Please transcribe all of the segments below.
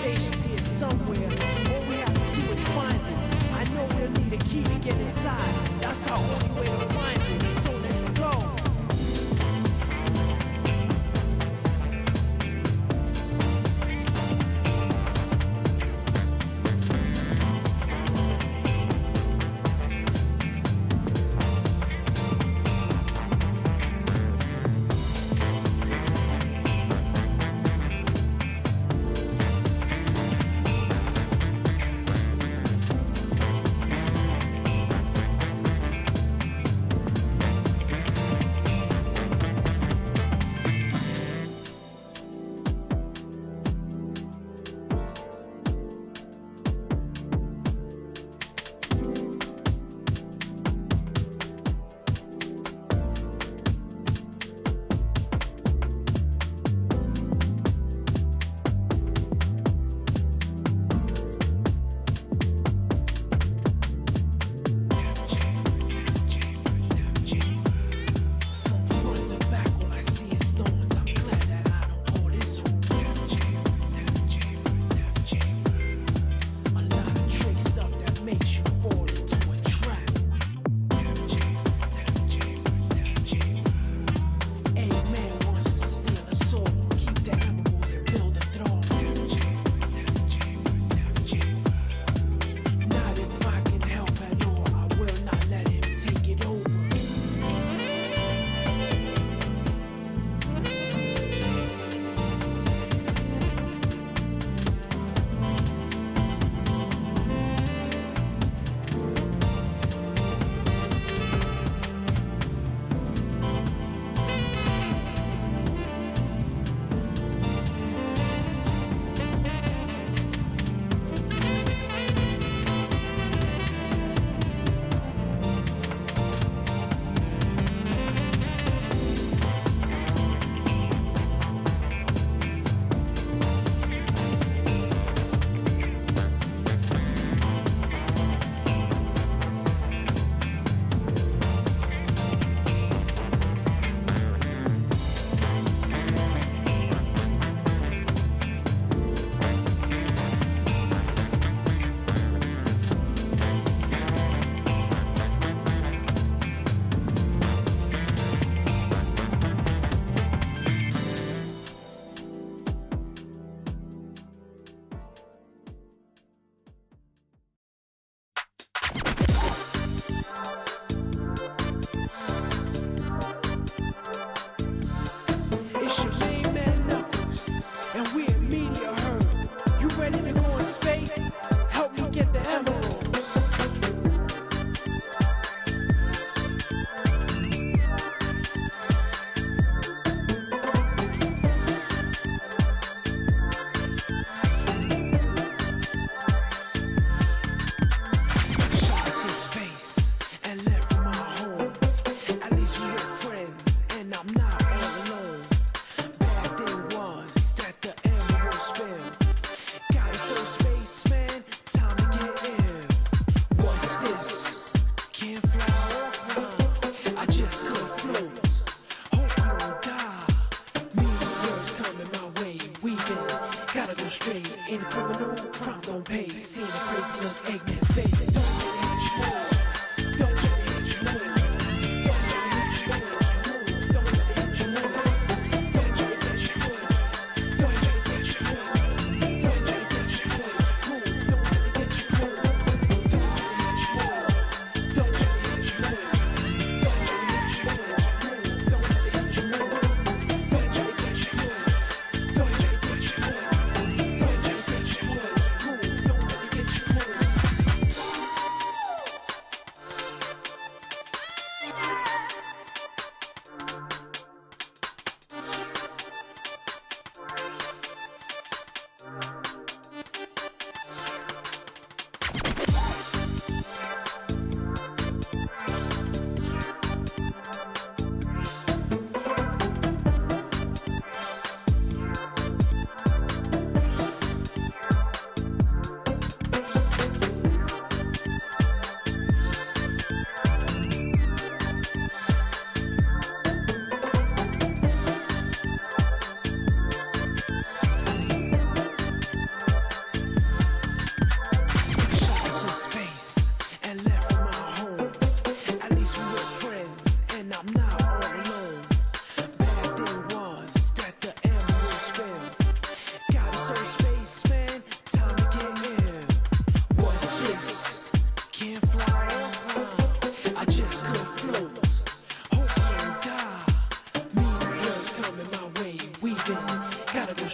station's here somewhere. All we have to do is find it. I know we'll need a key to get inside. That's our only way to find it. So let's go.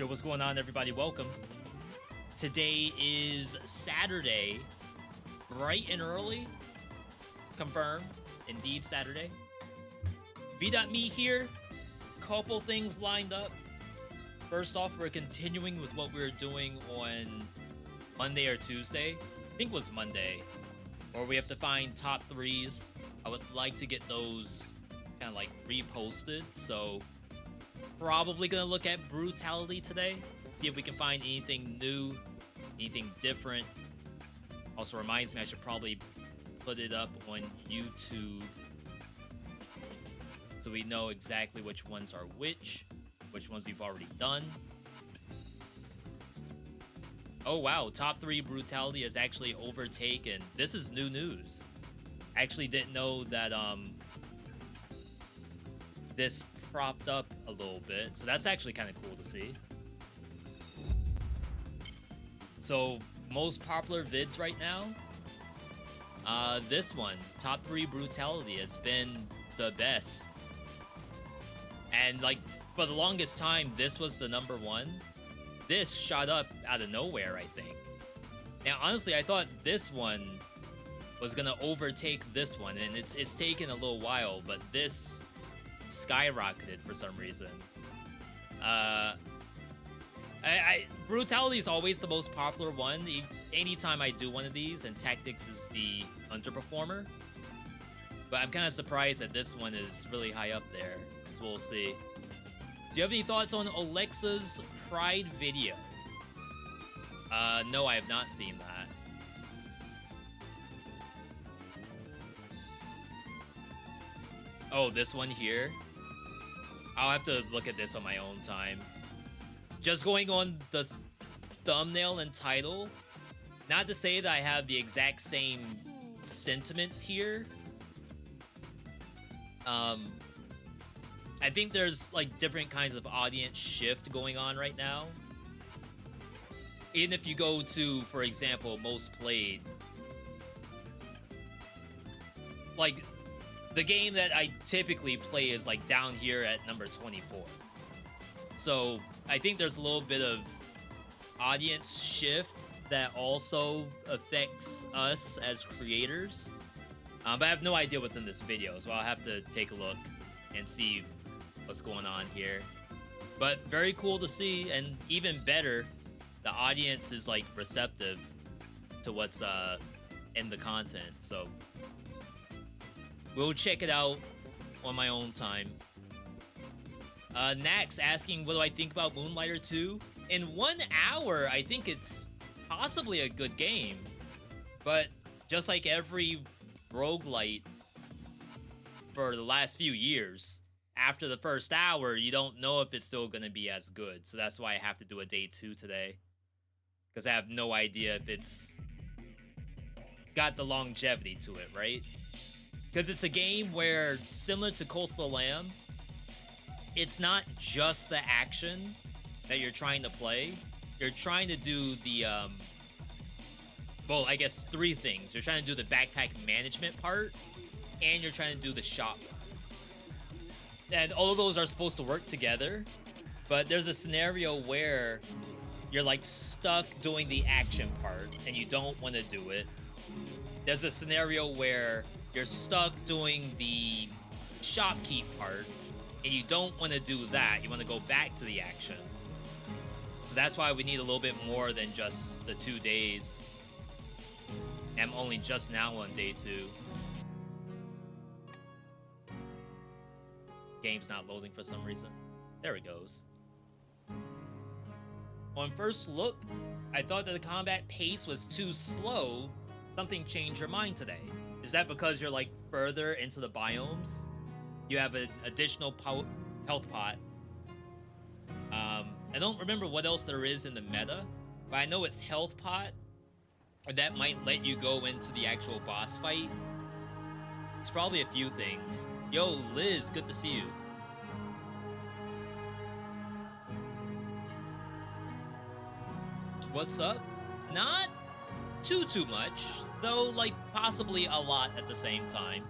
Yo, what's going on, everybody? Welcome. Today is Saturday, bright and early. Confirmed. Indeed, Saturday. VeedotMe here. Couple things lined up. First off, we're continuing with what we were doing on Monday or Tuesday. I think it was Monday. Where we have to find top threes. I would like to get those kind of like reposted. So probably gonna look at brutality today. See if we can find anything new, anything different. Also reminds me I should probably put it up on YouTube so we know exactly which ones are which ones we've already done. Oh wow, top 3 brutality has actually overtaken. This is new news. Actually didn't know that this propped up a little bit, so that's actually kind of cool to see. So most popular vids right now, this one, top 3 brutality, has been the best. And like for the longest time, this was the #1. This shot up out of nowhere, I think. Now honestly, I thought this one was gonna overtake this one, and it's taken a little while, but this skyrocketed for some reason. Brutality is always the most popular one. Anytime I do one of these, and tactics is the underperformer. But I'm kind of surprised that this one is really high up there, so we'll see. Do you have any thoughts on Alexa's Pride video? No, I have not seen that. Oh, this one here? I'll have to look at this on my own time. Just going on the thumbnail and title, not to say that I have the exact same sentiments here. I think there's like different kinds of audience shift going on right now. Even if you go to, for example, most played, like, the game that I typically play is like down here at number 24. So I think there's a little bit of audience shift that also affects us as creators. But I have no idea what's in this video, so I'll have to take a look and see what's going on here. But very cool to see, and even better, the audience is like receptive to what's in the content. So we'll check it out on my own time. Nax asking, what do I think about Moonlighter 2? In 1 hour, I think it's possibly a good game. But just like every roguelite for the last few years, after the first hour, you don't know if it's still going to be as good. So that's why I have to do a day 2 today. Because I have no idea if it's got the longevity to it, right? Because it's a game where, similar to Cult of the Lamb, it's not just the action that you're trying to play. You're trying to do the, well, I guess 3 things. You're trying to do the backpack management part, and you're trying to do the shop. And all of those are supposed to work together, but there's a scenario where you're like stuck doing the action part, and you don't want to do it. There's a scenario where you're stuck doing the shopkeep part, and you don't want to do that. You want to go back to the action. So that's why we need a little bit more than just the 2 days. I'm only just now on day 2. Game's not loading for some reason. There it goes. On first look, I thought that the combat pace was too slow. Something changed your mind today. Is that because you're like further into the biomes? You have an additional health pot. I don't remember what else there is in the meta, but I know it's health pot, and that might let you go into the actual boss fight. It's probably a few things. Yo, Liz, good to see you. What's up? Not too much, though, like, possibly a lot at the same time.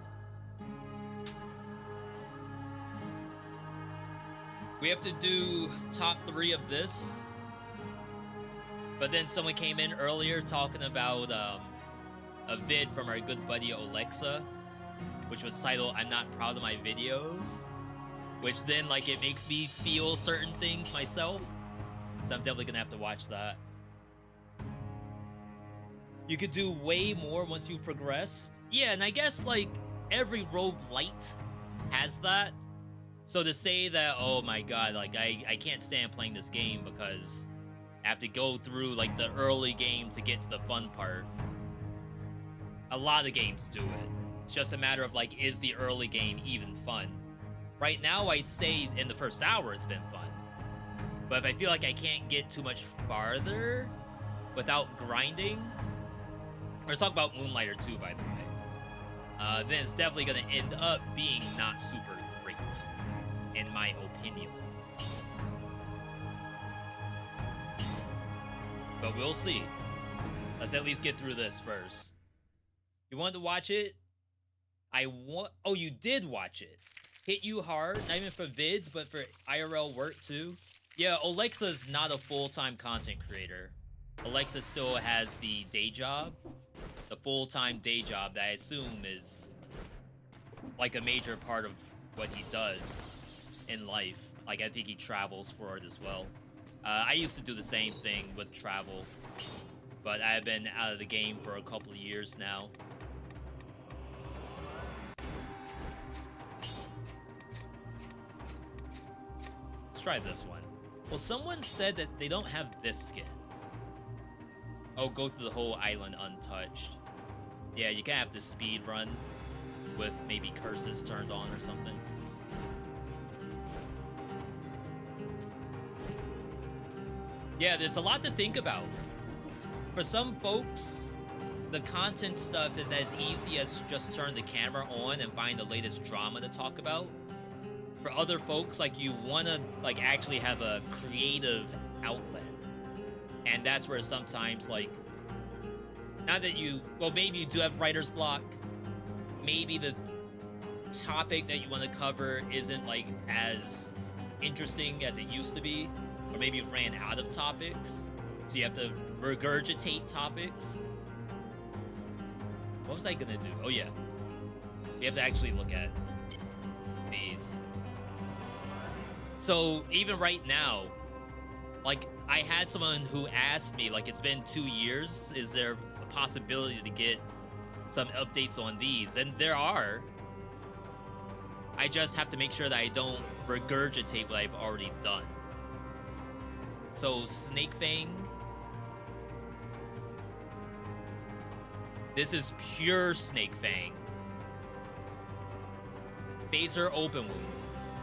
We have to do top 3 of this. But then someone came in earlier talking about a vid from our good buddy Alexa, which was titled, I'm not proud of my videos. Which then, like, it makes me feel certain things myself. So I'm definitely gonna have to watch that. You could do way more once you've progressed. Yeah, and I guess, like, every roguelite has that. So to say that, oh my god, like, I can't stand playing this game because I have to go through, like, the early game to get to the fun part. A lot of games do it. It's just a matter of, like, is the early game even fun? Right now, I'd say in the first hour it's been fun. But if I feel like I can't get too much farther without grinding, we're talking about Moonlighter 2, by the way, then it's definitely going to end up being not super great, in my opinion. But we'll see. Let's at least get through this first. You wanted to watch it? Oh, you did watch it. Hit you hard, not even for vids, but for IRL work too. Yeah, Alexa's not a full-time content creator. Alexa still has the day job, the full-time day job that I assume is like a major part of what he does in life. Like, I think he travels for it as well. I used to do the same thing with travel, but I've been out of the game for a couple of years now. Let's try this one. Well, someone said that they don't have this skin. Oh, go through the whole island untouched. Yeah, you can have the speed run with maybe curses turned on or something. Yeah, there's a lot to think about. For some folks, the content stuff is as easy as just turn the camera on and find the latest drama to talk about. For other folks, like, you want to, like, actually have a creative outlet. And that's where sometimes, like, not that you, well, maybe you do have writer's block, maybe the topic that you want to cover isn't like as interesting as it used to be, or maybe you've ran out of topics, so you have to regurgitate topics. What was I gonna do? Oh yeah, we have to actually look at these. So even right now, like I had someone who asked me, like, it's been 2 years, is there a possibility to get some updates on these? And there are. I just have to make sure that I don't regurgitate what I've already done. So Snake Fang. This is pure Snake Fang. Phaser Open Wounds.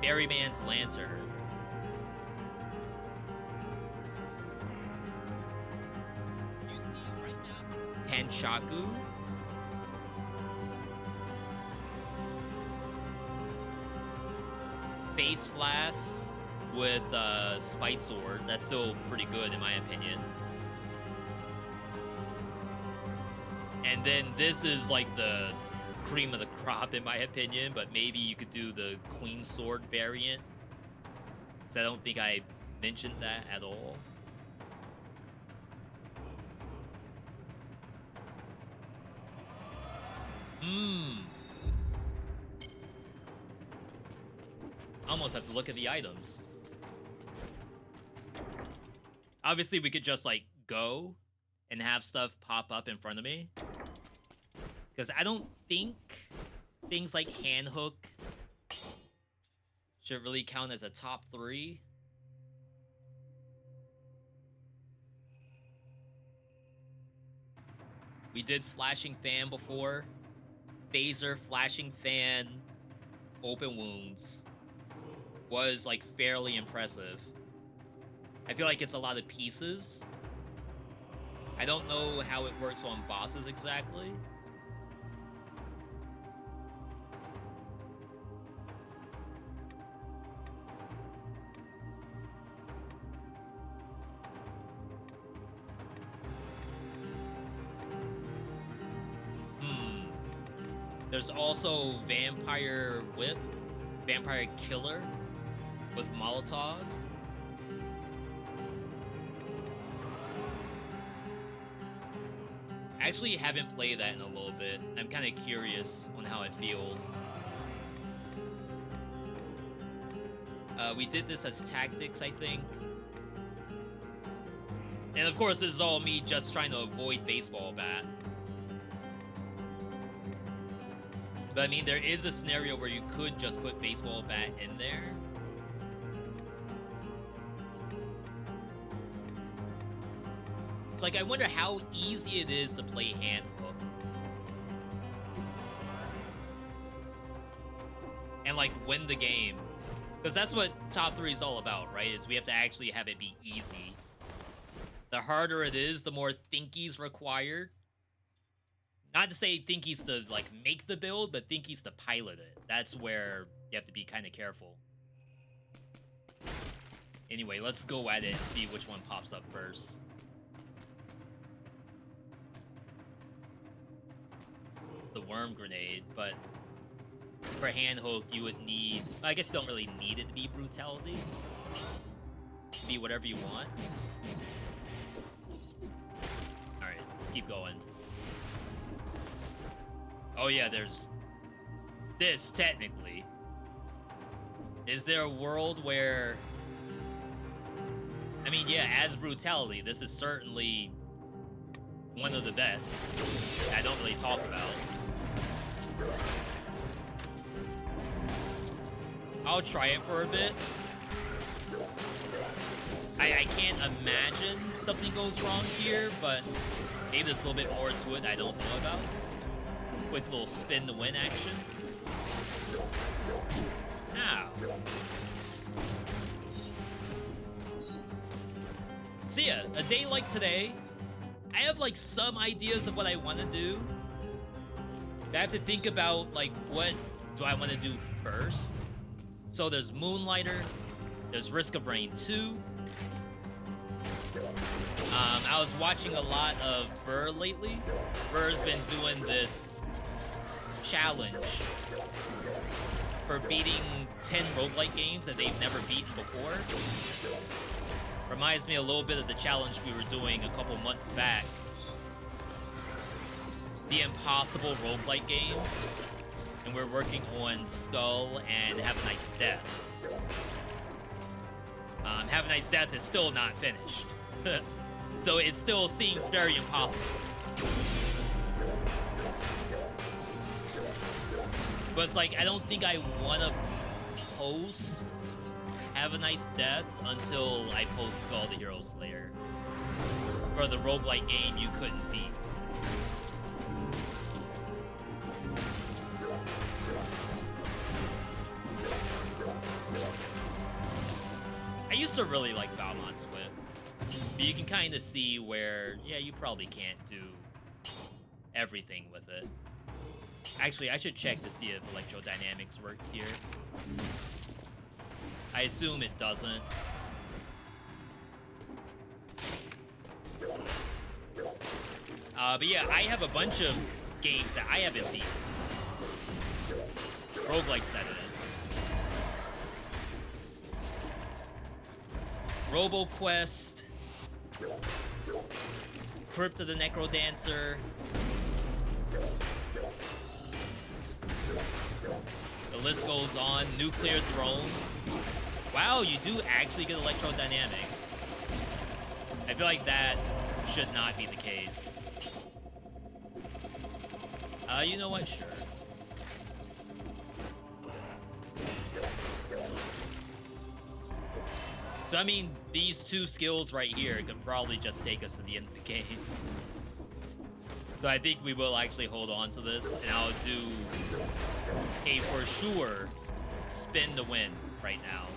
Ferryman's Lantern. You see right now? Panchaku. Face Flask with Spite Sword. That's still pretty good in my opinion. And then this is like the cream of the crop in my opinion, but maybe you could do the Queen Sword variant, because I don't think I mentioned that at all. Almost have to look at the items. Obviously, we could just like go and have stuff pop up in front of me, because I don't think things like Hand Hook should really count as a top 3. We did Flashing Fan before. Phaser, Flashing Fan, Open Wounds was like fairly impressive. I feel like it's a lot of pieces. I don't know how it works on bosses exactly. There's also Vampire Whip, Vampire Killer with Molotov. I actually haven't played that in a little bit. I'm kind of curious on how it feels. We did this as tactics, I think. And of course, this is all me just trying to avoid baseball bat. But I mean, there is a scenario where you could just put baseball bat in there. It's like, I wonder how easy it is to play Hand Hook. And like win the game. Because that's what top 3 is all about, right? Is we have to actually have it be easy. The harder it is, the more thinkies required. Not to say thinkies to like make the build, but thinkies to pilot it. That's where you have to be kind of careful. Anyway, let's go at it and see which one pops up first. It's the Worm Grenade, but for Hand Hook, you would need... I guess you don't really need it to be Brutality. It can be whatever you want. Alright, let's keep going. Oh yeah, there's this, technically. Is there a world where... I mean, yeah, as Brutality, this is certainly one of the best I don't really talk about. I'll try it for a bit. I can't imagine something goes wrong here, but maybe there's a little bit more to it I don't know about. Quick little spin to win action. Ow. So yeah, a day like today, I have like some ideas of what I want to do. I have to think about like what do I want to do first. So there's Moonlighter, there's Risk of Rain 2. I was watching a lot of Burr lately. Burr's been doing this challenge for beating 10 roguelike games that they've never beaten before. Reminds me a little bit of the challenge we were doing a couple months back. The impossible roguelike games. And we're working on Skull and Have a Nice Death. Have a Nice Death is still not finished. So it still seems very impossible. But it's like, I don't think I want to post Have a Nice Death until I post Skull the Hero Slayer. For the roguelike game you couldn't beat. I used to really like Valmont's Whip. But you can kind of see where, yeah, you probably can't do everything with it. Actually, I should check to see if electrodynamics works here. I assume it doesn't. But yeah, I have a bunch of games that I haven't beaten. Roguelikes, that is. RoboQuest, Crypt of the Necrodancer, the list goes on. Nuclear Throne. Wow, you do actually get electrodynamics. I feel like that should not be the case. You know what? Sure. So, I mean, these two skills right here could probably just take us to the end of the game. So I think we will actually hold on to this, and I'll do a for sure spin to win right now.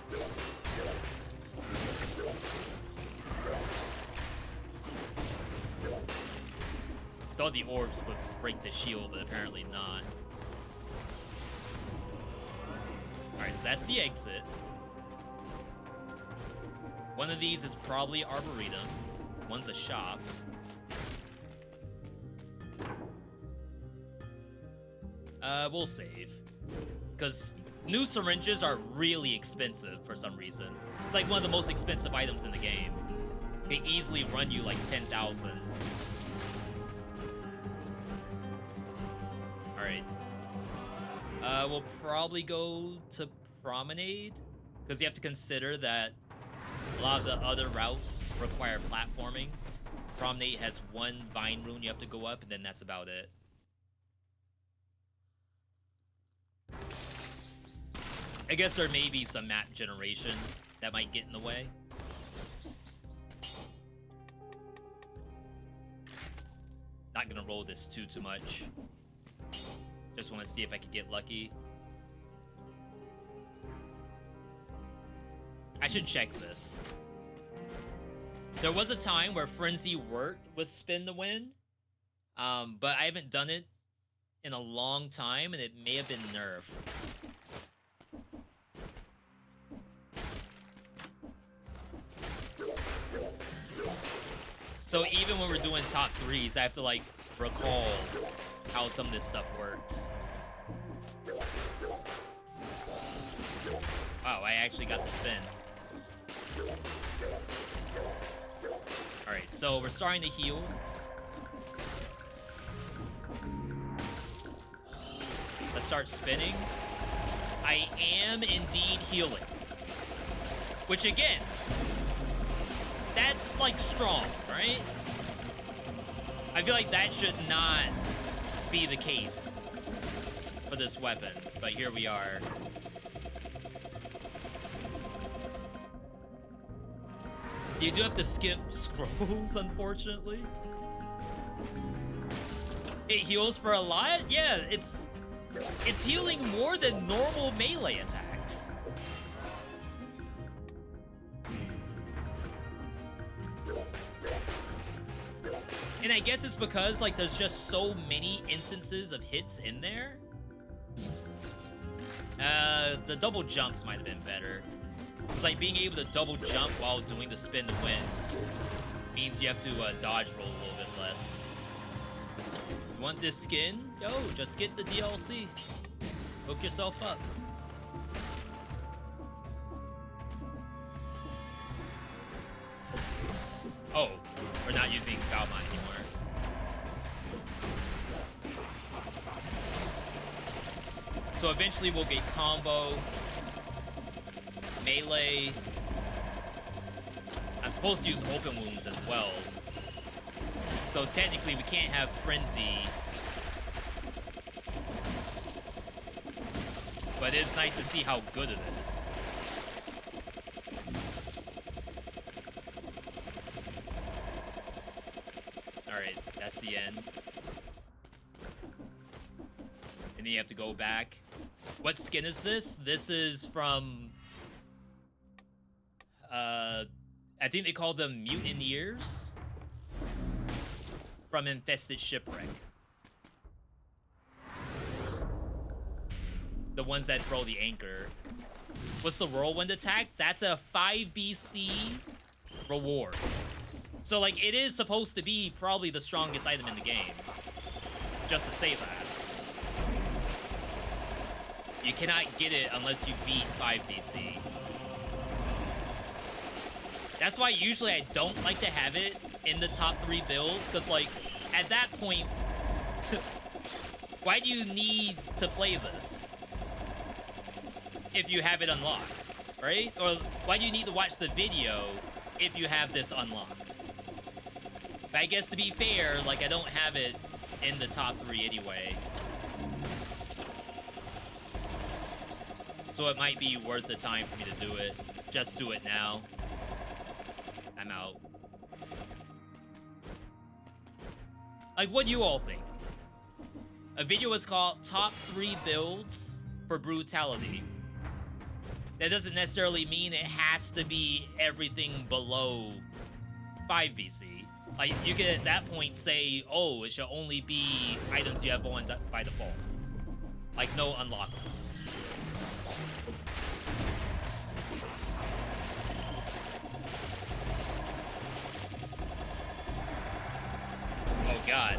Thought the orbs would break the shield, but apparently not. Alright, so that's the exit. One of these is probably Arboretum. One's a shop. We'll save. Because new syringes are really expensive for some reason. It's like one of the most expensive items in the game. They easily run you like 10,000. Alright. We'll probably go to Promenade. Because you have to consider that a lot of the other routes require platforming. Promenade has one vine rune you have to go up, and then that's about it. I guess there may be some map generation that might get in the way. Not gonna roll this too much. Just want to see if I could get lucky. I should check this. There was a time where Frenzy worked with Spin to Win, but I haven't done it in a long time, and it may have been nerfed. So even when we're doing top threes, I have to like recall how some of this stuff works. Wow, I actually got the spin. Alright, so we're starting to heal. Let's start spinning. I am indeed healing. Which again, that's like strong, right? I feel like that should not be the case for this weapon, but here we are. You do have to skip scrolls, unfortunately. It heals for a lot? Yeah, it's healing more than normal melee attacks. And I guess it's because, like, there's just so many instances of hits in there. The double jumps might have been better. It's like being able to double jump while doing the spin to win Means you have to dodge roll a little bit less. You want this skin? Yo, just get the DLC. Hook yourself up. Oh, we're not using Valmine anymore. So eventually we'll get combo, melee. I'm supposed to use open wounds as well. So technically we can't have frenzy. But it's nice to see how good it is. Alright, that's the end. And then you have to go back. What skin is this? This is from... I think they call them Mutineers. From Infested Shipwreck. The ones that throw the anchor. What's the whirlwind attack? That's a 5 BC reward. So, like, it is supposed to be probably the strongest item in the game. Just to say that. You cannot get it unless you beat 5 BC. That's why usually I don't like to have it in the top 3 builds, because, like, at that point, why do you need to play this if you have it unlocked, right? Or why do you need to watch the video if you have this unlocked? But I guess to be fair, like, I don't have it in the top 3 anyway. So it might be worth the time for me to do it. Just do it now. I'm out. Like, what do you all think? A video was called Top 3 Builds for Brutality. That doesn't necessarily mean it has to be everything below 5 BC. Like, you could at that point say, oh, it should only be items you have on by default. Like, no unlockables. Oh, God.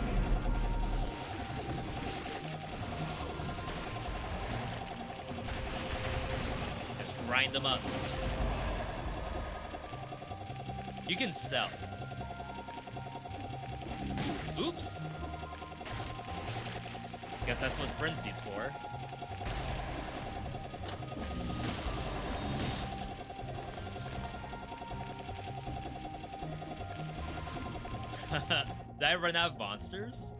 Just grind them up. You can sell. Oops. Guess that's what frenzy's for. Did I run out of monsters?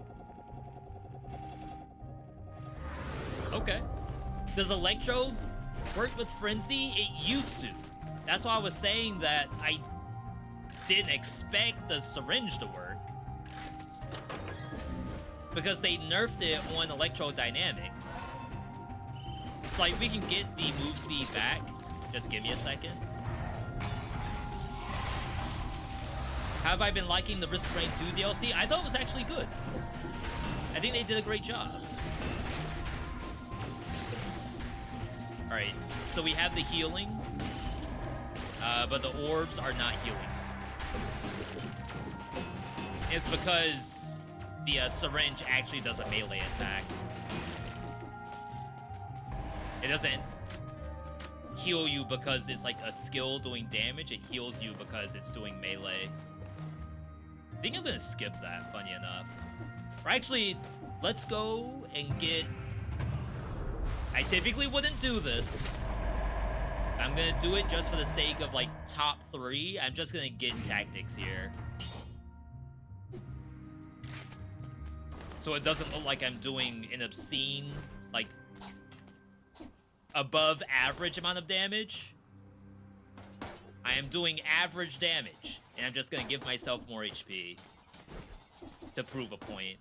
Okay. Does Electro work with Frenzy? It used to. That's why I was saying that I didn't expect the syringe to work. Because they nerfed it on Electrodynamics. So, like, we can get the move speed back. Just give me a second. Have I been liking the Risk Rain 2 DLC? I thought it was actually good. I think they did a great job. Alright, so we have the healing. But the orbs are not healing. It's because the syringe actually does a melee attack. It doesn't heal you because it's like a skill doing damage. It heals you because it's doing melee. I think I'm gonna skip that, funny enough. Or actually, let's go and get... I typically wouldn't do this. I'm gonna do it just for the sake of, like, top 3. I'm just gonna get tactics here. So it doesn't look like I'm doing an obscene, like, above average amount of damage. I am doing average damage, and I'm just gonna give myself more HP to prove a point.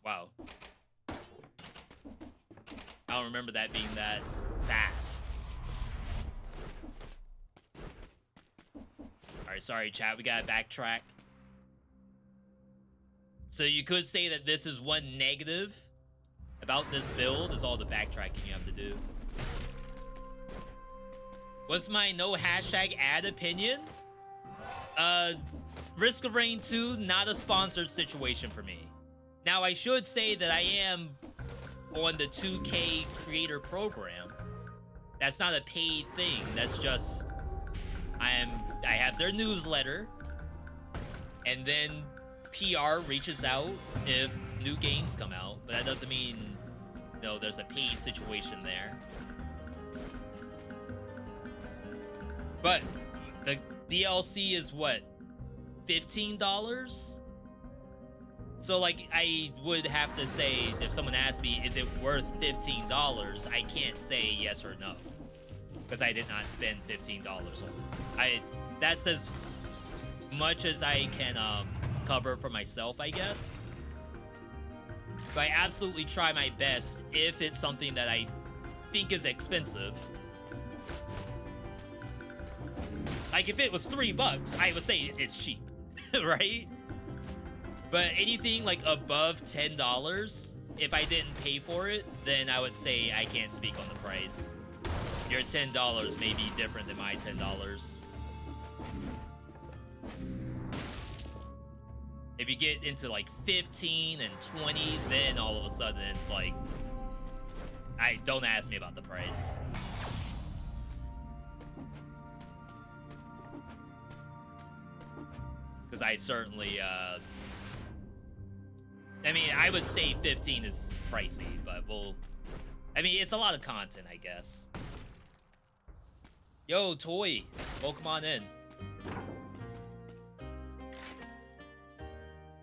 Wow. I don't remember that being that fast. Alright, sorry, chat. We gotta backtrack. So you could say that this is one negative about this build is all the backtracking you have to do. What's my no hashtag ad opinion? Risk of Rain 2, not a sponsored situation for me. Now, I should say that I am on the 2K creator program. That's not a paid thing. That's just I have their newsletter, and then PR reaches out if new games come out, but that doesn't mean, you know, there's a paid situation there. But the DLC is what, $15? So like, I would have to say, if someone asked me, is it worth $15? I can't say yes or no, because I did not spend $15 on it. That's as much as I can cover for myself, I guess. But I absolutely try my best if it's something that I think is expensive. Like, if it was $3, I would say it's cheap, right? But anything like above $10, if I didn't pay for it, then I would say I can't speak on the price. Your $10 may be different than my $10. If you get into like 15 and 20, then all of a sudden it's like, don't ask me about the price. Because I certainly, I mean, I would say 15 is pricey, but it's a lot of content, I guess. Yo, Toy, welcome on in.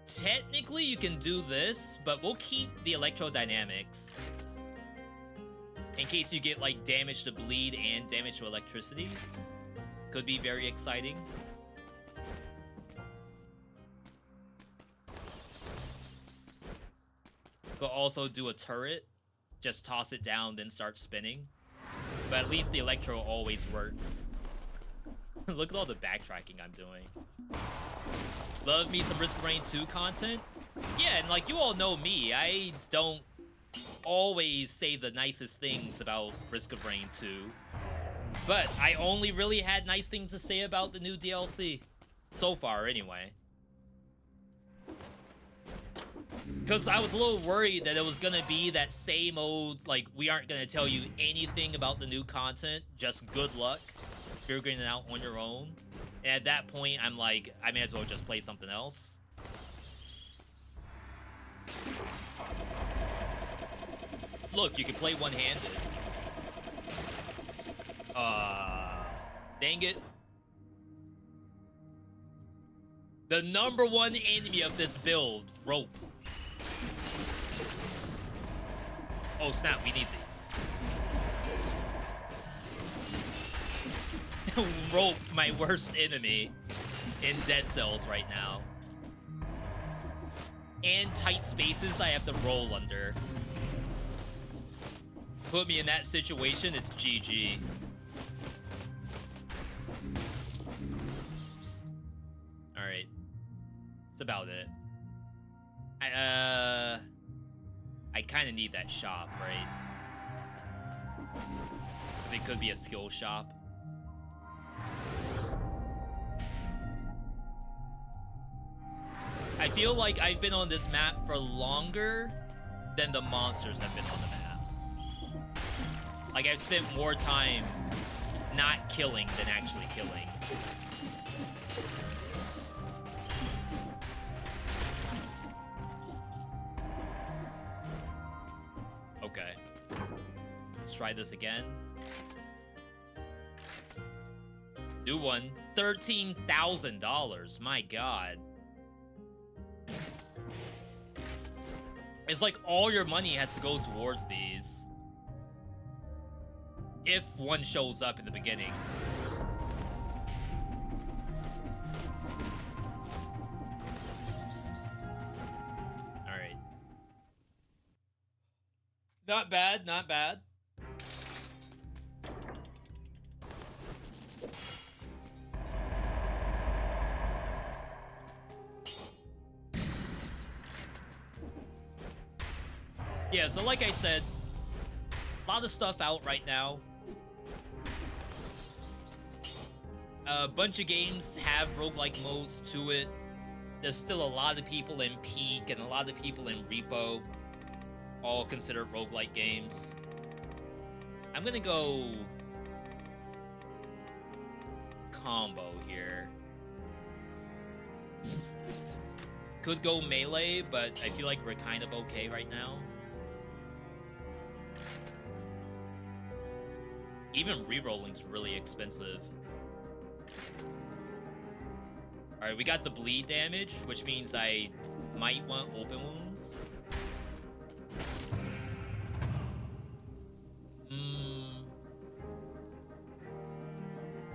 Technically, you can do this, but we'll keep the electrodynamics in case you get like damage to bleed and damage to electricity. Could be very exciting. Could also do a turret, just toss it down, then start spinning. But at least the electro always works. Look at all the backtracking I'm doing. Love me some Risk of Rain 2 content? Yeah, and like you all know me, I don't always say the nicest things about Risk of Rain 2. But I only really had nice things to say about the new DLC. So far, anyway. Because I was a little worried that it was going to be that same old, like, we aren't going to tell you anything about the new content, just good luck figuring it out on your own. And at that point, I'm like, I may as well just play something else. Look, you can play one-handed. Dang it. The #1 enemy of this build, rope. Oh snap, we need these. Rope, my worst enemy in Dead Cells right now. And tight spaces that I have to roll under. Put me in that situation, it's GG. Alright. That's about it. I kind of need that shop, right? Because it could be a skill shop. I feel like I've been on this map for longer than the monsters have been on the map. Like, I've spent more time not killing than actually killing. Okay. Let's try this again. New one. $13,000. My God. It's like all your money has to go towards these. If one shows up in the beginning. Alright. Not bad, not bad. Yeah, so like I said, a lot of stuff out right now. A bunch of games have roguelike modes to it. There's still a lot of people in Peak and a lot of people in Repo, all considered roguelike games. I'm gonna go combo here. Could go melee, but I feel like we're kind of okay right now. Even re-rolling's really expensive. Alright, we got the bleed damage, which means I might want open wounds.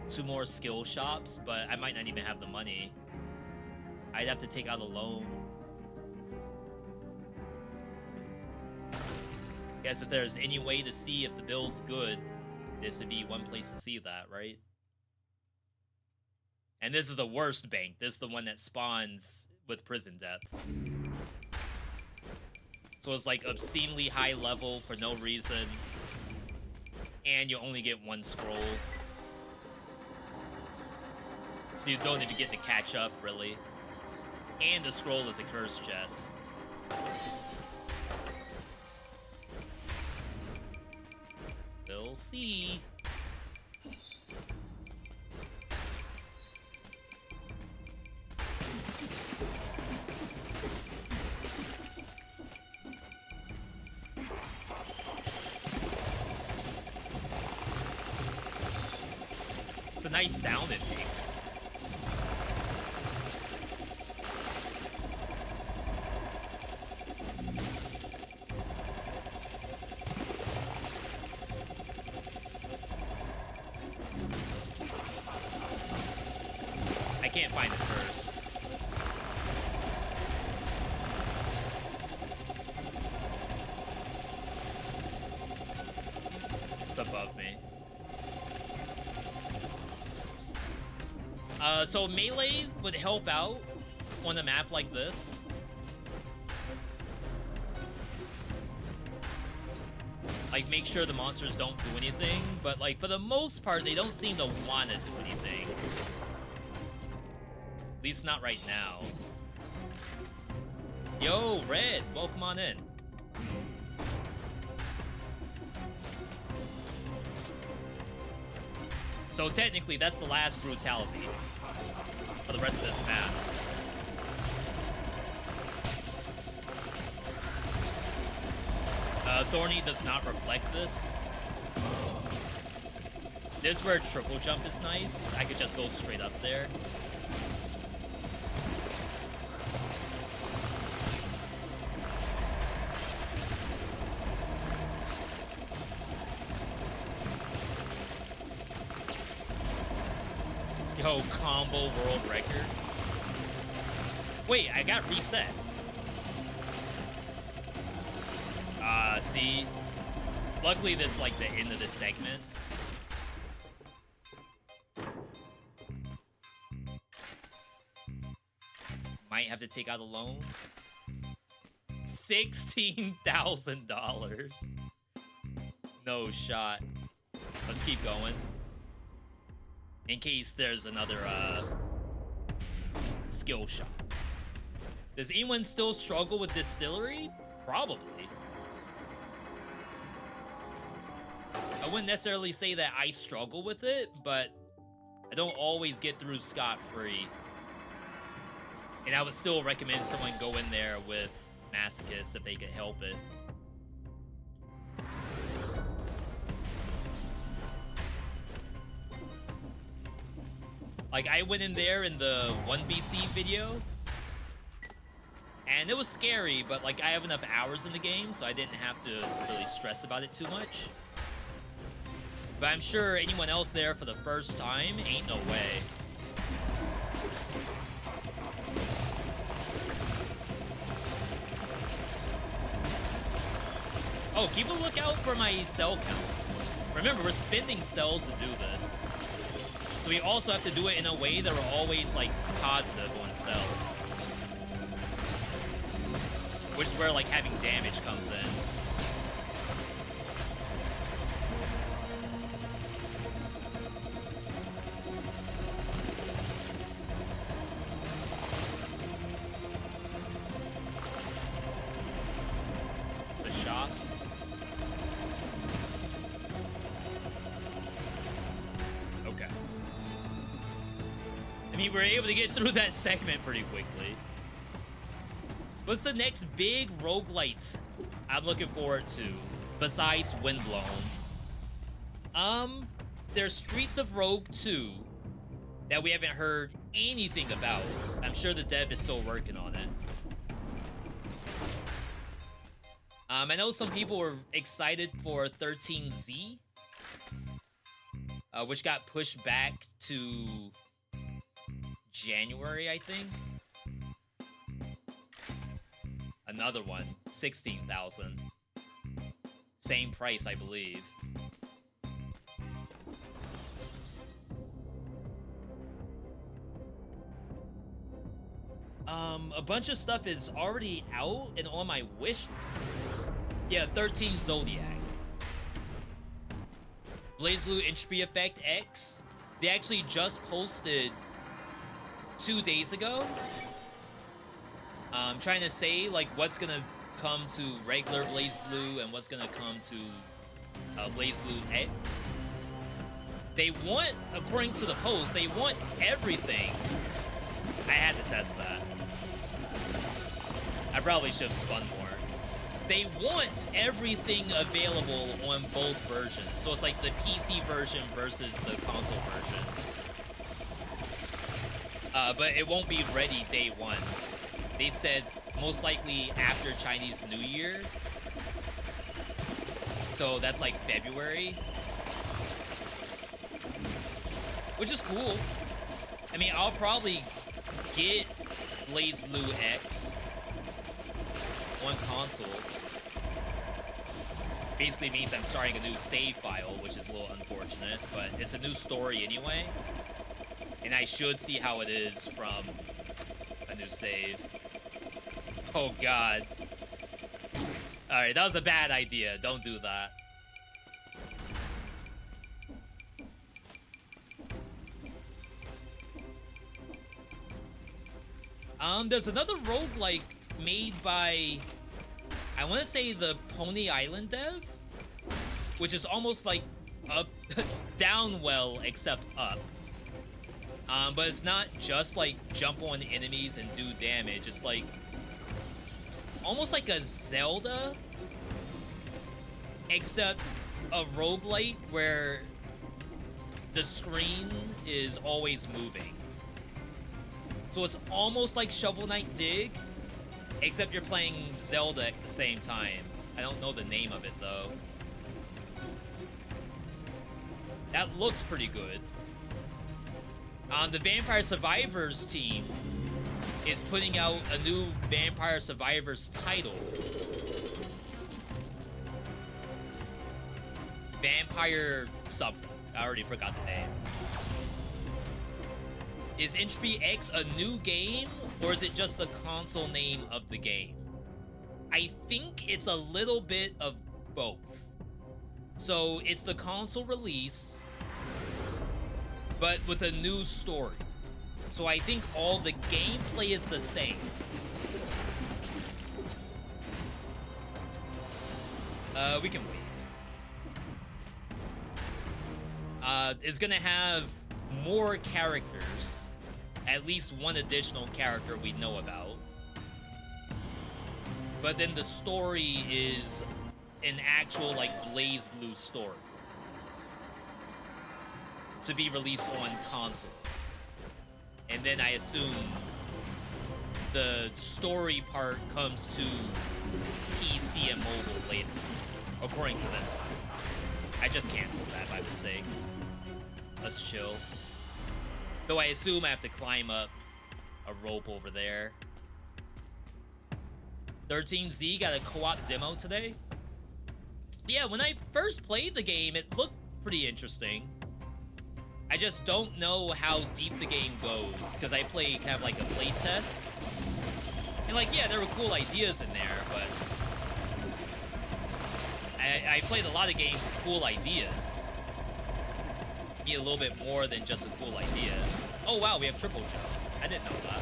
Two more skill shops, but I might not even have the money. I'd have to take out a loan. Guess if there's any way to see if the build's good, this would be one place to see that, right? And this is the worst bank. This is the one that spawns with prison depths. So it's like obscenely high level for no reason. And you only get one scroll. So you don't even get to catch up, really. And the scroll is a curse chest. We'll see. It's a nice sound it makes. I can't find the curse. It's above me. So melee would help out on a map like this. Like, make sure the monsters don't do anything, but like for the most part, they don't seem to want to do anything. At least not right now. Yo, Red, welcome on in. So technically, that's the last brutality for the rest of this map. Thorny does not reflect this. This is where triple jump is nice. I could just go straight up there. Yo, combo world record. Wait, I got reset. See? Luckily, this is like the end of the segment. Might have to take out a loan. $16,000. No shot. Let's keep going. In case there's another skill shop. Does anyone still struggle with distillery? Probably. I wouldn't necessarily say that I struggle with it, but I don't always get through scot-free. And I would still recommend someone go in there with Masochist if they could help it. Like, I went in there in the 1BC video, and it was scary, but like I have enough hours in the game, so I didn't have to really stress about it too much. But I'm sure anyone else there for the first time, ain't no way. Oh, keep a lookout for my cell count. Remember, we're spending cells to do this. So we also have to do it in a way that we're always, like, positive on cells. which is where like having damage comes in. It's a shot. Okay. I mean, we're able to get through that segment pretty quickly. What's the next big roguelite I'm looking forward to besides Windblown? There's Streets of Rogue 2 that we haven't heard anything about. I'm sure the dev is still working on it. I know some people were excited for 13Z, which got pushed back to January, I think. Another one, 16,000. Same price, I believe. A bunch of stuff is already out and on my wish list. Yeah, 13 Zodiac. BlazBlue Entropy Effect X. They actually just posted 2 days ago. Trying to say like what's gonna come to regular BlazBlue and what's gonna come to BlazBlue X. They want, according to the post, they want everything. I had to test that. I probably should have spun more. They want everything available on both versions. So it's like the PC version versus the console version. But it won't be ready day one. They said most likely after Chinese New Year. So that's like February. Which is cool. I mean, I'll probably get BlazBlue X on console. Basically means I'm starting a new save file, which is a little unfortunate, but it's a new story anyway. And I should see how it is from a new save. Oh god. Alright, that was a bad idea. Don't do that. There's another roguelike made by, I want to say the Pony Island dev, which is almost like up, down well, except up. But it's not just like jump on enemies and do damage. It's like almost like a Zelda, except a roguelite where the screen is always moving. So it's almost like Shovel Knight Dig, except you're playing Zelda at the same time. I don't know the name of it though. That looks pretty good. The Vampire Survivors team is putting out a new Vampire Survivors title. Vampire something. I already forgot the name. Is Entropy X a new game, or is it just the console name of the game? I think it's a little bit of both. So it's the console release, but with a new story. So I think all the gameplay is the same. We can wait. It's gonna have more characters. At least one additional character we know about. But then the story is an actual, like, BlazBlue story. To be released on console. And then I assume the story part comes to PC and mobile later. According to them. I just canceled that by mistake. Let's chill. Though I assume I have to climb up a rope over there. 13Z got a co-op demo today. Yeah, when I first played the game, it looked pretty interesting. I just don't know how deep the game goes, because I play kind of like a playtest. And like, yeah, there were cool ideas in there, but I played a lot of games with cool ideas. Need a little bit more than just a cool idea. Oh wow, we have triple jump. I didn't know that.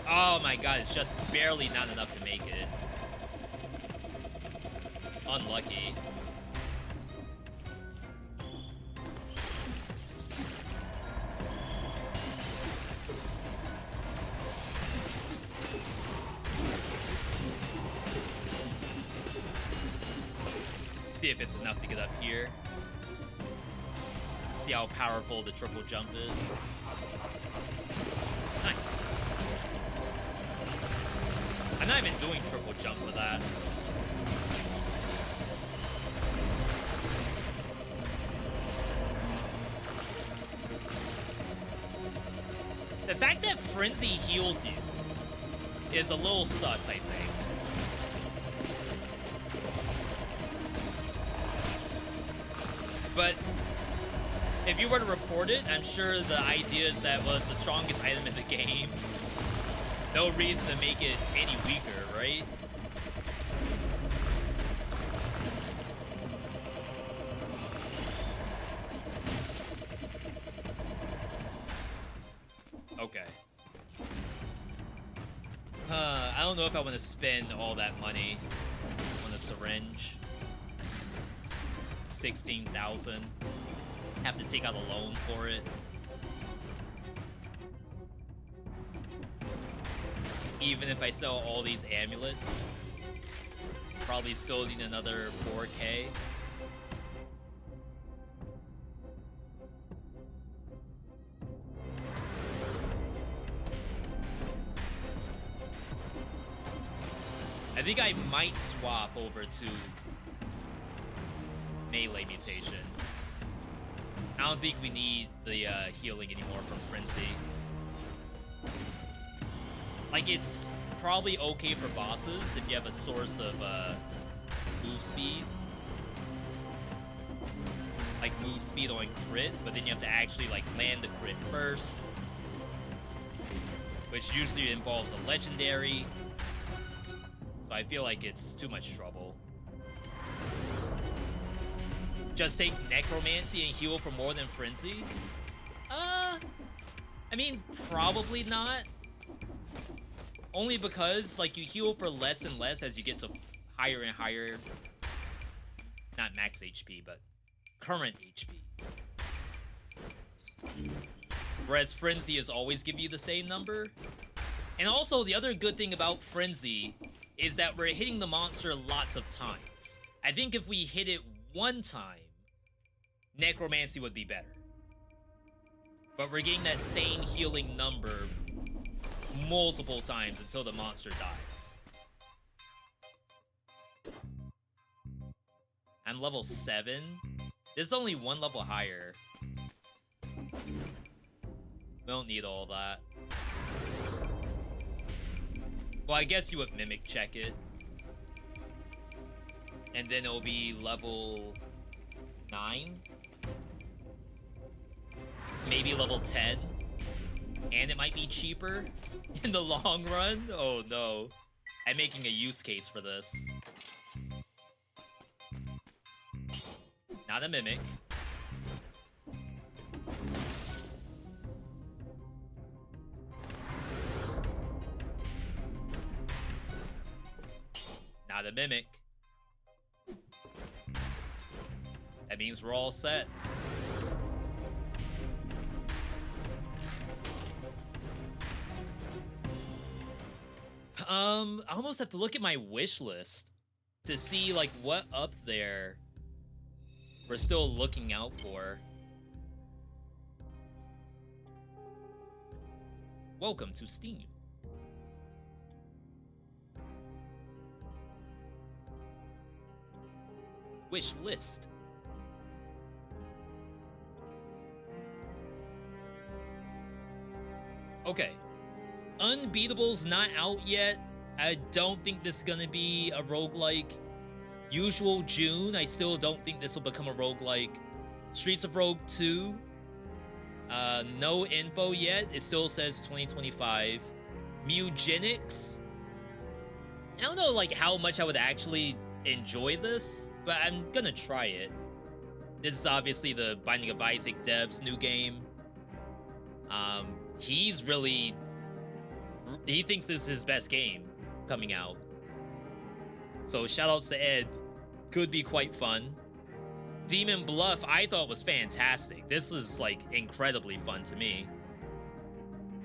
Oh my god, it's just barely not enough to make it. Unlucky. See if it's enough to get up here. See how powerful the triple jump is. Nice. I'm not even doing triple jump for that. The fact that Frenzy heals you is a little sus, I think. But if you were to report it, I'm sure the idea is that was the strongest item in the game. No reason to make it any weaker, right? Okay. I don't know if I want to spend all that money on a syringe. 16,000. Have to take out a loan for it. Even if I sell all these amulets, probably still need another 4K. I think I might swap over to melee mutation. I don't think we need the healing anymore from Frenzy. Like, it's probably okay for bosses if you have a source of move speed. Like move speed on crit, but then you have to actually like land the crit first, which usually involves a legendary. So I feel like it's too much trouble. Just take Necromancy and heal for more than Frenzy? I mean, probably not. Only because, like, you heal for less and less as you get to higher and higher. Not max HP, but current HP. Whereas Frenzy is always give you the same number. And also, the other good thing about Frenzy is that we're hitting the monster lots of times. I think if we hit it one time, Necromancy would be better. But we're getting that same healing number multiple times until the monster dies. I'm level 7. This is only one level higher. We don't need all that. Well, I guess you would Mimic check it. And then it'll be level 9. Maybe level 10. And it might be cheaper in the long run. Oh no. I'm making a use case for this. Not a Mimic. Not a Mimic. That means we're all set. I almost have to look at my wish list to see like what up there we're still looking out for. Welcome to Steam. Wish list. Okay. Unbeatable's not out yet. I don't think this is gonna be a roguelike. Usual June, I still don't think this will become a roguelike. Streets of Rogue 2. No info yet. It still says 2025. Mugenics. I don't know like how much I would actually enjoy this, but I'm gonna try it. This is obviously the Binding of Isaac dev's new game. He's really, he thinks this is his best game coming out. So shoutouts to Ed. Could be quite fun. Demon Bluff, I thought was fantastic. This is like incredibly fun to me.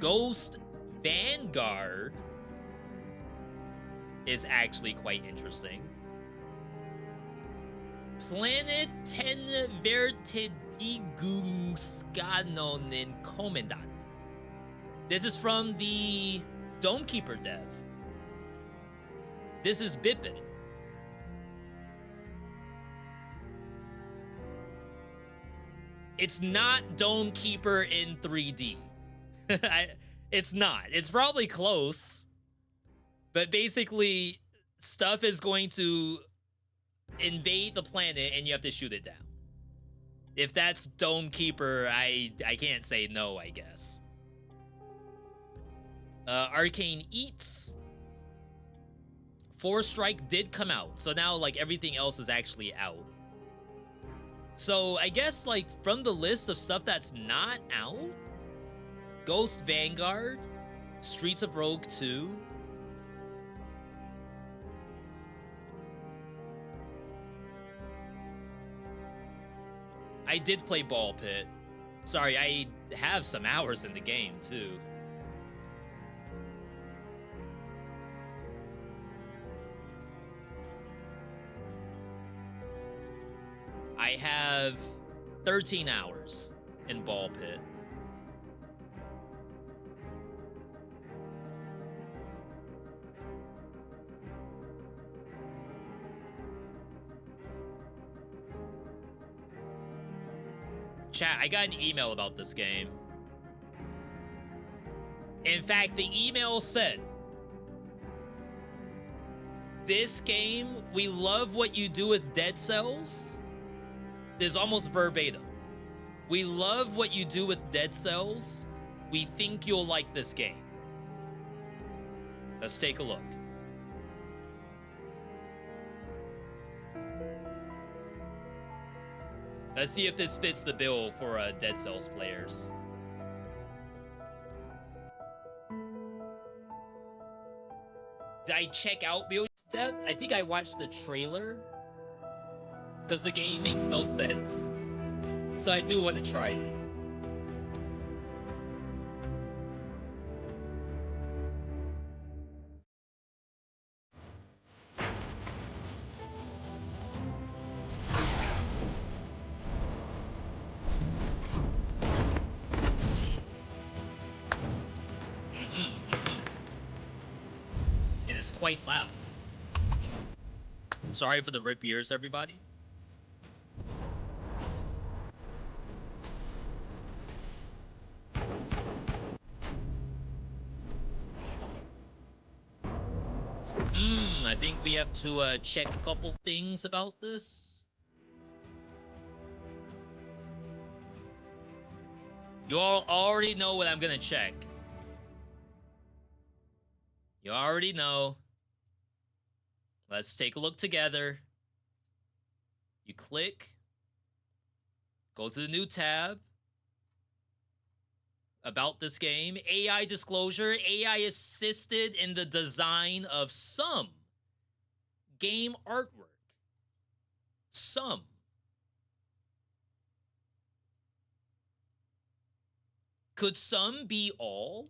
Ghost Vanguard is actually quite interesting. Planet ten Vertidigungskanonen Commandant. This is from the Domekeeper dev. This is Bippin. It's not Domekeeper in 3D. It's not. It's probably close. But basically, stuff is going to invade the planet and you have to shoot it down. If that's Domekeeper, I can't say no, I guess. Arcane Eats. 4 Strike did come out, so now like everything else is actually out. So I guess like from the list of stuff that's not out, Ghost Vanguard, Streets of Rogue 2, I did play Ball Pit. Sorry, I have some hours in the game too. I have 13 hours in Ball Pit. Chat, I got an email about this game. In fact, the email said, "This game, we love what you do with Dead Cells." This is almost verbatim. "We love what you do with Dead Cells. We think you'll like this game." Let's take a look. Let's see if this fits the bill for Dead Cells players. Did I check out Bill? I think I watched the trailer. Because the game makes no sense. So I do want to try it. It is quite loud. Sorry for the rip ears, everybody. I think we have to check a couple things about this. You all already know what I'm gonna check. You already know. Let's take a look together. You click. Go to the new tab. About this game. AI disclosure. AI assisted in the design of some game artwork. Some. Could some be all?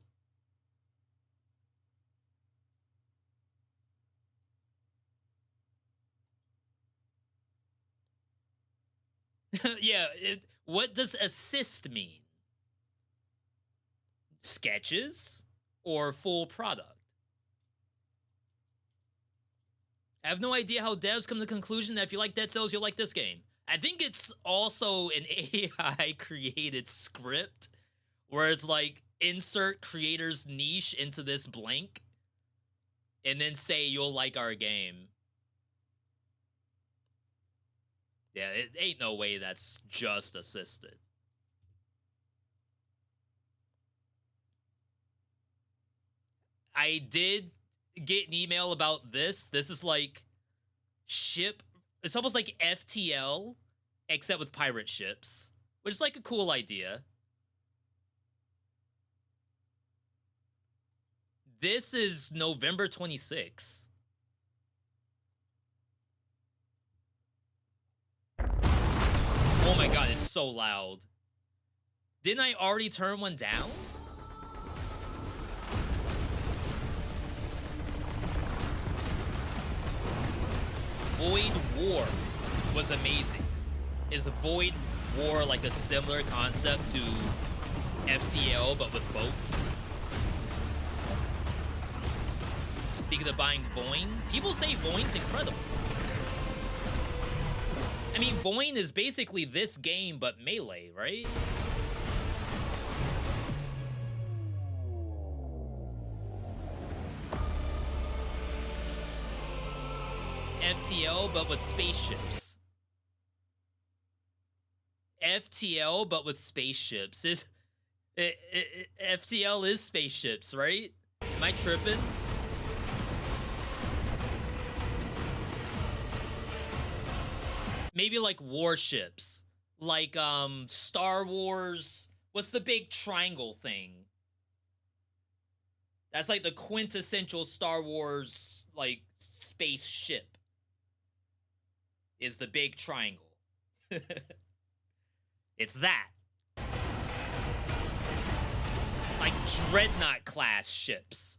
Yeah, what does assist mean? Sketches or full product? I have no idea how devs come to the conclusion that if you like Dead Cells, you'll like this game. I think it's also an AI created script where it's like insert creator's niche into this blank and then say you'll like our game. Yeah, it ain't no way that's just assisted. I did get an email about this. This is like ship. It's almost like FTL, except with pirate ships, which is like a cool idea. This is November 26th. Oh my god, it's so loud. Didn't I already turn one down? Void War was amazing. Is Void War like a similar concept to FTL but with boats? Speaking of buying Voin, people say Voin's incredible. I mean, Voin is basically this game but melee, right? FTL but with spaceships. FTL but with spaceships. FTL is spaceships, right? Am I tripping? Maybe like warships. Like Star Wars. What's the big triangle thing? That's like the quintessential Star Wars like spaceship. Is the big triangle. It's that. Like Dreadnought class ships.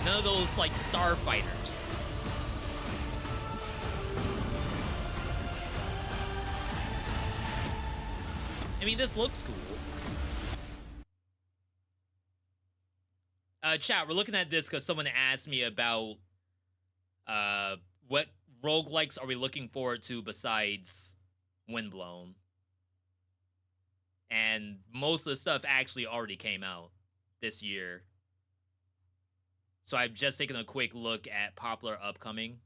None of those like starfighters. I mean, this looks cool. Chat, we're looking at this because someone asked me about what roguelikes are we looking forward to besides Windblown. And most of the stuff actually already came out this year. So I've just taken a quick look at popular upcoming.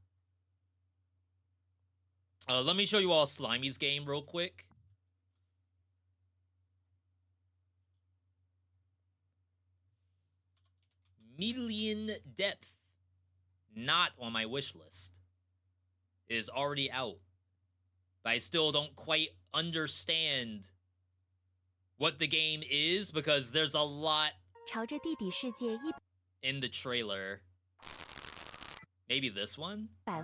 Let me show you all SlimyY's game real quick. Million Depth. Not on my wish list. It is already out. But I still don't quite understand what the game is because there's a lot in the trailer. Maybe this one? Yeah,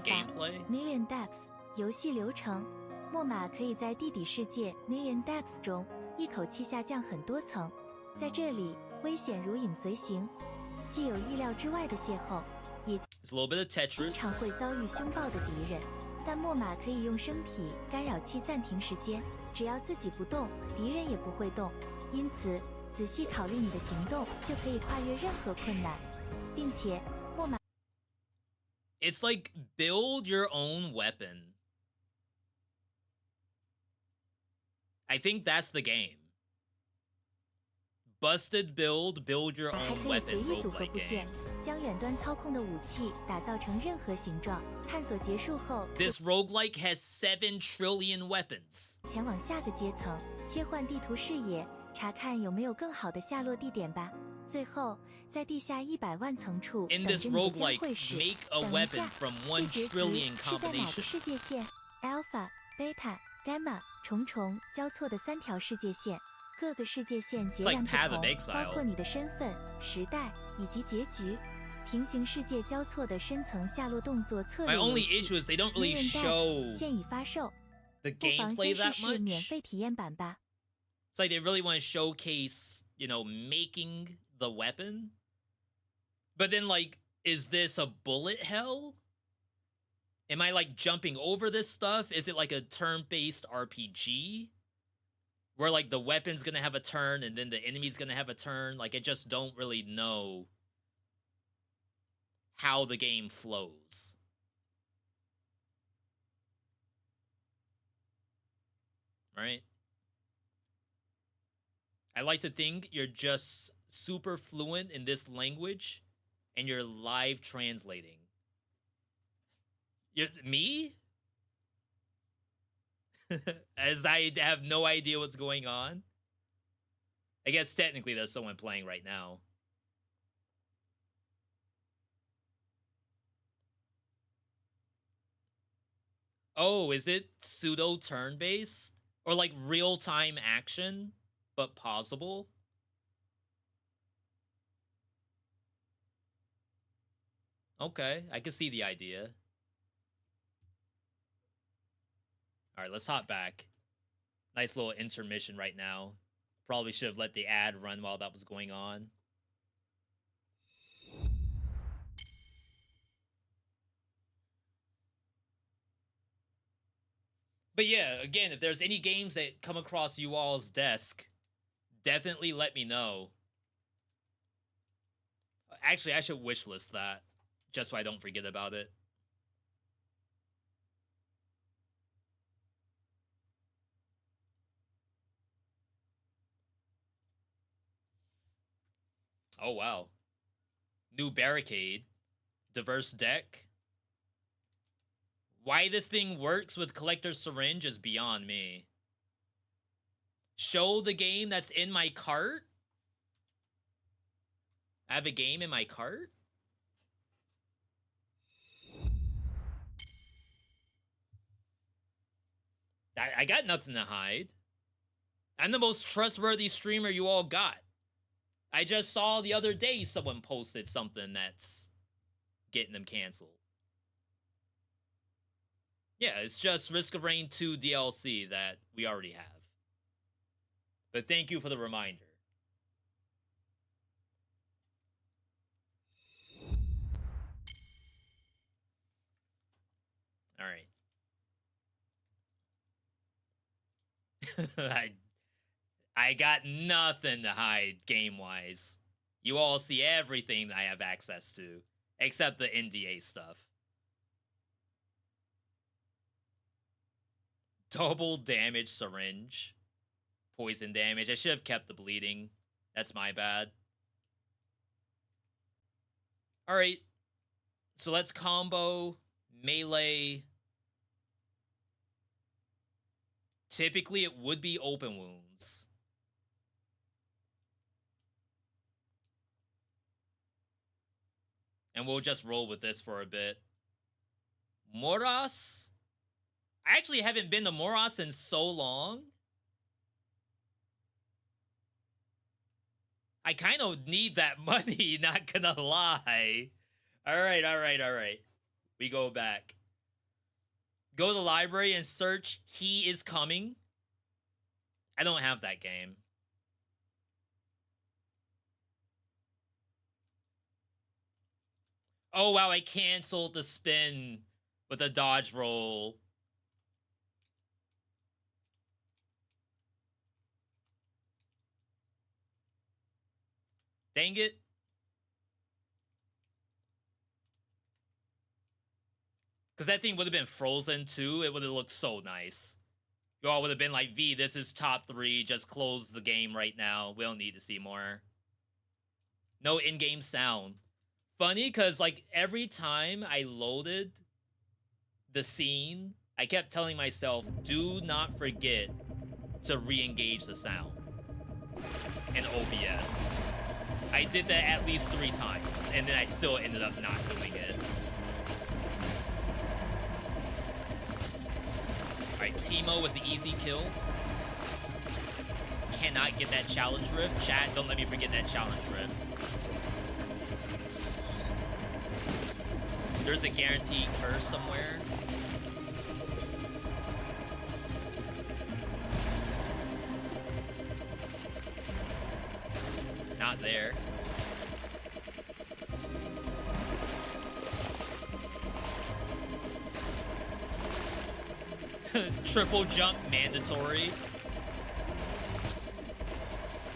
gameplay. Million Depth 游戏流程，木马可以在地底世界 Million Depth 中一口气下降很多层，在这里危险如影随形，既有意料之外的邂逅，也 It's a little bit of 经 Tetris. 常会遭遇凶暴的敌人。但木马可以用身体干扰其暂停时间，只要自己不动，敌人也不会动。因此，仔细考虑你的行动，就可以跨越任何困难，并且木马。 It's like build your own weapon. I think that's the game. Busted build your 还 own 可以随 weapon 意组合 roguelike 部件 game.，将远端操控的武器打造成任何形状。探索结束后， This roguelike has 7 trillion weapons. 前往下个阶层，切换地图视野，查看有没有更好的下落地点吧。最后，在地下100万层处 In 等 this 着你的交 roguelike, 汇时。 make a 等一 weapon 下， from 这 1 结局 trillion 是在哪个世界 combinations. 线 ？Alpha、Beta、Gamma 重重交错的3条世界线，各个世界线截 It's like 然不 Path of 同， Exile. 包括你的身份、时代以及结局。平行世界交错的深层下落动作策略 My 游 only 戏 issue is they don't really Million Depth show 现已发售， the 不妨 gameplay 先试 that 试免 much. 费体验版吧。 It's like they really want to showcase, you know, making the weapon. But then, like, is this a bullet hell? Am I, like, jumping over this stuff? Is it, like, a turn-based RPG? Where, like, the weapon's gonna have a turn and then the enemy's gonna have a turn? Like, I just don't really know how the game flows. Right? I like to think you're just super fluent in this language and you're live translating. Me? As I have no idea what's going on. I guess technically there's someone playing right now. Oh, is it pseudo turn-based? Or like real-time action, but pausable? Okay, I can see the idea. Alright, let's hop back. Nice little intermission right now. Probably should have let the ad run while that was going on. But yeah, again, if there's any games that come across you all's desk, definitely let me know. Actually, I should wishlist that, just so I don't forget about it. Oh, wow. New barricade. Diverse deck. Why this thing works with Collector's Syringe is beyond me. Show the game that's in my cart? I have a game in my cart? I got nothing to hide. I'm the most trustworthy streamer you all got. I just saw the other day someone posted something that's getting them canceled. Yeah, it's just Risk of Rain 2 DLC that we already have. But thank you for the reminder. All right. I got nothing to hide game-wise. You all see everything I have access to, except the NDA stuff. Double damage syringe. Poison damage. I should have kept the bleeding. That's my bad. Alright. So let's combo melee. Typically, it would be open wounds. And we'll just roll with this for a bit. Moras? I actually haven't been to Moras in so long. I kind of need that money, not gonna lie. Alright. We go back. Go to the library and search He Is Coming. I don't have that game. Oh, wow, I canceled the spin with a dodge roll. Dang it. Because that thing would have been frozen too. It would have looked so nice. You all would have been like, V, this is top 3. Just close the game right now. We don't need to see more. No in-game sound. Funny, because like every time I loaded the scene, I kept telling myself, do not forget to re-engage the sound in OBS. I did that at least 3 times, and then I still ended up not doing it. Alright, Teemo was the easy kill. Cannot get that challenge rift. Chat, don't let me forget that challenge rift. There's a guaranteed curse somewhere. Not there. Triple jump mandatory.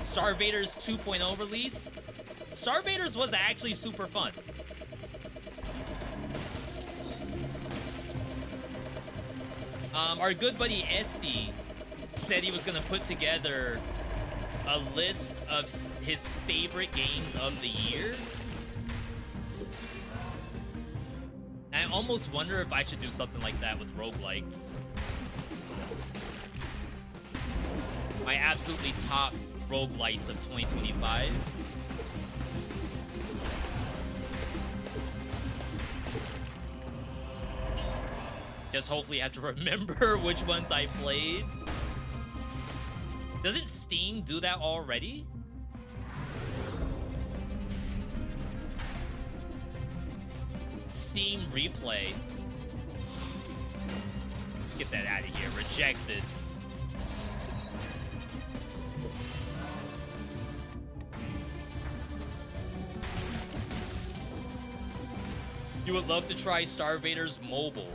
Starvaders 2.0 release. Starvaders was actually super fun. Our good buddy Esty said he was gonna put together a list of his favorite games of the year. I almost wonder if I should do something like that with roguelikes. My absolutely top roguelites of 2025. Just hopefully have to remember which ones I played. Doesn't Steam do that already? Steam replay. Get that out of here. Rejected. You would love to try Star Vader's mobile.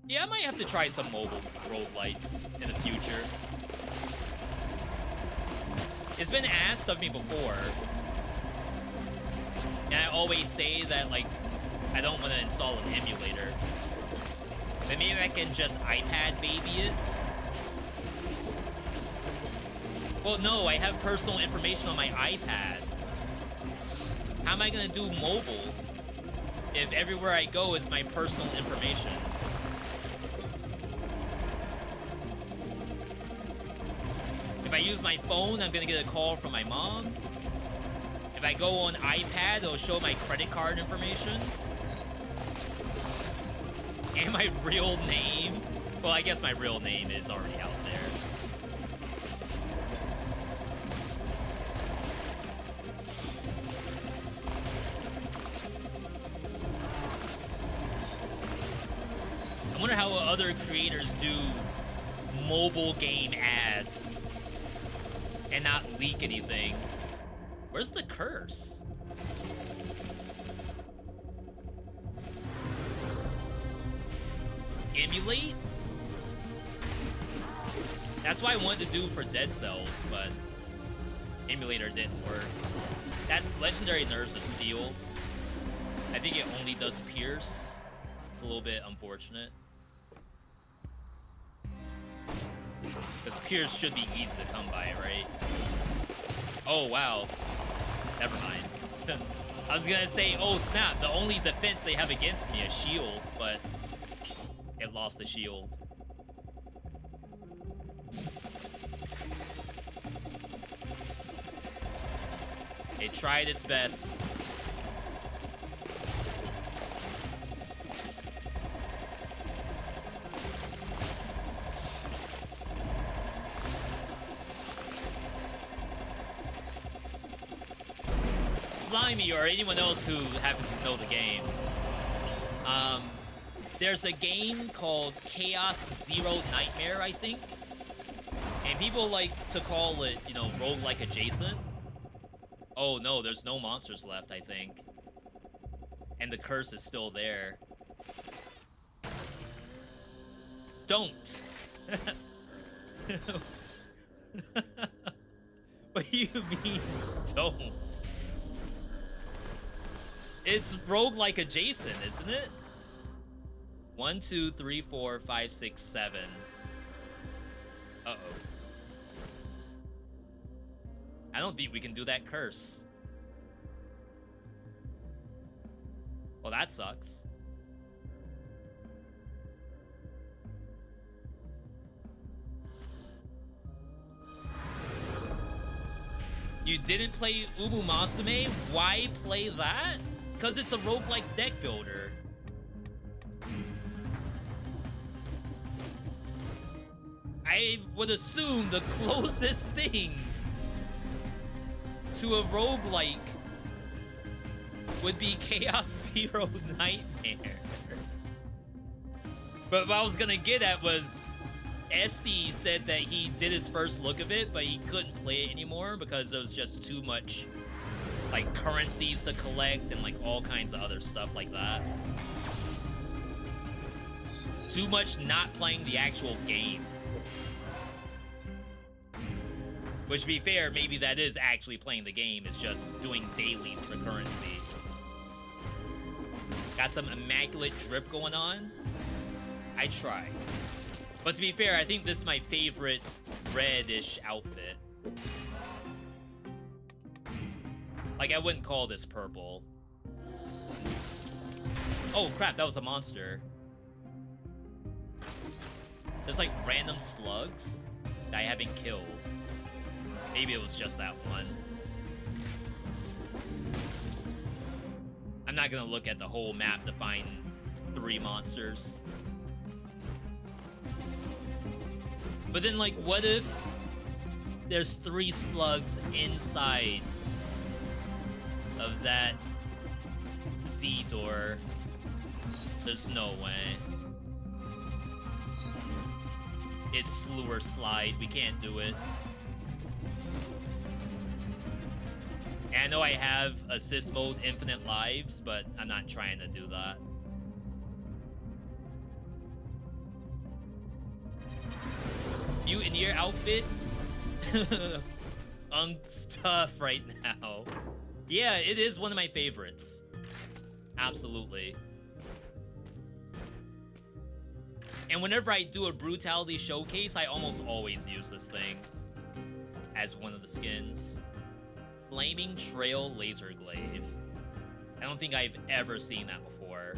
Yeah, I might have to try some mobile roguelites in the future. It's been asked of me before. And I always say that, like, I don't want to install an emulator. But maybe I can just iPad baby it. Well, no, I have personal information on my iPad. How am I gonna do mobile if everywhere I go is my personal information? If I use my phone, I'm gonna get a call from my mom. If I go on iPad, it'll show my credit card information. And my real name. Well, I guess my real name is already out there. I wonder how other creators do mobile game ads and not leak anything. Where's the curse? Emulate? That's what I wanted to do for Dead Cells, but emulator didn't work. That's Legendary Nerves of Steel. I think it only does Pierce. It's a little bit unfortunate. Because Pierce should be easy to come by, right? Oh, wow. Never mind. I was gonna say, oh snap, the only defense they have against me is shield, but it lost the shield. It tried its best. SlimyYy, or anyone else who happens to know the game, there's a game called Chaos Zero Nightmare, I think, and people like to call it, you know, roguelike adjacent. Oh no, there's no monsters left, I think, and the curse is still there. Don't. What do you mean, don't? It's roguelike adjacent, isn't it? 1, 2, 3, 4, 5, 6, 7. Uh-oh. I don't think we can do that curse. Well, that sucks. You didn't play Ubumasume? Why play that? Because it's a roguelike deck builder. I would assume the closest thing to a roguelike would be Chaos Zero Nightmare. But what I was gonna get at was Esty said that he did his first look of it, but he couldn't play it anymore because there was just too much, like, currencies to collect and, like, all kinds of other stuff like that. Too much not playing the actual game. Which, to be fair, maybe that is actually playing the game, is just doing dailies for currency. Got some immaculate drip going on? I try. But to be fair, I think this is my favorite reddish outfit. Like, I wouldn't call this purple. Oh, crap, that was a monster. There's, like, random slugs that I haven't killed. Maybe it was just that one. I'm not gonna look at the whole map to find 3 monsters. But then, like, what if there's 3 slugs inside of that sea door? There's no way. It's slew or slide. We can't do it. And I know I have assist mode, infinite lives, but I'm not trying to do that. Mutineer outfit? Tough right now. Yeah, it is one of my favorites. Absolutely. And whenever I do a brutality showcase, I almost always use this thing as one of the skins. Flaming Trail Laser Glaive. I don't think I've ever seen that before.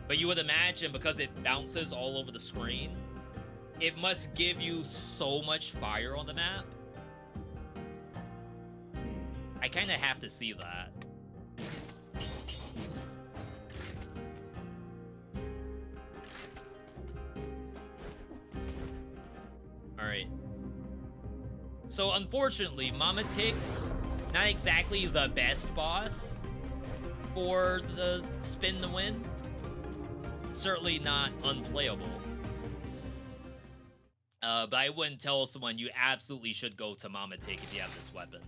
But you would imagine, because it bounces all over the screen, it must give you so much fire on the map. I kind of have to see that. Alright. So unfortunately, Mama Tick, not exactly the best boss for the spin to win. Certainly not unplayable. But I wouldn't tell someone you absolutely should go to Mama Tick if you have this weapon.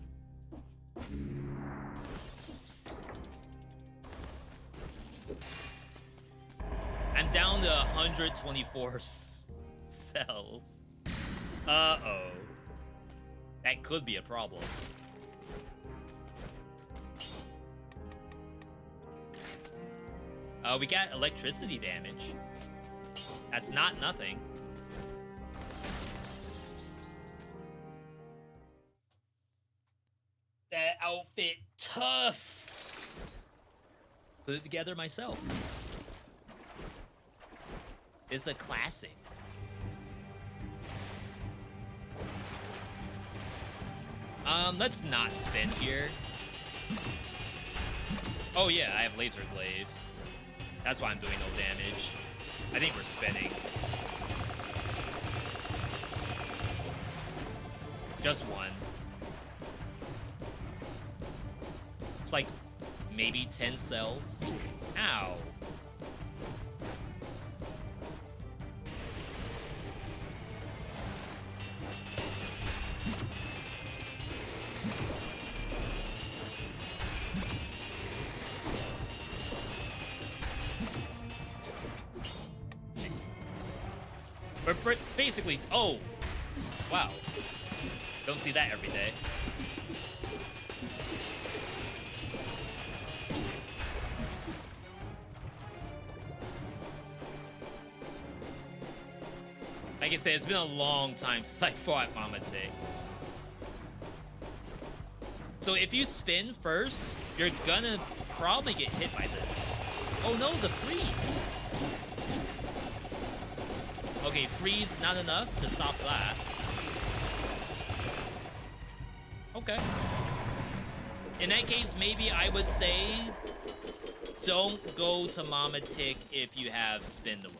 I'm down to 124 cells. Uh-oh. That could be a problem. We got electricity damage. That's not nothing. That outfit tough. Put it together myself. It's a classic. Let's not spin here. Oh yeah, I have laser glaive. That's why I'm doing no damage. I think we're spinning. Just one. It's like maybe 10 cells. Ow. We're basically, oh, wow. Don't see that every day. Like I said, it's been a long time since I fought Mama Tick. So if you spin first, you're gonna probably get hit by this. Oh no, the freeze. Okay, freeze not enough to stop that. Okay. In that case, maybe I would say don't go to Mama Tick if you have spin to win.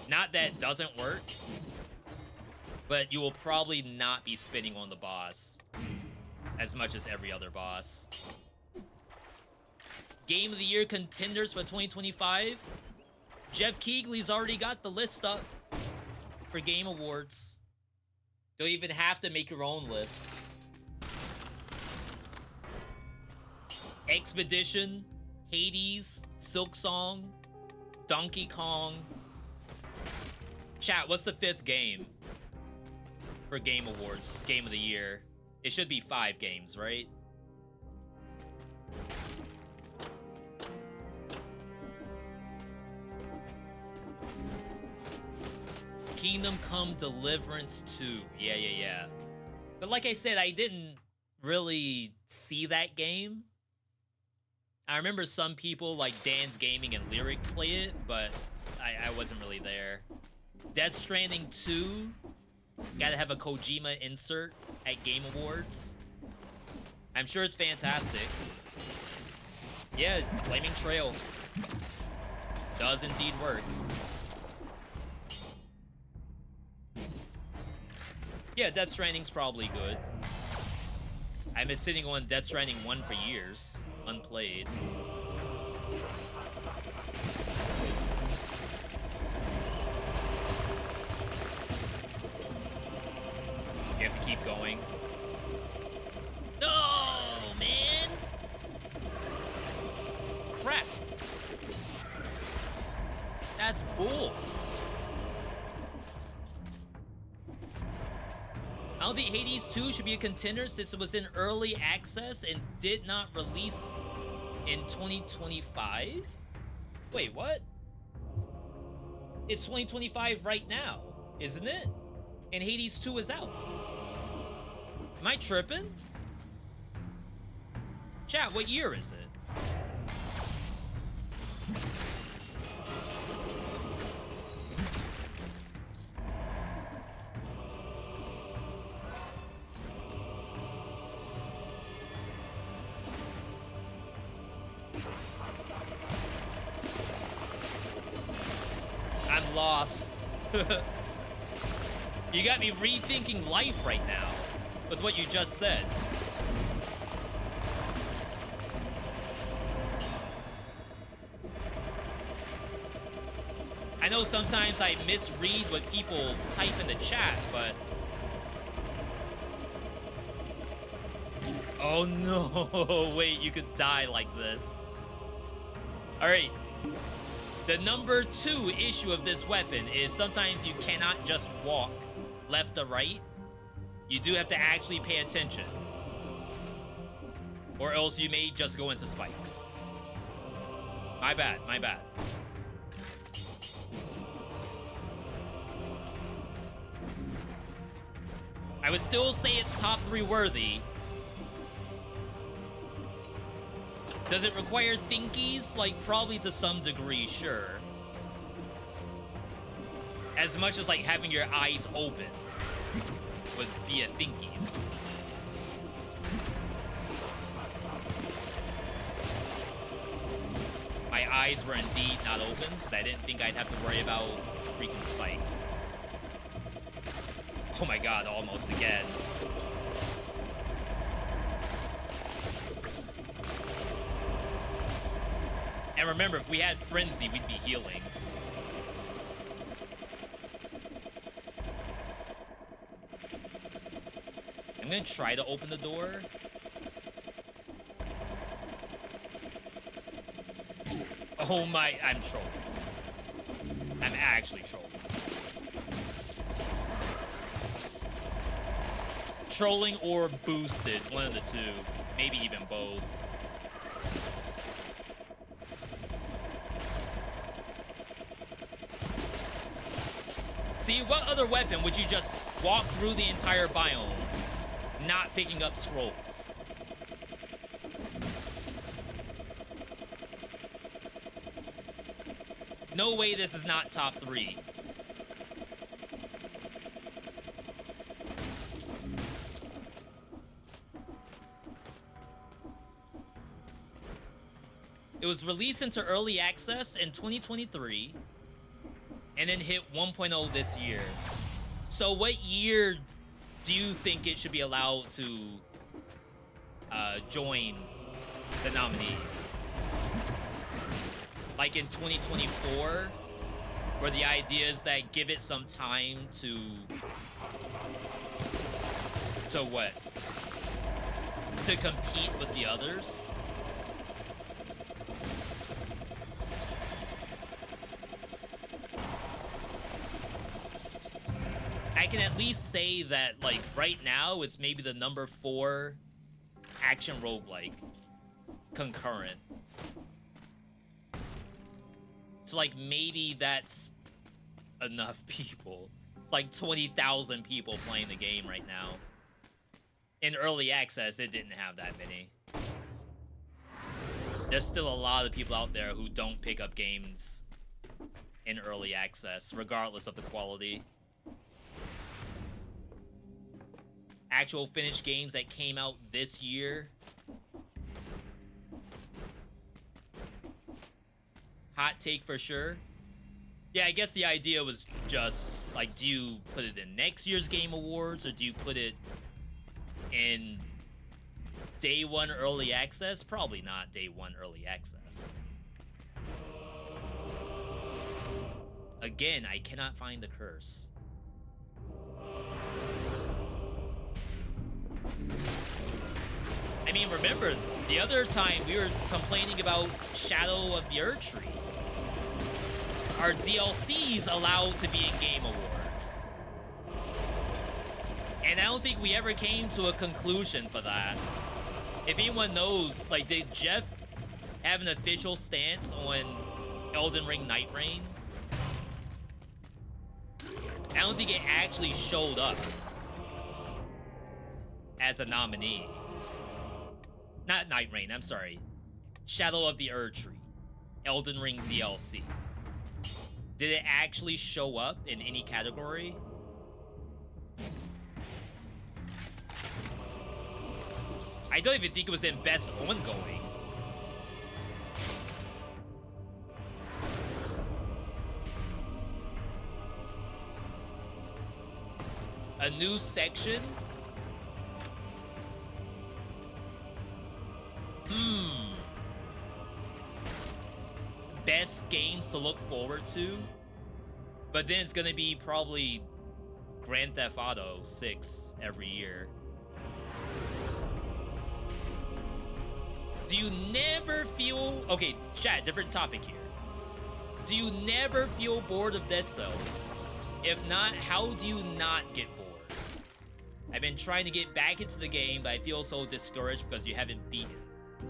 Not that doesn't work, but you will probably not be spinning on the boss as much as every other boss. Game of the Year contenders for 2025. Jeff Keighley's already got the list up for Game Awards. Don't even have to make your own list. Expedition, Hades, Silksong, Donkey Kong. Chat, what's the 5th game for Game Awards, Game of the Year? It should be 5 games, right? Kingdom Come Deliverance 2. Yeah. But like I said, I didn't really see that game. I remember some people like Dan's Gaming and Lyric play it, but I wasn't really there. Death Stranding 2. Gotta have a Kojima insert at Game Awards. I'm sure it's fantastic. Yeah, Flaming Trail. Does indeed work. Yeah, Death Stranding's probably good. I've been sitting on Death Stranding 1 for years, unplayed. You have to keep going. No, man! Crap. That's bull. I don't think Hades 2 should be a contender since it was in early access and did not release in 2025? Wait, what? It's 2025 right now, isn't it? And Hades 2 is out. Am I tripping? Chat, what year is it? I'm lost. You got me rethinking life right now with what you just said. I know sometimes I misread what people type in the chat, but... Oh no, wait, you could die like this. Alright. The number 2 issue of this weapon is sometimes you cannot just walk left or right. You do have to actually pay attention. Or else you may just go into spikes. My bad, my bad. I would still say it's top 3 worthy. Does it require thinkies? Like, probably to some degree, sure. As much as, like, having your eyes open would be a thinkies. My eyes were indeed not open, because I didn't think I'd have to worry about freaking spikes. Oh my god, almost again. And remember, if we had Frenzy, we'd be healing. I'm gonna try to open the door. Oh my, I'm trolling. I'm actually trolling. Trolling or boosted, one of the two. Maybe even both. See, what other weapon would you just walk through the entire biome, not picking up scrolls? No way this is not top 3. It was released into early access in 2023 and then hit 1.0 this year. So what year do you think it should be allowed to join the nominees? Like in 2024, where the idea is that give it some time to what? To compete with the others? I can at least say that, like, right now, it's maybe the number 4 action roguelike concurrent. So, like, maybe that's enough people. It's like 20,000 people playing the game right now. In early access, it didn't have that many. There's still a lot of people out there who don't pick up games in early access, regardless of the quality. Actual finished games that came out this year. hot take for sure. Yeah, I guess the idea was just, like, do you put it in next year's Game Awards, or do you put it in day one early access? Probably not day one early access. Again, I cannot find the curse. I mean, remember, the other time we were complaining about Shadow of the Erdtree. Our DLCs allowed to be in Game Awards. And I don't think we ever came to a conclusion for that. If anyone knows, like, did Jeff have an official stance on Elden Ring Night Rain? I don't think it actually showed up as a nominee. Not Night Rain, I'm sorry. Shadow of the Erdtree. Elden Ring DLC. Did it actually show up in any category? I don't even think it was in Best Ongoing. A new section? Best games to look forward to? But then it's gonna be probably Grand Theft Auto 6 every year. Do you never feel... Okay, chat, different topic here. Do you never feel bored of Dead Cells? If not, how do you not get bored? I've been trying to get back into the game, but I feel so discouraged because you haven't beaten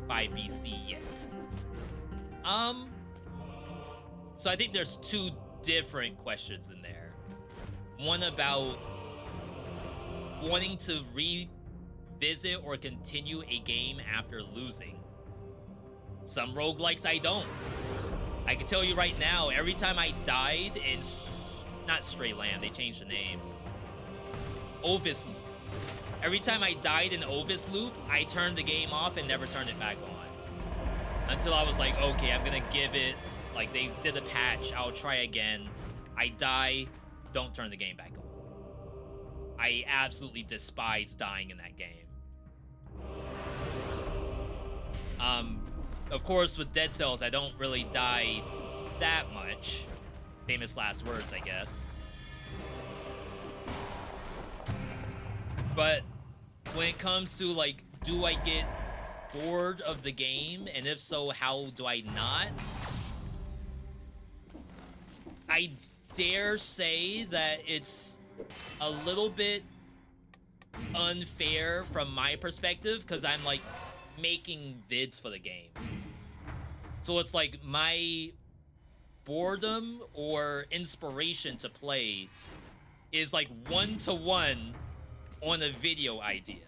5BC yet. So I think there's two different questions in there. One about wanting to revisit or continue a game after losing. Some roguelikes I don't. I can tell you right now, every time I died in... Not Stray Land, they changed the name. Ovis Loop. Every time I died in Ovis Loop, I turned the game off and never turned it back on. Until I was like, okay, I'm gonna give it... Like, they did a patch, I'll try again. I die, don't turn the game back on. I absolutely despise dying in that game. Of course, with Dead Cells, I don't really die that much. Famous last words, I guess. But when it comes to, like, do I get bored of the game? And if so, how do I not? I dare say that it's a little bit unfair from my perspective because I'm, like, making vids for the game. So it's like my boredom or inspiration to play is like one-to-one on a video idea.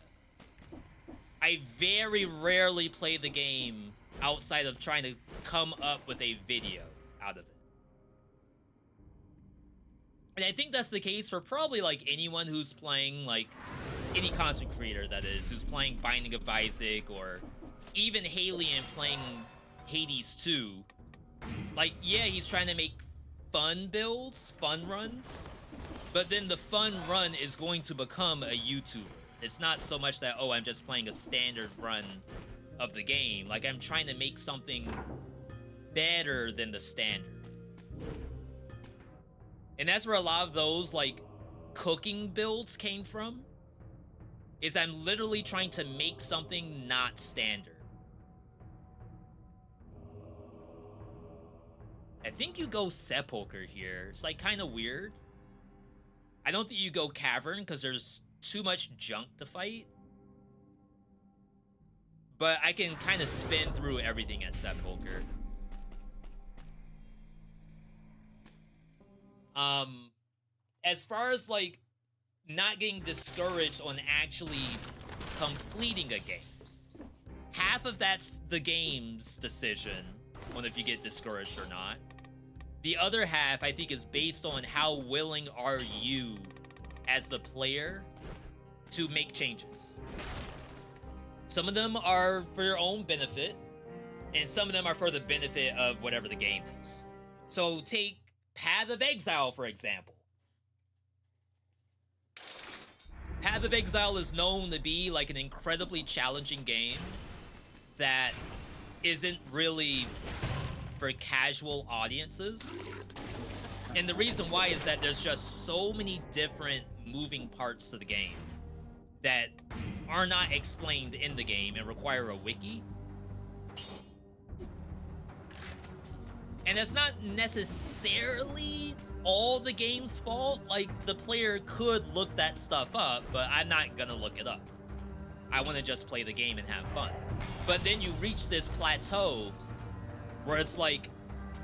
I very rarely play the game outside of trying to come up with a video out of it. And I think that's the case for probably like anyone who's playing, like any content creator that is, who's playing Binding of Isaac or even Halion playing Hades 2. Like, yeah, he's trying to make fun builds, fun runs, but then the fun run is going to become a YouTuber. It's not so much that, oh, I'm just playing a standard run of the game. Like, I'm trying to make something better than the standard. And that's where a lot of those, like, cooking builds came from. Is I'm literally trying to make something not standard. I think you go Sepulcher here. It's, like, kind of weird. I don't think you go Cavern, because there's too much junk to fight. But I can kind of spin through everything at Sepulcher. As far as, like, not getting discouraged on actually completing a game, half of that's the game's decision on if you get discouraged or not. The other half, I think, is based on how willing are you as the player to make changes. Some of them are for your own benefit. And some of them are for the benefit of whatever the game is. So take Path of Exile, for example. Path of Exile is known to be like an incredibly challenging game that isn't really for casual audiences. And the reason why is that there's just so many different moving parts to the game that are not explained in the game and require a wiki. And that's not necessarily all the game's fault. Like, the player could look that stuff up, but I'm not gonna look it up. I want to just play the game and have fun. But then you reach this plateau where it's like,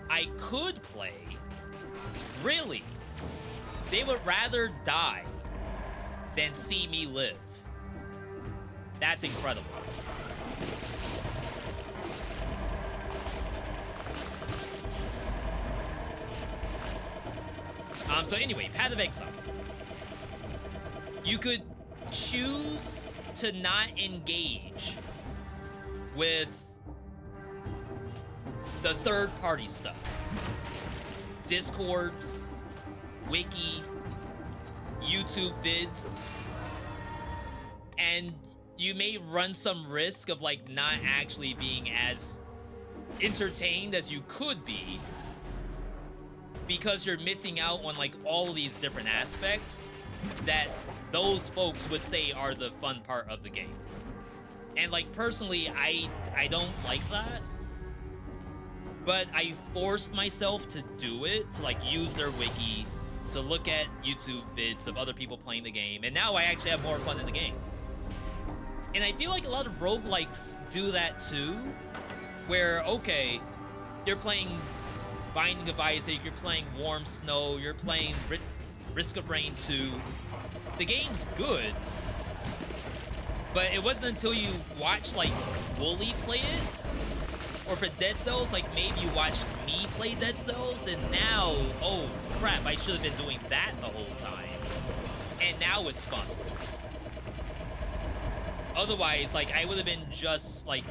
I could play. Really? They would rather die than see me live. That's incredible. So anyway, Path of Exile. You could choose to not engage with the third-party stuff. Discords, wiki, YouTube vids, and you may run some risk of like not actually being as entertained as you could be because you're missing out on like all of these different aspects that those folks would say are the fun part of the game. And like personally, I don't like that. But I forced myself to do it, to like use their wiki, to look at YouTube vids of other people playing the game, and now I actually have more fun in the game. And I feel like a lot of roguelikes do that too, where, okay, you're playing Binding of Isaac, you're playing Warm Snow, you're playing Risk of Rain 2. The game's good, but it wasn't until you watched like Wooly play it, or for Dead Cells, like maybe you watched me play Dead Cells, and now, oh crap, I should have been doing that the whole time. And now it's fun. Otherwise, like, I would have been just like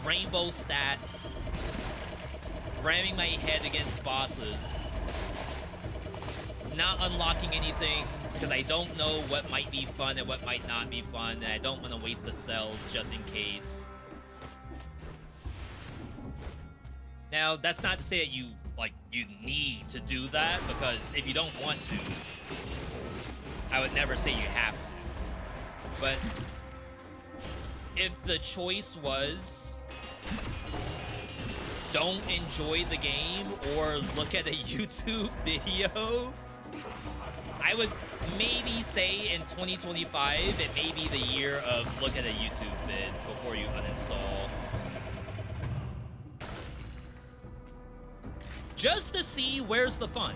rainbow stats, ramming my head against bosses, not unlocking anything because I don't know what might be fun and what might not be fun, and I don't want to waste the cells just in case. Now, that's not to say that you need to do that, because if you don't want to, I would never say you have to. But if the choice was don't enjoy the game or look at a YouTube video, I would maybe say in 2025, it may be the year of look at a YouTube vid before you uninstall. Just to see where's the fun.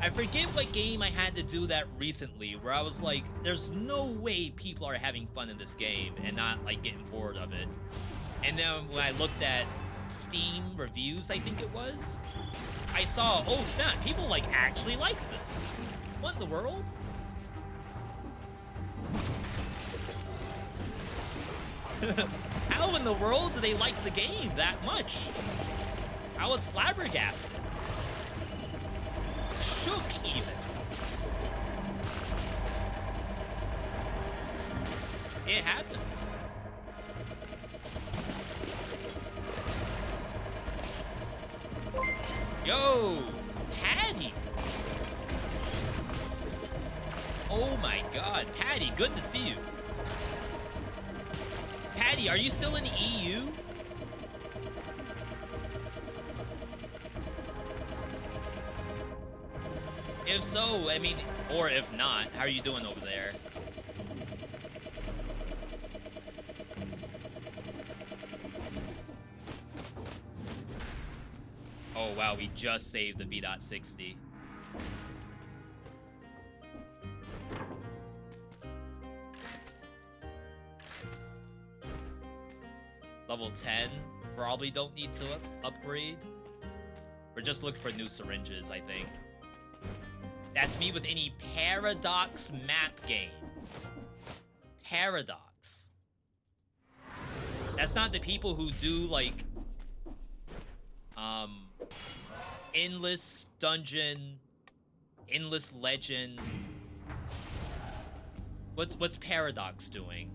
I forget what game I had to do that recently, where I was like, there's no way people are having fun in this game and not like getting bored of it. And then when I looked at Steam reviews, I think it was, I saw, oh snap, people like actually like this. What in the world? How in the world do they like the game that much? I was flabbergasted. Shook even. It happens. Yo, Patty. Oh my god, Patty, good to see you. Patty, are you still in the EU? If so, I mean, or if not, how are you doing over there? Oh wow, we just saved the V.60. Level 10, probably don't need to upgrade. We're just looking for new syringes, I think. That's me with any Paradox map game. Paradox. That's not the people who do like endless dungeon, endless legend. What's Paradox doing?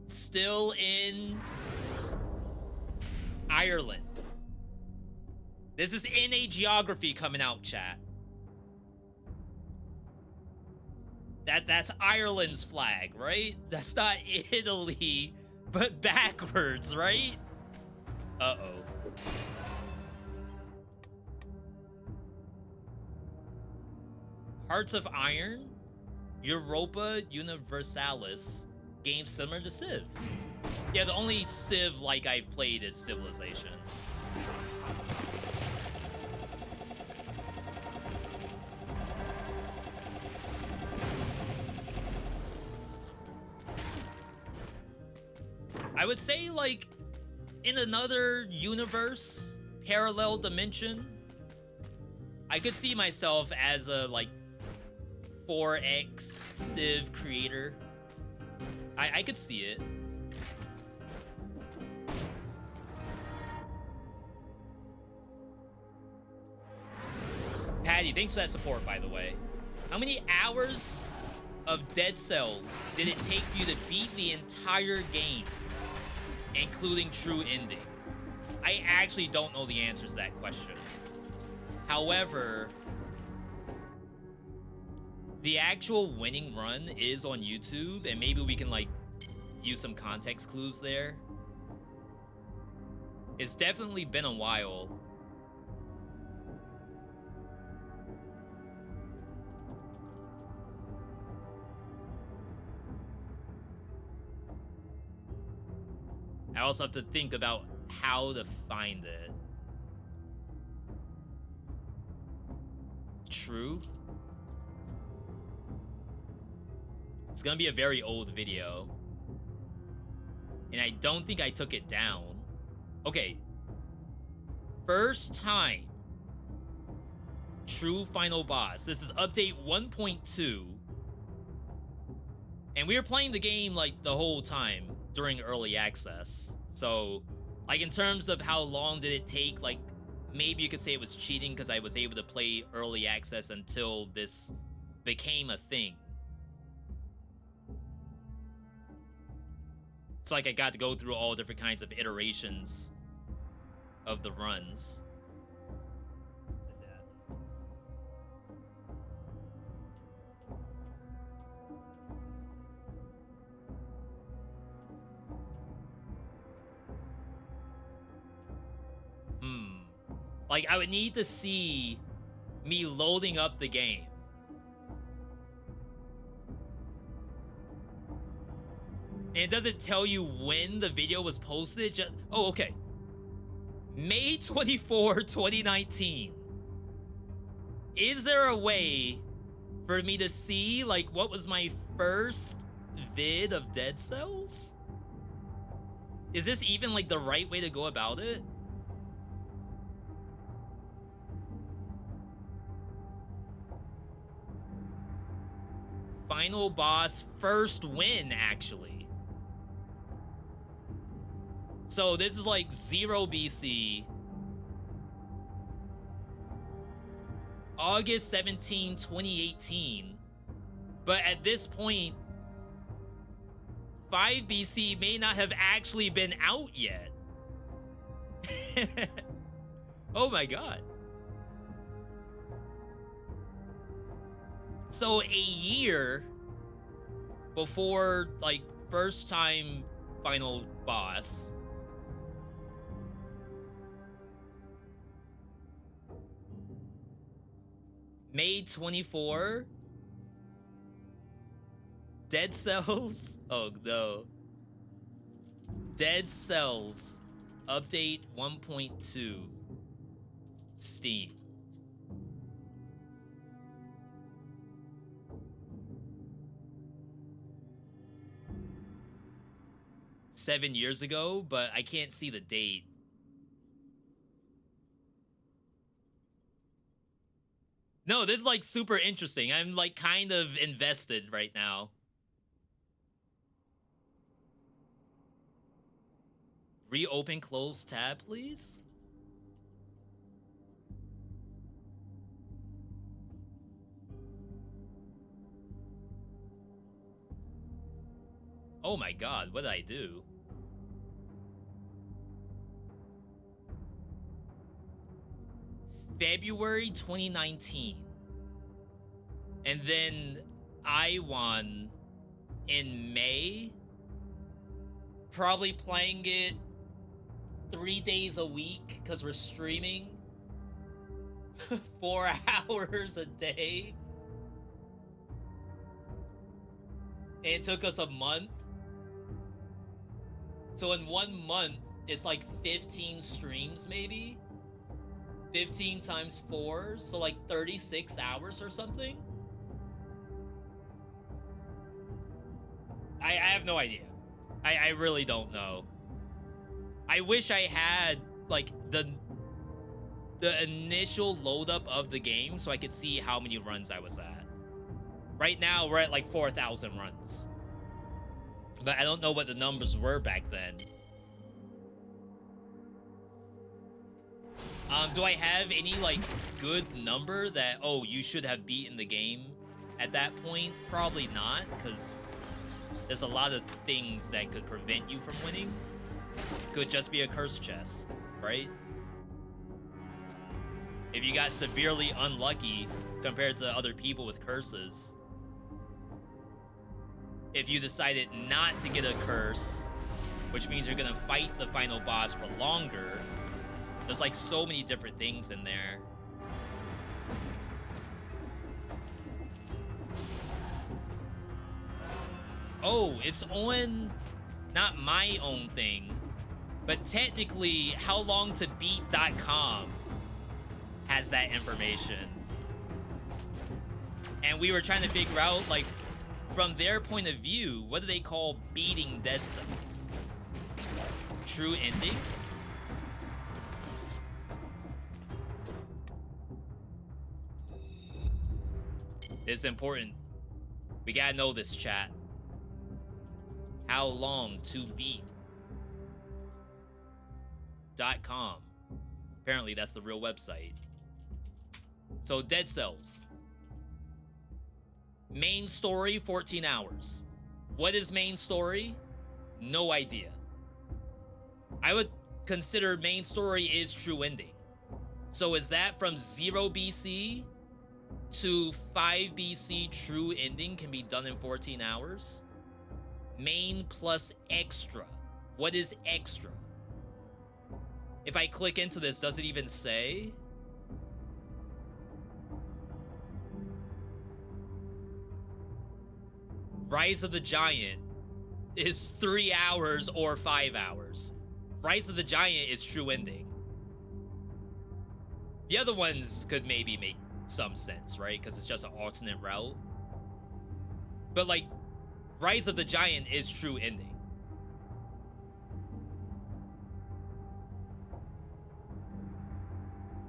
Still in Ireland. This is NA Geography coming out, chat. That's Ireland's flag, right? That's not Italy, but backwards, right? Uh-oh. Hearts of Iron, Europa Universalis, game similar to Civ. Yeah, the only Civ like I've played is Civilization. I would say, like, in another universe, parallel dimension, I could see myself as a, like, 4X Civ creator. I could see it. Patty, thanks for that support, by the way. How many hours of Dead Cells did it take for you to beat the entire game, including true ending? I actually don't know the answers to that question. However, the actual winning run is on YouTube, and maybe we can, like, use some context clues there. It's definitely been a while. I also have to think about how to find it. True. It's gonna be a very old video. And I don't think I took it down. Okay. First time. True final boss. This is update 1.2. And we were playing the game, like, the whole time during early access. So, like, in terms of how long did it take, like, maybe you could say it was cheating because I was able to play early access until this became a thing. It's like I got to go through all different kinds of iterations of the runs. Like, I would need to see me loading up the game. And it doesn't tell you when the video was posted. Oh, okay. May 24, 2019. Is there a way for me to see, like, what was my first vid of Dead Cells? Is this even, like, the right way to go about it? Final boss first win, actually. So this is like 0 BC. August 17, 2018. But at this point, 5 BC may not have actually been out yet. Oh my god. So a year before, like, first time final boss. May 24. Dead Cells. Oh no. Dead Cells. Update 1.2. Steam. $7 years ago, but I can't see the date. No, this is, like, super interesting. I'm, like, kind of invested right now. Reopen closed tab, please. Oh my god, what did I do? February 2019. And then I won in May. Probably playing it 3 days a week because we're streaming 4 hours a day. And it took us a month. So in 1 month, it's like 15 streams maybe. 15 times 4, so like 36 hours or something. I have no idea. I really don't know. I wish I had like the initial load up of the game so I could see how many runs I was at. Right now we're at like 4,000 runs. But I don't know what the numbers were back then. Do I have any like good number that, oh, you should have beaten the game at that point? Probably not, because there's a lot of things that could prevent you from winning. Could just be a curse chest, right? If you got severely unlucky compared to other people with curses. If you decided not to get a curse, which means you're gonna fight the final boss for longer. There's like so many different things in there. Oh, it's on not my own thing, but technically howlongtobeat.com has that information. And we were trying to figure out, like, from their point of view, what do they call beating Dead Cells? True ending? It's important. We gotta know this, chat. howlongtobeat.com. Apparently that's the real website. So Dead Cells. Main story, 14 hours. What is main story? No idea. I would consider main story is true ending. So is that from 0 BC to 5 BC true ending can be done in 14 hours? Main plus extra. What is extra? If I click into this, does it even say? Rise of the Giant is 3 hours or 5 hours. Rise of the Giant is true ending. The other ones could maybe make some sense, right? Because it's just an alternate route. But like, Rise of the Giant is true ending.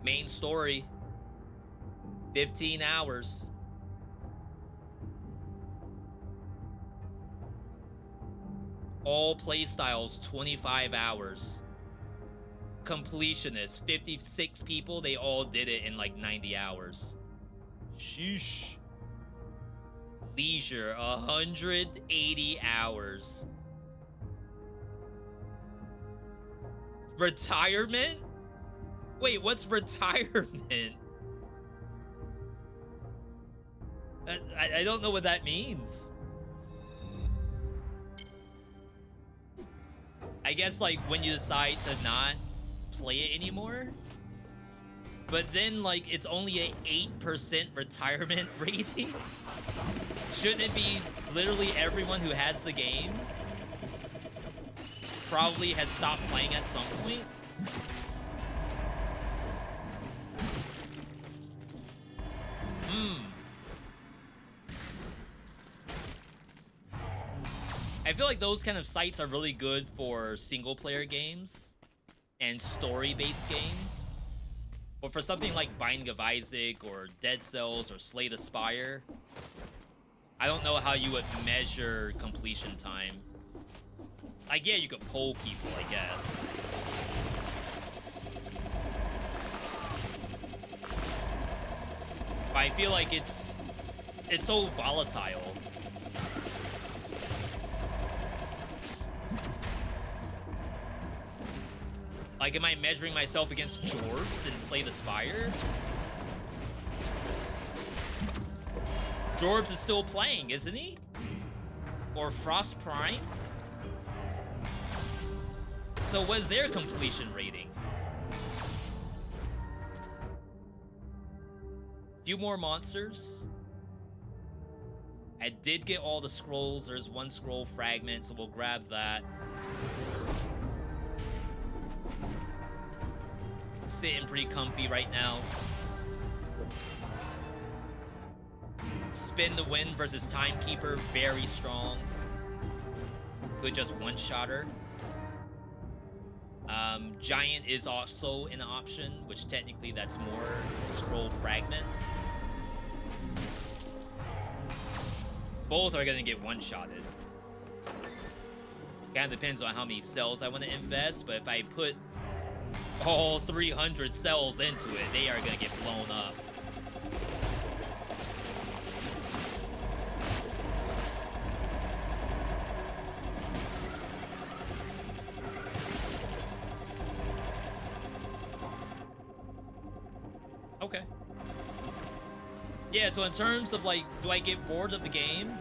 Main story, 15 hours. All playstyles, 25 hours. Completionist, 56 people, they all did it in like 90 hours. Sheesh. Leisure, 180 hours. Retirement? Wait, what's retirement? I don't know what that means. I guess like when you decide to not play it anymore. But then like it's only a 8% retirement rating. Shouldn't it be literally everyone who has the game probably has stopped playing at some point? I feel like those kind of sites are really good for single player games and story-based games. But for something like Binding of Isaac or Dead Cells or Slay the Spire, I don't know how you would measure completion time. Like, yeah, you could poll people, I guess. But I feel like it's so volatile. Like, am I measuring myself against Jorbs and Slay the Spire? Jorbs is still playing, isn't he? Or Frost Prime? So what's their completion rating? Few more monsters. I did get all the scrolls. There's one scroll fragment, so we'll grab that. Sitting pretty comfy right now. Spin the Wind versus Timekeeper, very strong. Could just one-shot her. Giant is also an option, which technically that's more scroll fragments. Both are gonna get one-shotted. Kinda depends on how many cells I want to invest, but if I put all 300 cells into it, they are gonna get blown up. Okay. Yeah, so in terms of like, do I get bored of the game?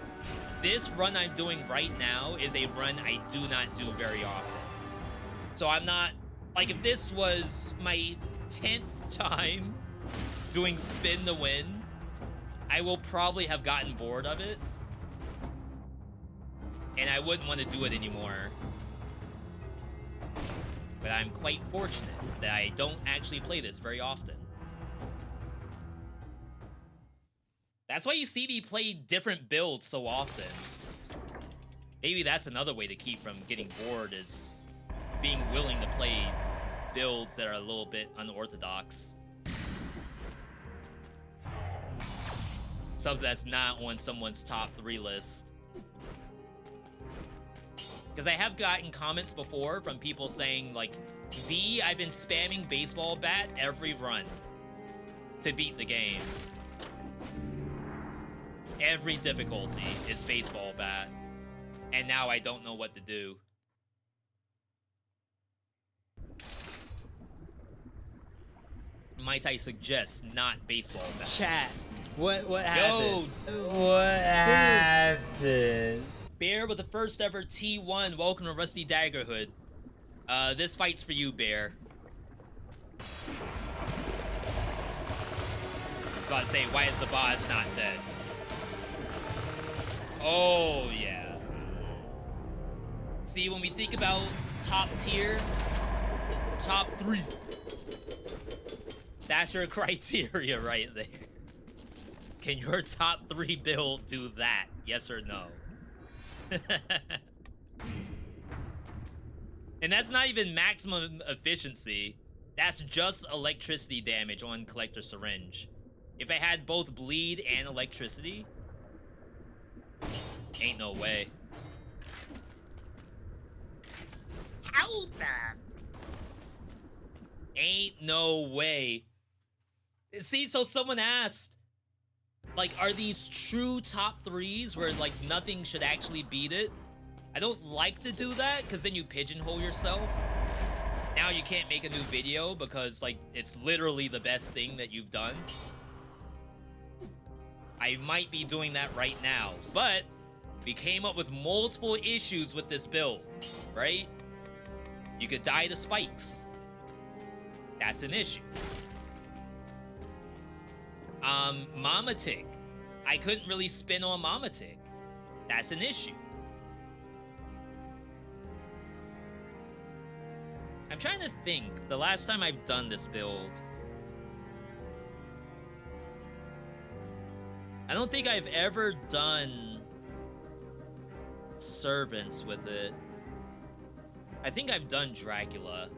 This run I'm doing right now is a run I do not do very often. So I'm not, like, if this was my 10th time doing Spin the Win, I will probably have gotten bored of it. And I wouldn't want to do it anymore. But I'm quite fortunate that I don't actually play this very often. That's why you see me play different builds so often. Maybe that's another way to keep from getting bored, is being willing to play builds that are a little bit unorthodox. Something that's not on someone's top 3 list. Because I have gotten comments before from people saying, like, V, I've been spamming baseball bat every run to beat the game. Every difficulty is baseball bat. And now I don't know what to do. Might I suggest not baseball bat? Chat. What happened? Yo! What happened? Bear with the first ever T1. Welcome to Rusty Daggerhood. This fight's for you, Bear. I was about to say, why is the boss not dead? Oh, yeah. See, when we think about top tier, top 3, that's your criteria right there. Can your top 3 build do that? Yes or no? And that's not even maximum efficiency. That's just electricity damage on Collector Syringe. If I had both bleed and electricity, ain't no way. How the? Ain't no way. See, so someone asked, like, are these true top 3s where, like, nothing should actually beat it? I don't like to do that, because then you pigeonhole yourself. Now you can't make a new video because, like, it's literally the best thing that you've done. I might be doing that right now, but we came up with multiple issues with this build, right? You could die to spikes. That's an issue. Mama Tick. I couldn't really spin on Mama Tick. That's an issue. I'm trying to think the last time I've done this build. I don't think I've ever done servants with it. I think I've done Dracula.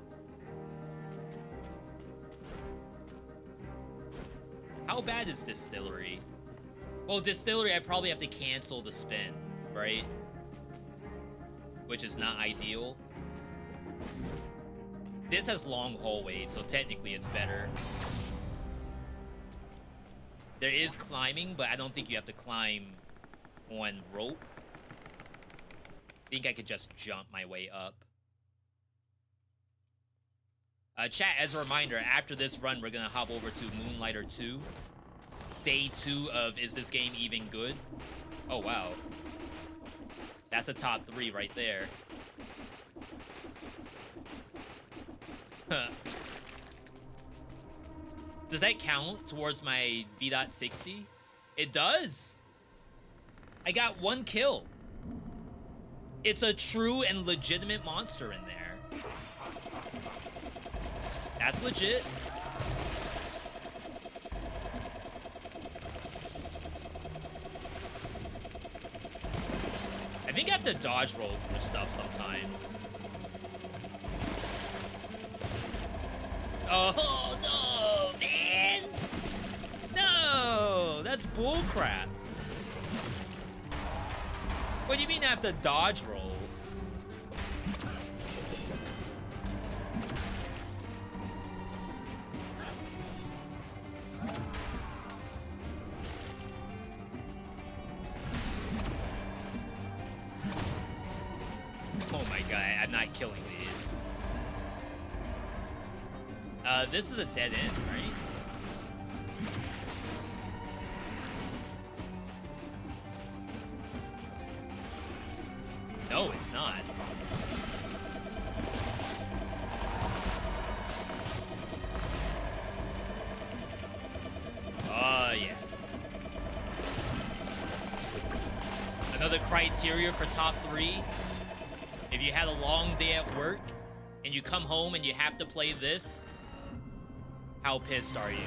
How bad is Distillery? Well, Distillery, I probably have to cancel the spin, right? which is not ideal. This has long hallways, so technically it's better. There is climbing, but I don't think you have to climb on rope. I think I could just jump my way up. Chat, as a reminder, after this run, we're gonna hop over to Moonlighter 2. Day 2 of Is This Game Even Good? Oh, wow. That's a top 3 right there. Does that count towards my V.60? It does! I got 1 kill. It's a true and legitimate monster in there. That's legit. I think I have to dodge roll through stuff sometimes. Oh, no, man! No! That's bullcrap. What do you mean I have to dodge roll? Oh my god, I'm not killing these. This is a dead end, right? No, it's not. Oh, yeah. Another criteria for top 3. If you had a long day at work and you come home and you have to play this, how pissed are you?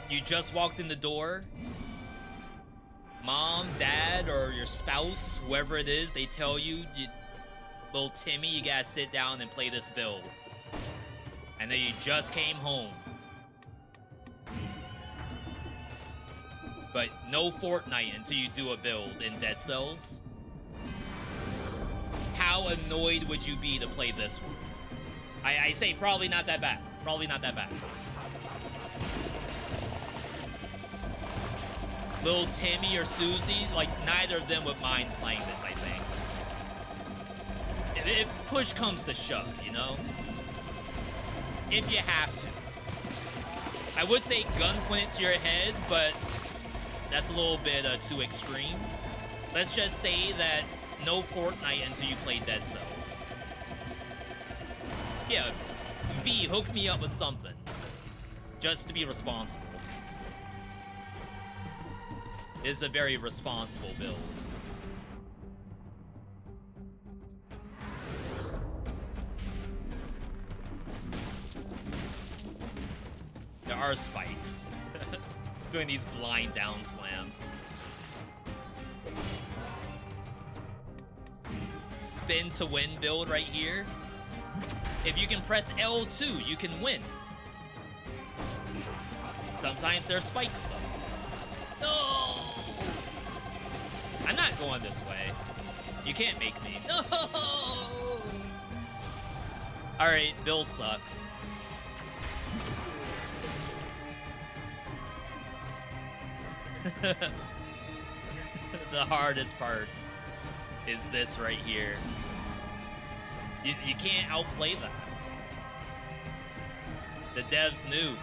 You just walked in the door. Mom, dad, or your spouse, whoever it is, they tell you, little Timmy, you gotta sit down and play this build. And then you just came home. But no Fortnite until you do a build in Dead Cells. How annoyed would you be to play this one? I say probably not that bad. Probably not that bad. Little Timmy or Susie, like, neither of them would mind playing this, I think. If push comes to shove, you know? If you have to. I would say gun pointed to your head, but that's a little bit too extreme. Let's just say that no Fortnite until you play Dead Cells. Yeah, V, hook me up with something. Just to be responsible. It's a very responsible build. There are spikes. Doing these blind down slams. Spin to win build right here. If you can press L2, you can win. Sometimes there's spikes though. No! I'm not going this way. You can't make me. No! Alright, build sucks. The hardest part is this right here. You can't outplay that. The devs knew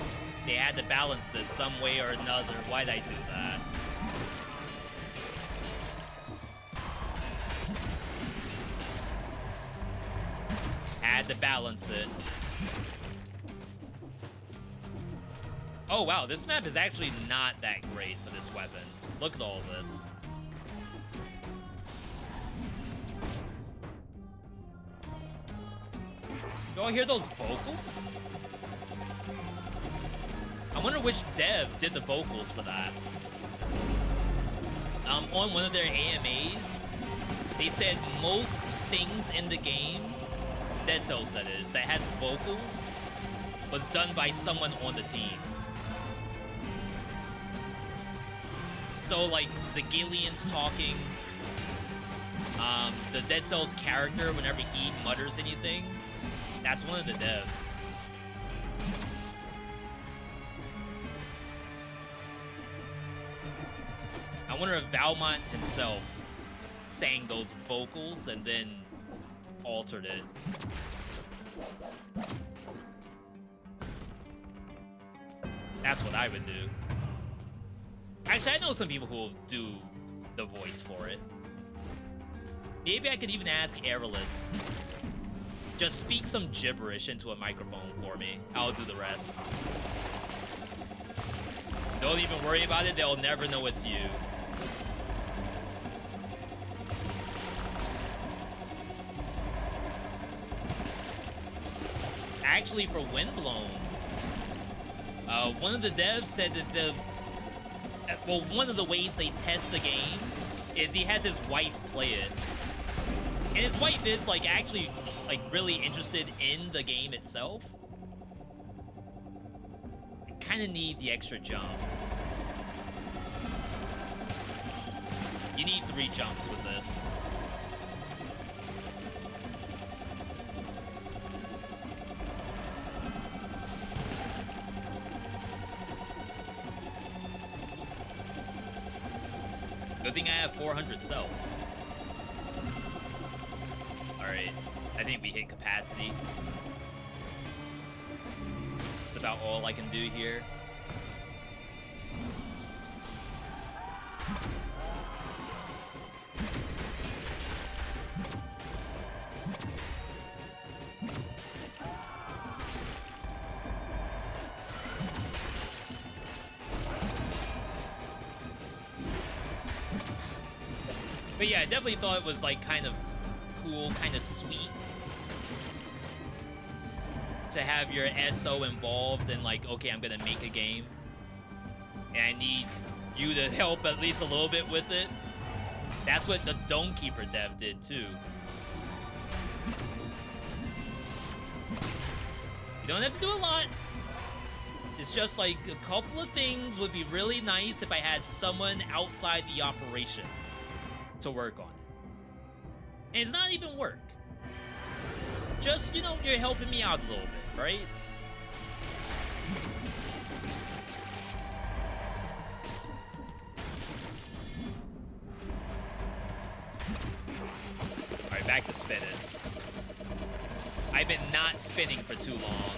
they had to balance this some way or another. Why'd I do that? Had to balance it. Oh wow, this map is actually not that great for this weapon. Look at all this. Y'all hear those vocals? I wonder which dev did the vocals for that. On one of their AMAs, they said most things in the game, Dead Cells that is, that has vocals, was done by someone on the team. So, like, the Gillian's talking, the Dead Cells character, whenever he mutters anything, that's one of the devs. I wonder if Valmont himself sang those vocals and then altered it. That's what I would do. Actually, I know some people who will do the voice for it. Maybe I could even ask Airless. Just speak some gibberish into a microphone for me. I'll do the rest. Don't even worry about it. They'll never know it's you. Actually, for Windblown, one of the devs said that one of the ways they test the game is he has his wife play it. And his wife is, like, actually, like, really interested in the game itself. I kind of need the extra jump. You need 3 jumps with this. Good thing I have 400 cells. Alright, I think we hit capacity. It's about all I can do here. But yeah, I definitely thought it was, like, kind of cool, kind of sweet to have your SO involved and, like, okay, I'm gonna make a game and I need you to help at least a little bit with it. That's what the Dome Keeper dev did too. You don't have to do a lot. It's just like a couple of things would be really nice if I had someone outside the operation to work on it. And it's not even work. Just, you know, you're helping me out a little bit, right? Alright, back to spinning. I've been not spinning for too long.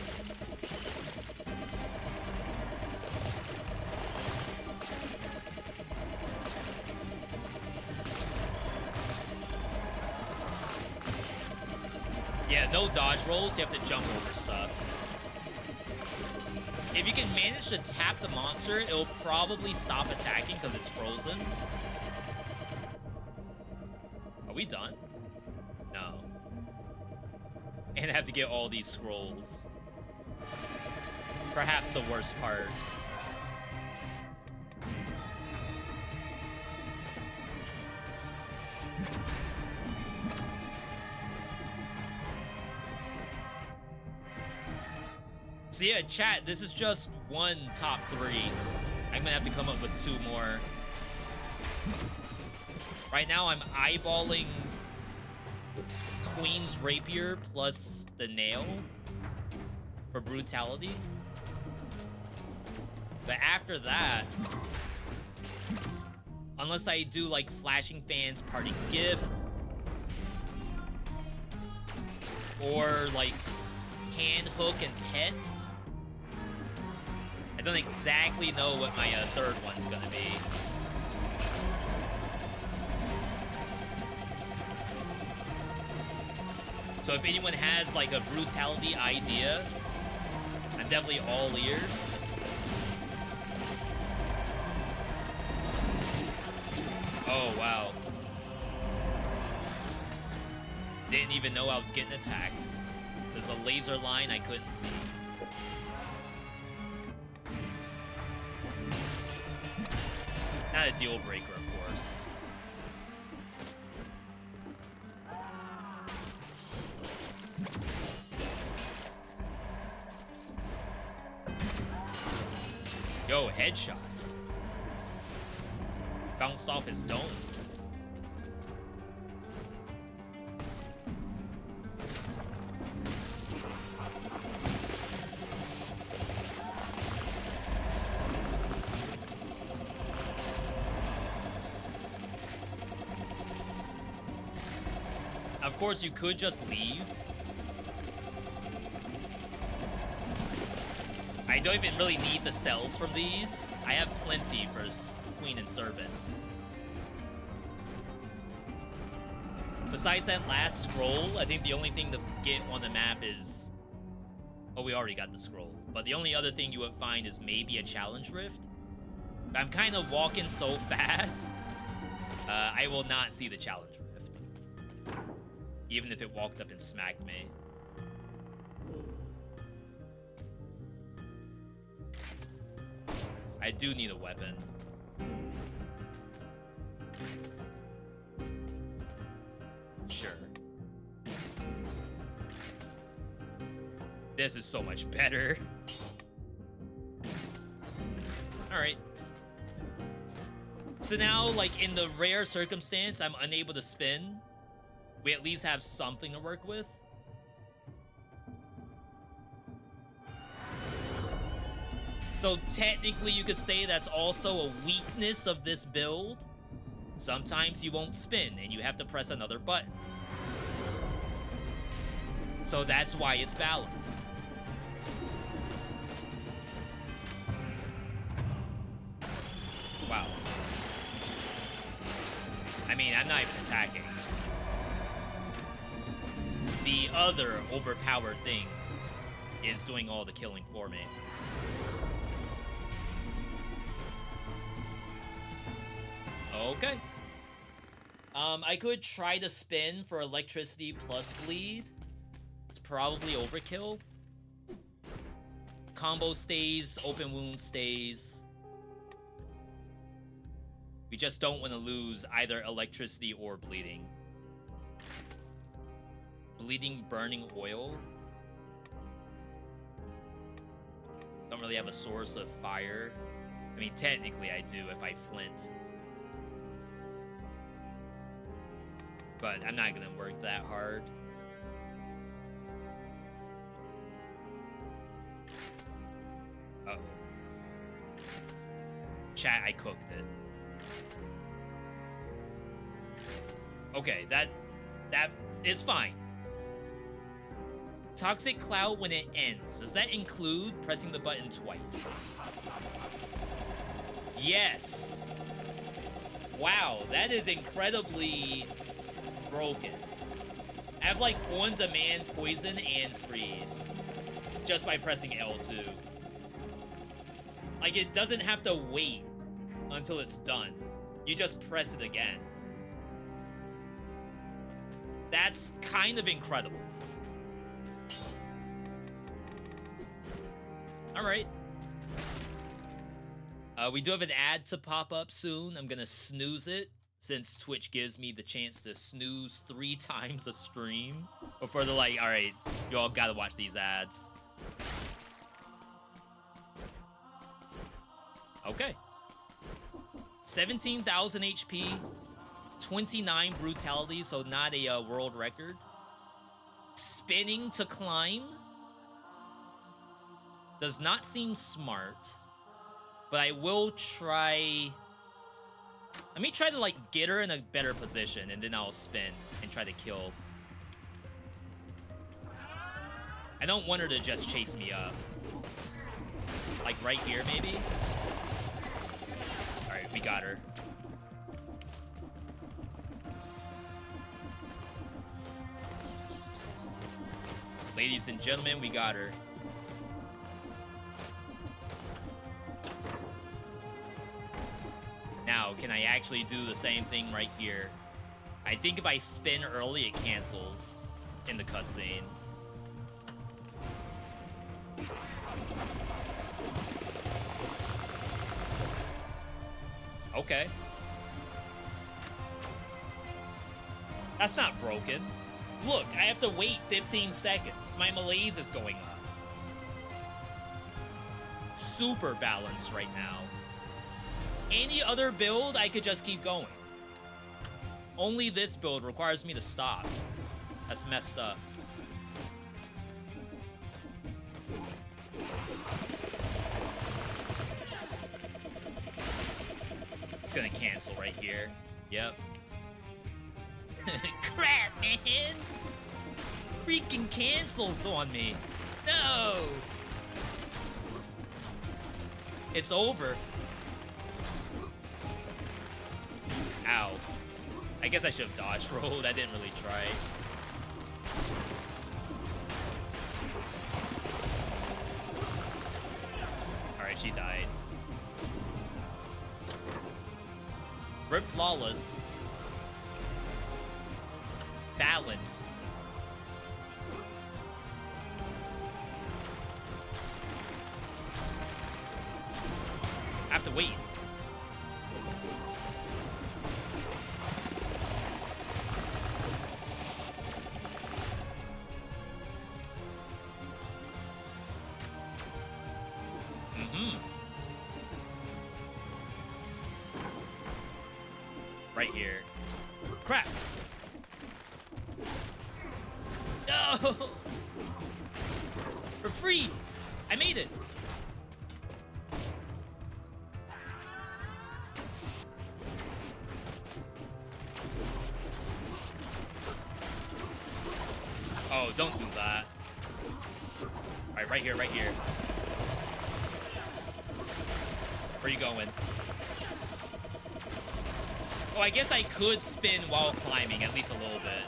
Yeah, no dodge rolls, you have to jump over stuff. If you can manage to tap the monster, it'll probably stop attacking because it's frozen. Are we done? No. And I have to get all these scrolls. Perhaps the worst part. So yeah, chat, this is just one top 3. I'm gonna have to come up with 2 more. Right now, I'm eyeballing Queen's Rapier plus the Nail for brutality. But after that, unless I do like Flashing Fans Party Gift, or like Hand Hook and Pets, I don't exactly know what my third one's gonna be. So if anyone has like a brutality idea, I'm definitely all ears. Oh, wow. Didn't even know I was getting attacked. There's a laser line I couldn't see. Not a deal breaker, of course. Yo, headshots. bounced off his dome. Of course, you could just leave. I don't even really need the cells from these. I have plenty for Queen and Servants. Besides that last scroll, I think the only thing to get on the map is... Oh, we already got the scroll. But the only other thing you would find is maybe a challenge rift. I'm kind of walking so fast, I will not see the challenge rift. Even if it walked up and smacked me. I do need a weapon. Sure. This is so much better. Alright. So now, like, in the rare circumstance I'm unable to spin, we at least have something to work with. So technically you could say that's also a weakness of this build. Sometimes you won't spin and you have to press another button. So that's why it's balanced. Wow. I mean, I'm not even attacking. The other overpowered thing is doing all the killing for me. Okay. I could try to spin for electricity plus bleed. It's probably overkill. Combo stays, open wound stays. We just don't want to lose either electricity or bleeding. Bleeding burning oil. Don't really have a source of fire. I mean, technically I do if I flint. But I'm not gonna work that hard. Uh-oh. Chat, I cooked it. Okay, that is fine. Toxic Cloud when it ends. Does that include pressing the button twice? Yes. Wow, that is incredibly broken. I have like on-demand poison and freeze just by pressing L2. Like, it doesn't have to wait until it's done. You just press it again. That's kind of incredible. Alright. We do have an ad to pop up soon. I'm gonna snooze it, since Twitch gives me the chance to snooze 3 times a stream before they're like, alright, you all gotta watch these ads. Okay. 17,000 HP, 29 brutality, so not a world record. Spinning to climb. Does not seem smart, but I will try... Let me try to, like, get her in a better position, and then I'll spin and try to kill. I don't want her to just chase me up. Like, right here, maybe? Alright, we got her. Ladies and gentlemen, we got her. Now, can I actually do the same thing right here? I think if I spin early, it cancels in the cutscene. Okay. That's not broken. Look, I have to wait 15 seconds. My malaise is going up. Super balanced right now. Any other build, I could just keep going. Only this build requires me to stop. That's messed up. It's gonna cancel right here. Yep. Crap, man! Freaking canceled on me. No! It's over. Ow. I guess I should have dodge rolled. I didn't really try. Alright, she died. Rip flawless. Balanced. I have to wait. Right here. Crap. No! For free! I made it! Oh, don't do that. Alright, right here, right here. Where you going? Oh, I guess I could spin while climbing, at least a little bit.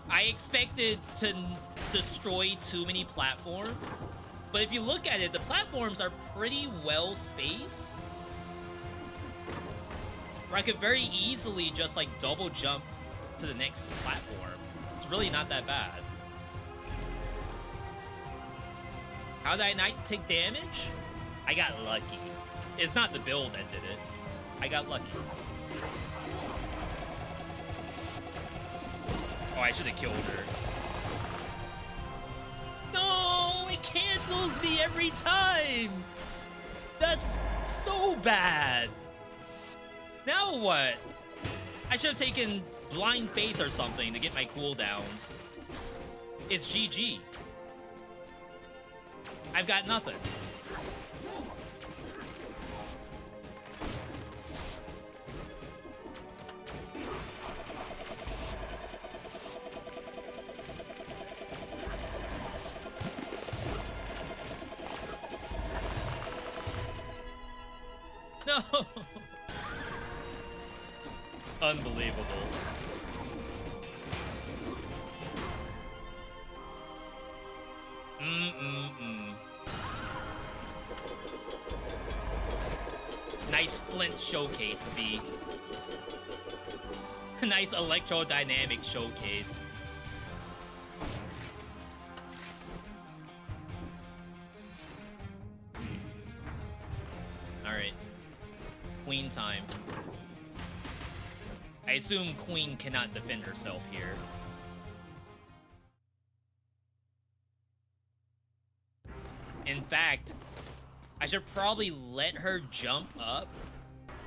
I expected to destroy too many platforms, but if you look at it, the platforms are pretty well spaced. Where I could very easily just like double jump to the next platform. It's really not that bad. How did I not take damage? I got lucky. It's not the build that did it. I got lucky. Oh, I should have killed her. No, it cancels me every time. That's so bad. Now what? I should have taken Blind Faith or something to get my cooldowns. It's GG. I've got nothing. No! Unbelievable. Nice Flint showcase, V. Nice electrodynamic showcase. Alright. Queen time. I assume Queen cannot defend herself here. In fact, I should probably let her jump up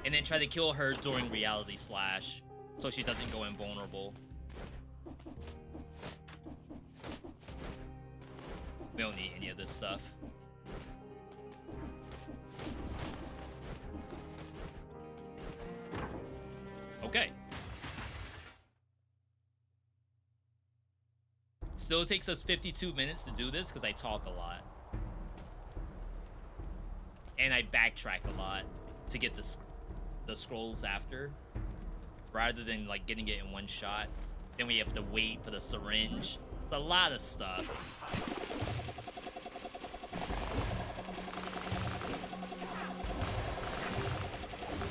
and then try to kill her during Reality Slash so she doesn't go invulnerable. We don't need any of this stuff. Okay. Still takes us 52 minutes to do this because I talk a lot. And I backtrack a lot to get the scrolls after. Rather than like getting it in one shot. Then we have to wait for the syringe. It's a lot of stuff.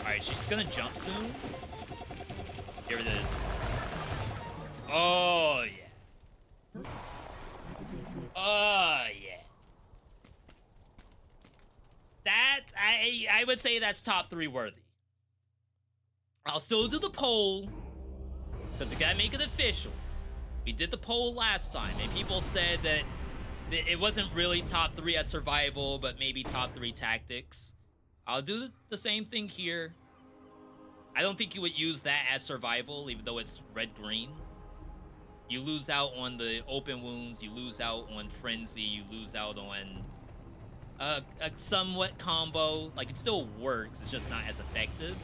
Alright, she's gonna jump soon. Here it is. Oh, yeah. Oh, yeah. That, I would say that's top 3 worthy. I'll still do the poll, because we gotta make it official. We did the poll last time, and people said that It wasn't really top 3 at survival, but maybe top 3 tactics. I'll do the same thing here. I don't think you would use that as survival, even though it's red-green. You lose out on the open wounds, you lose out on frenzy, you lose out on a somewhat combo. Like, it still works, it's just not as effective.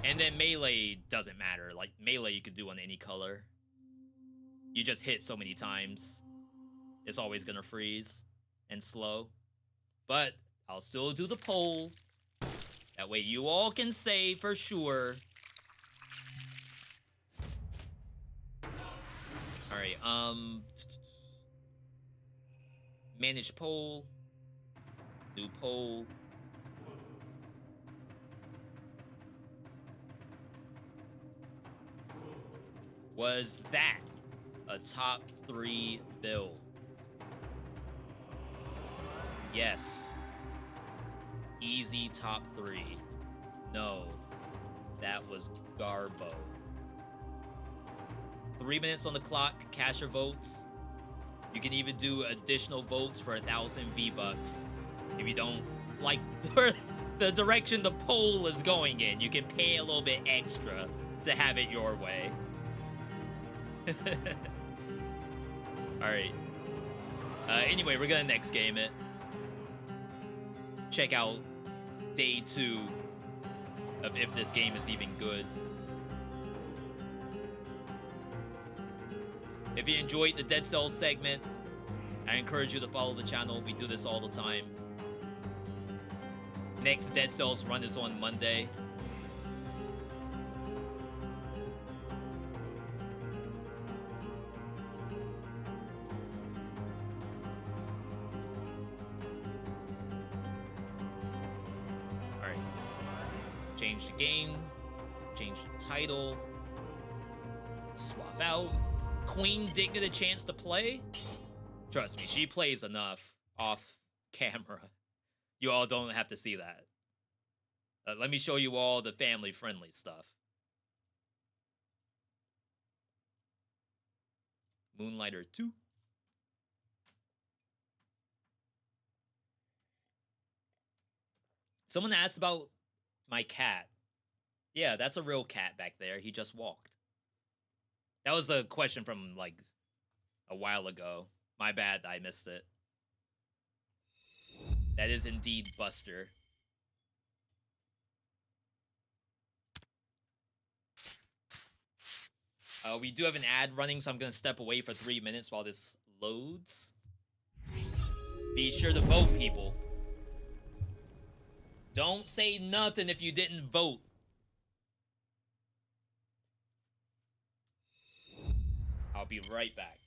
And then melee doesn't matter. Like, melee you could do on any color. You just hit so many times. It's always gonna freeze and slow. But I'll still do the poll. That way you all can say for sure. Alright, manage poll. New poll. Was that a top 3 build? Yes. Easy top 3. No. That was Garbo. 3 minutes on the clock. Cash your votes. You can even do additional votes for 1,000 V-Bucks. If you don't like the direction the poll is going in, you can pay a little bit extra to have it your way. Alright. Anyway, we're gonna next game it. Check out day 2 of if this game is even good. If you enjoyed the Dead Cells segment, I encourage you to follow the channel. We do this all the time. Next Dead Cells run is on Monday. Alright. Change the game. Change the title. Swap out. Queen didn't get a chance to play? Trust me, she plays enough off camera. You all don't have to see that. Let me show you all the family-friendly stuff. Moonlighter 2. Someone asked about my cat. Yeah, that's a real cat back there. He just walked. That was a question from, like, a while ago. My bad, I missed it. That is indeed Buster. We do have an ad running, so I'm going to step away for 3 minutes while this loads. Be sure to vote, people. Don't say nothing if you didn't vote. I'll be right back.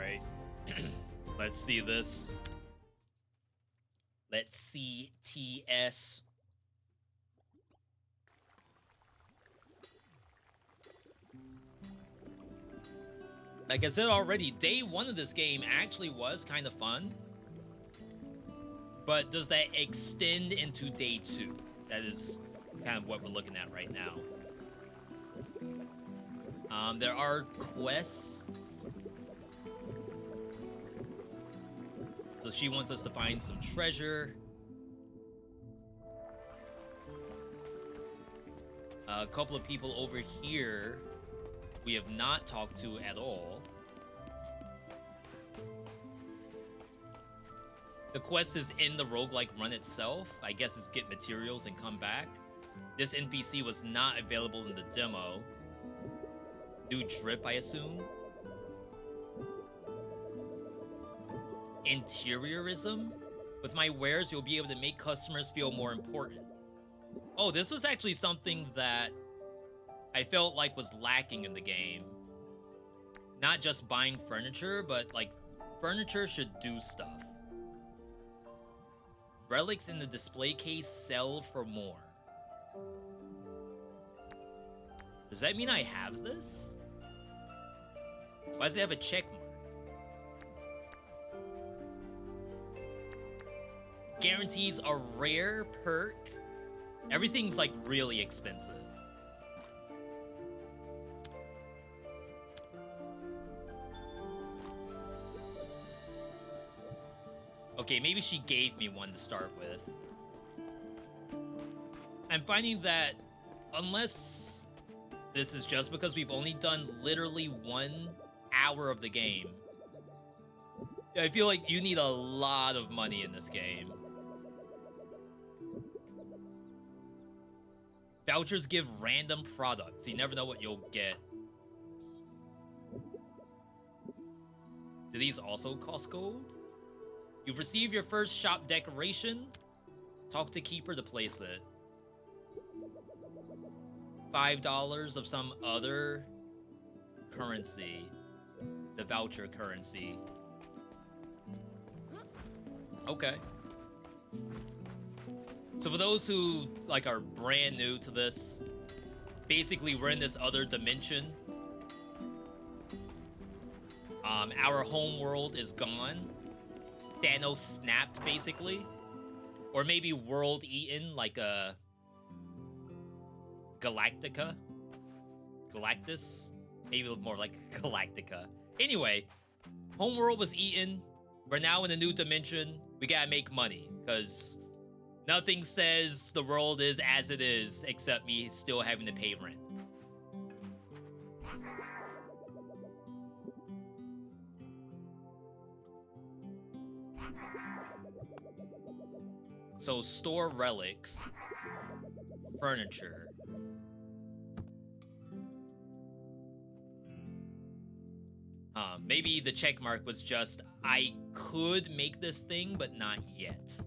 right. Let's see this. Let's see TS. Like I said already, day one of this game actually was kind of fun. But does that extend into day two? That is kind of what we're looking at right now. There are quests. So she wants us to find some treasure. A couple of people over here we have not talked to at all. The quest is in the roguelike run itself. I guess it's get materials and come back. This NPC was not available in the demo. New drip, I assume. Interiorism? With my wares, you'll be able to make customers feel more important. Oh, this was actually something that I felt like was lacking in the game. Not just buying furniture, but like furniture should do stuff. Relics in the display case sell for more. Does that mean I have this? Why does it have a check mark? Guarantees a rare perk. Everything's like really expensive. Okay, maybe she gave me one to start with. I'm finding that unless this is just because we've only done literally 1 hour of the game, I feel like you need a lot of money in this game. Vouchers give random products. You never know what you'll get. Do these also cost gold? You've received your first shop decoration. Talk to Keeper to place it. $5 of some other currency. The voucher currency. Okay. So for those who like are brand new to this, basically we're in this other dimension. Our home world is gone. Thanos snapped, basically. Or maybe world eaten, like a Galactica. Galactus? Maybe more like Galactica. Anyway, homeworld was eaten. We're now in a new dimension. We gotta make money, because nothing says the world is as it is except me still having to pay rent. So store relics, furniture. Maybe the check mark was just, I could make this thing, but not yet.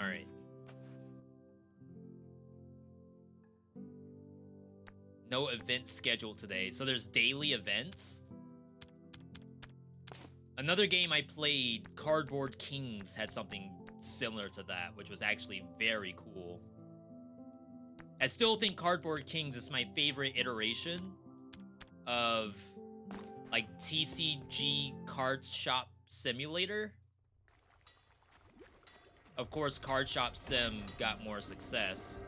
All right. No event scheduled today. So there's daily events. Another game I played, Cardboard Kings, had something similar to that, which was actually very cool. I still think Cardboard Kings is my favorite iteration of, like, TCG Card Shop Simulator. Of course, Card Shop Sim got more success.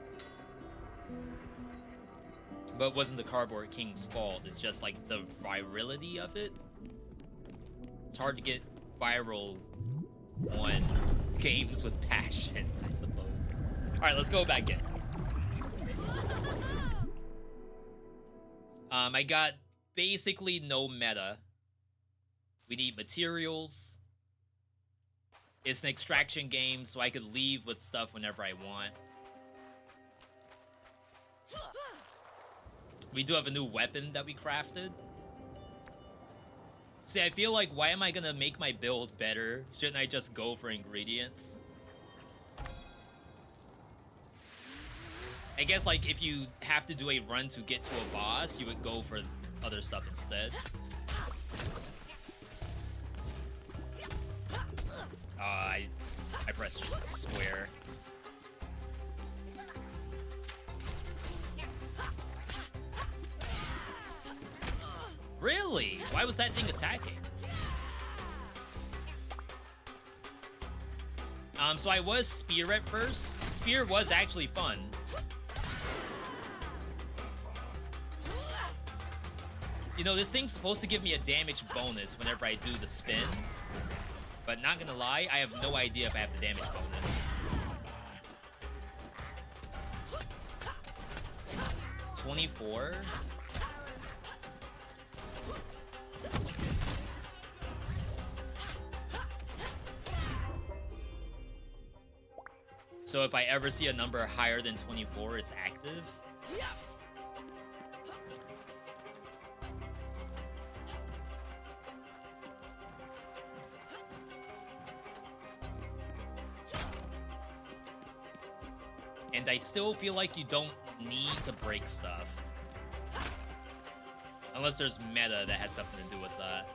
But it wasn't the Cardboard King's fault. It's just, like, the virality of it. It's hard to get viral on games with passion, I suppose. All right, let's go back in. I got basically no meta. We need materials. It's an extraction game, so I could leave with stuff whenever I want. We do have a new weapon that we crafted. See, I feel like, why am I gonna make my build better? Shouldn't I just go for ingredients? I guess like if you have to do a run to get to a boss, you would go for other stuff instead. I pressed square. Really? Why was that thing attacking? So I was spear at first. Spear was actually fun. You know, this thing's supposed to give me a damage bonus whenever I do the spin. But not gonna lie, I have no idea if I have the damage bonus. 24? So if I ever see a number higher than 24, it's active. And I still feel like you don't need to break stuff. Unless there's meta that has something to do with that.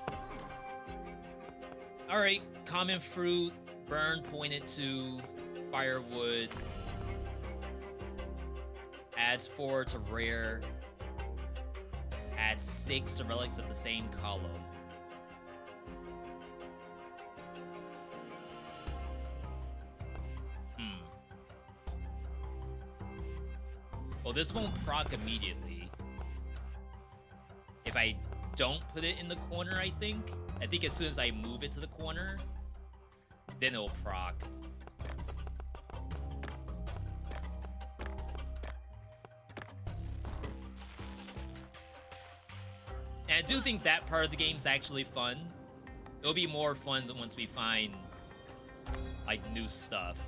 Alright, common fruit, burn pointed to firewood. Adds 4 to rare. Adds 6 to relics of the same column. Well, this won't proc immediately. If I don't put it in the corner, I think. I think as soon as I move it to the corner, then it'll proc. And I do think that part of the game's actually fun. It'll be more fun than once we find, like, new stuff.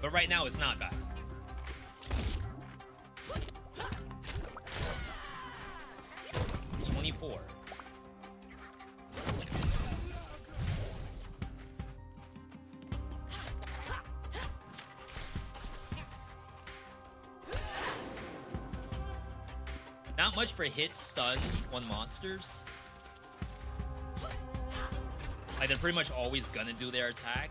But right now, it's not bad. $24. Not much for hit, stun on monsters. Like, they're pretty much always gonna do their attack.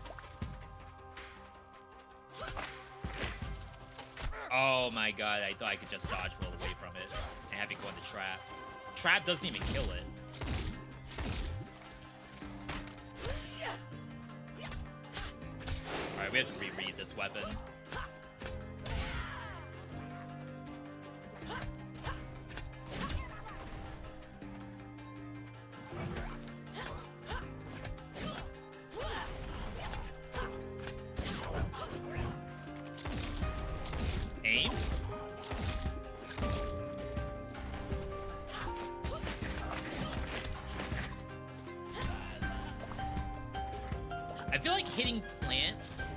Oh my god, I thought I could just dodge roll away from it and have it go into trap. Trap doesn't even kill it. Alright, we have to reread this weapon. Aim? I feel like hitting plants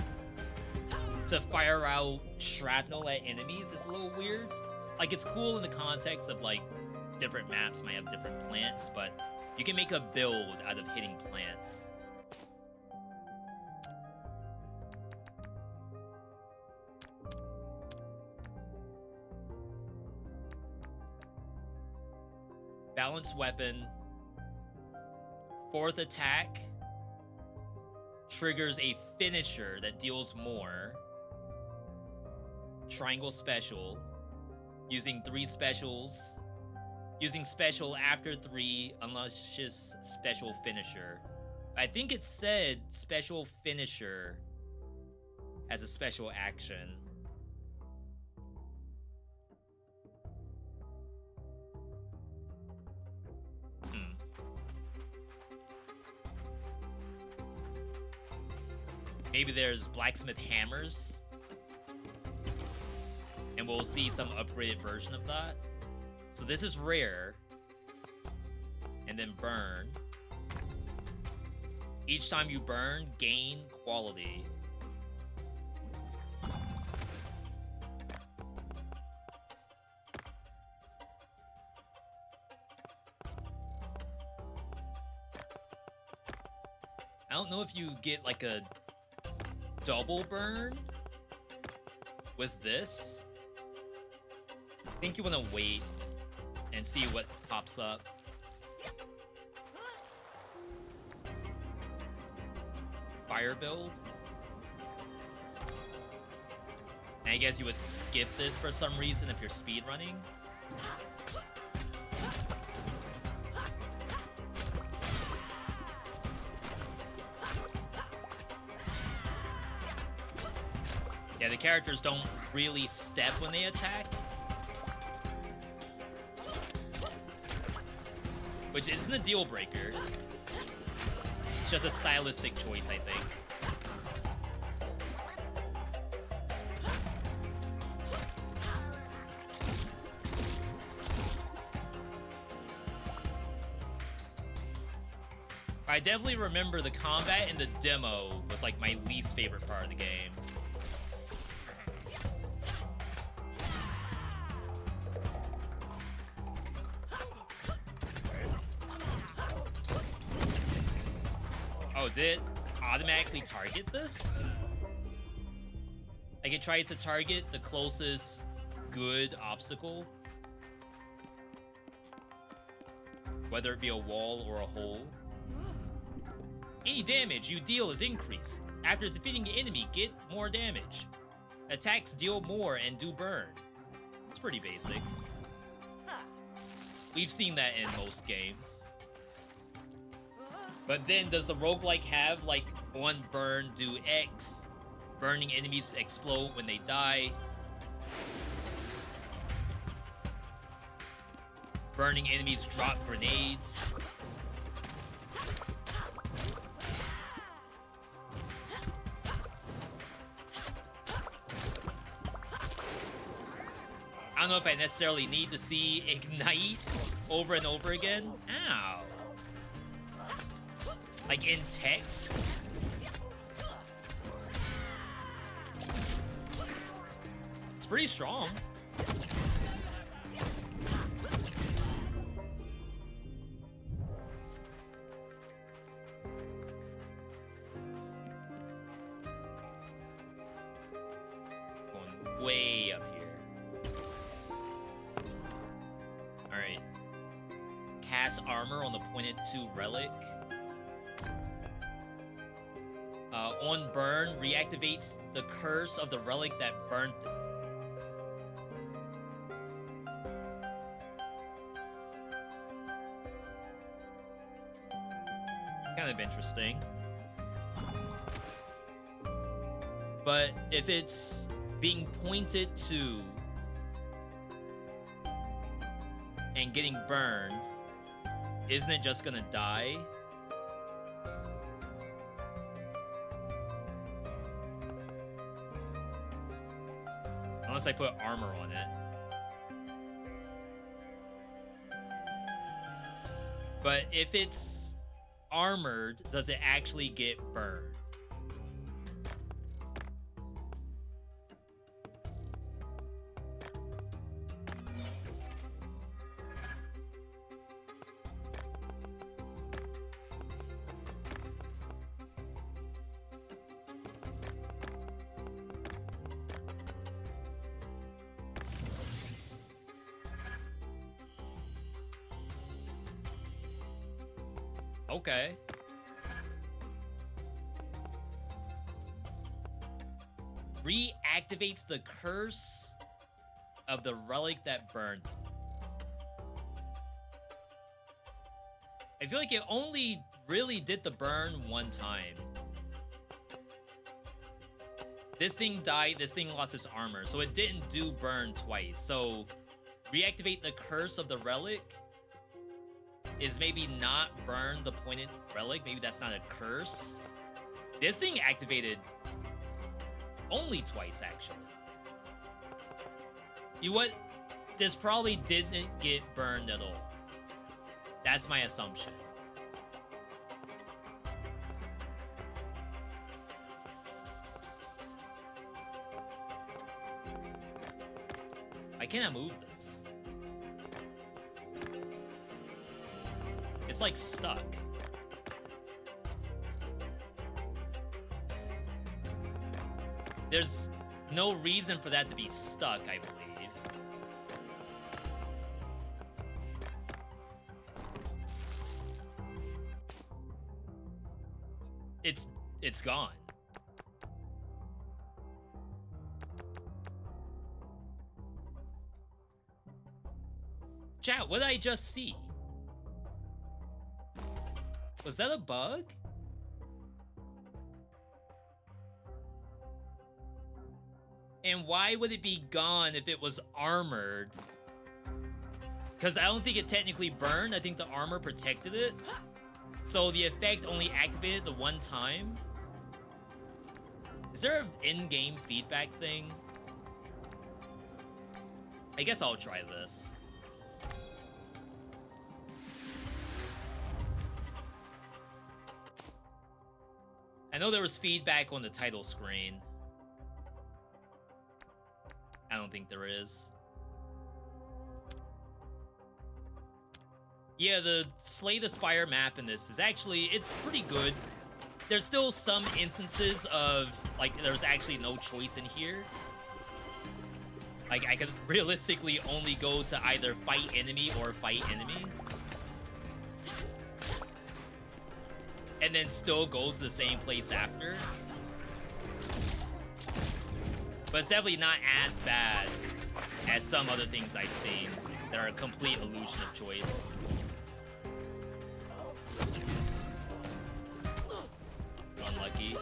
to fire out shrapnel at enemies is a little weird. Like, it's cool in the context of, like, different maps might have different plants, but you can make a build out of hitting plants. Balanced weapon. 4th attack triggers a finisher that deals more. Triangle special. Using 3 specials. Using special after 3 unleashes special finisher. I think it said special finisher as a special action. Maybe there's blacksmith hammers. And we'll see some upgraded version of that. So this is rare. And then burn. Each time you burn, gain quality. I don't know if you get like a double burn with this, I think you want to wait and see what pops up. Fire build. And I guess you would skip this for some reason if you're speedrunning. Yeah, the characters don't really step when they attack. Which isn't a deal breaker. It's just a stylistic choice, I think. I definitely remember the combat in the demo was like my least favorite part of the game. Oh, did it automatically target this? Like it tries to target the closest good obstacle, whether it be a wall or a hole. Any damage you deal is increased. After defeating the enemy, get more damage. Attacks deal more and do burn. It's pretty basic. We've seen that in most games. But then does the roguelike have like one burn do X? Burning enemies explode when they die. Burning enemies drop grenades. I don't know if I necessarily need to see Ignite over and over again. Ow. Like in text. It's pretty strong. Going way up here. Alright. Cast armor on the pointed to relic. On burn, reactivates the curse of the relic that burnt it. It's kind of interesting. But if it's being pointed to and getting burned, isn't it just gonna die? Unless I put armor on it. But if it's armored, does it actually get burned? Okay. Reactivates the curse of the relic that burned. I feel like it only really did the burn one time. This thing died, this thing lost its armor, so it didn't do burn twice. So, reactivate the curse of the relic is maybe not burn the pointed relic. Maybe that's not a curse. This thing activated only twice, actually. You know what? This probably didn't get burned at all. That's my assumption. I cannot move this. It's like stuck. no reason for that to be stuck, I believe. It's gone. Chat, what did I just see? Was that a bug? And why would it be gone if it was armored? Because I don't think it technically burned. I think the armor protected it. So the effect only activated the one time. Is there an in-game feedback thing? I guess I'll try this. I know there was feedback on the title screen. I don't think there is. Yeah, the Slay the Spire map in this is actually, it's pretty good. There's still some instances of, like, there's actually no choice in here. Like, I could realistically only go to either fight enemy or fight enemy. And then still go to the same place after. But it's definitely not as bad as some other things I've seen that are a complete illusion of choice. Unlucky.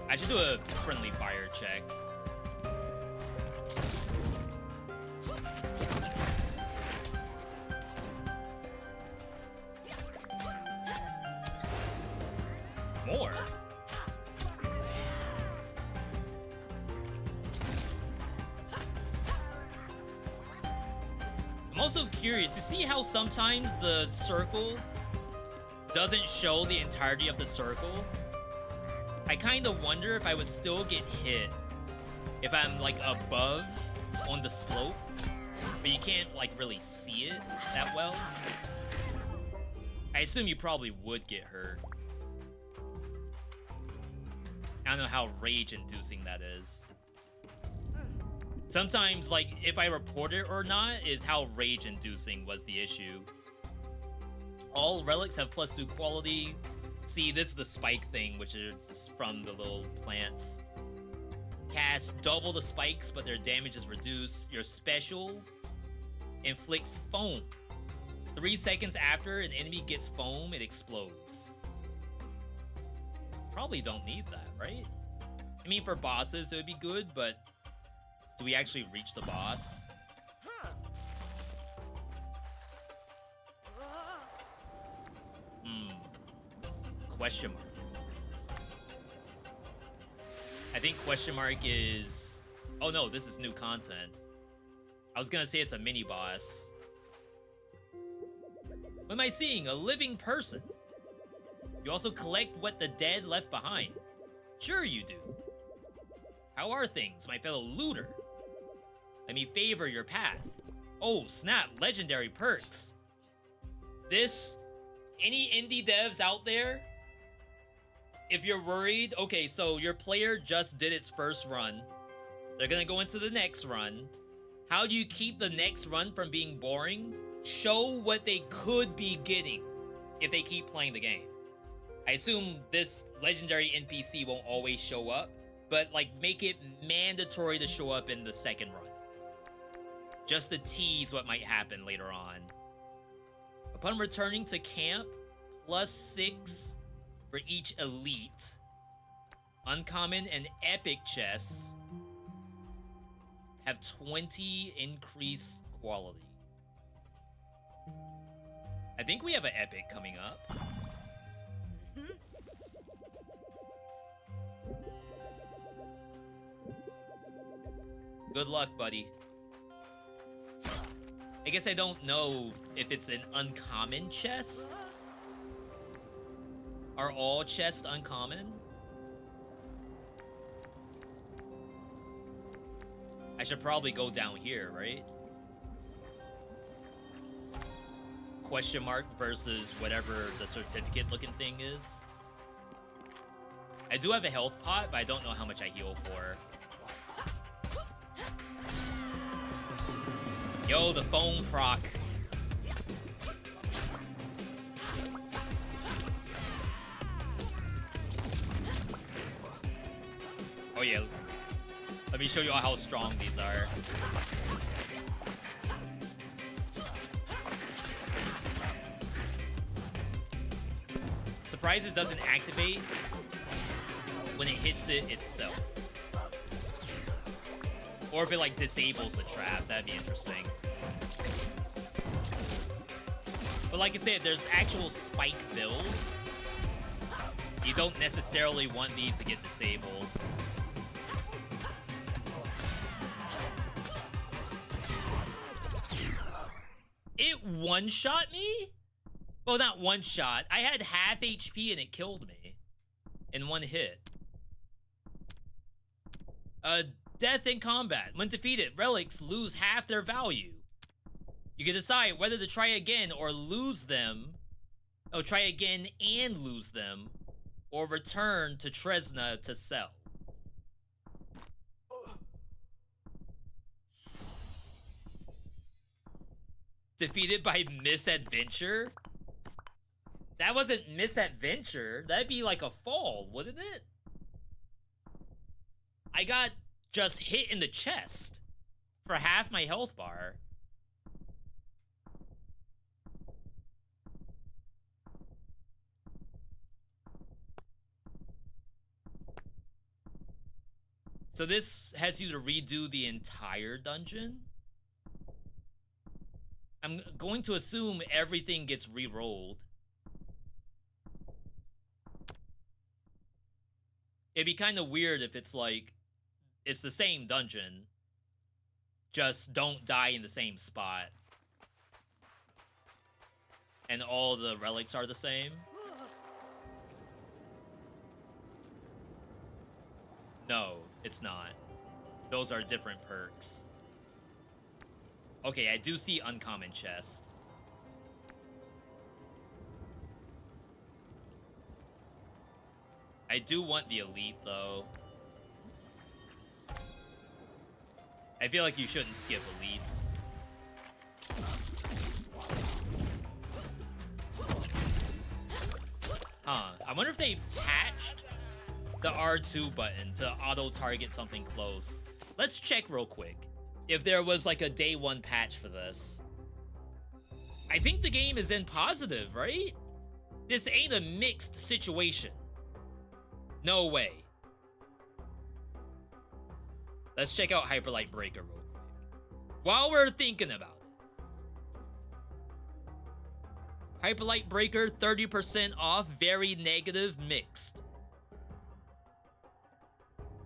I should do a friendly fire check. More? I'm also curious, you see how sometimes the circle doesn't show the entirety of the circle? I kind of wonder if I would still get hit if I'm like above on the slope, but you can't like really see it that well. I assume you probably would get hurt. I don't know how rage-inducing that is. Sometimes, like, if I report it or not is how rage-inducing was the issue. All relics have +2 quality. See, this is the spike thing, which is from the little plants. Cast double the spikes, but their damage is reduced. Your special inflicts foam. 3 seconds after an enemy gets foam, it explodes. Probably don't need that, right? I mean, for bosses, it would be good, but do we actually reach the boss? Question mark. I think question mark is... Oh no, this is new content. I was gonna say it's a mini boss. What am I seeing? A living person. You also collect what the dead left behind. Sure you do. How are things, my fellow looter? Let me favor your path. Oh, snap, legendary perks. This, any indie devs out there, if you're worried, okay, so your player just did its first run. They're gonna go into the next run. How do you keep the next run from being boring? Show what they could be getting if they keep playing the game. I assume this legendary NPC won't always show up, but like make it mandatory to show up in the second run. Just to tease what might happen later on. Upon returning to camp, +6 for each elite. Uncommon and epic chests have 20 increased quality. I think we have an epic coming up. Good luck, buddy. I guess I don't know if it's an uncommon chest. Are all chests uncommon? I should probably go down here, right? Question mark versus whatever the certificate looking thing is. I do have a health pot, but I don't know how much I heal for. Yo, the foam proc. Oh yeah. Let me show you all how strong these are. Surprised it doesn't activate when it hits it itself. Or if it like disables the trap, that'd be interesting. But like I said, there's actual spike builds. You don't necessarily want these to get disabled. It one-shot me? Well, not one-shot. I had half HP and it killed me in one hit. Death in combat. When defeated, relics lose half their value. You can decide whether to try again or lose them. Oh, try again and lose them. Or return to Tresna to sell. Defeated by misadventure? That wasn't misadventure. That'd be like a fall, wouldn't it? I got just hit in the chest for half my health bar. So this has you to redo the entire dungeon? I'm going to assume everything gets re-rolled. It'd be kind of weird if it's like, it's the same dungeon, just don't die in the same spot. And all the relics are the same. No, it's not. Those are different perks. Okay, I do see uncommon chest. I do want the elite, though. I feel like you shouldn't skip elites. Huh. I wonder if they patched the R2 button to auto-target something close. Let's check real quick if there was like a day one patch for this. I think the game is in positive, right? This ain't a mixed situation. No way. Let's check out Hyperlight Breaker real quick while we're thinking about it. Hyperlight Breaker, 30% off, very negative, mixed.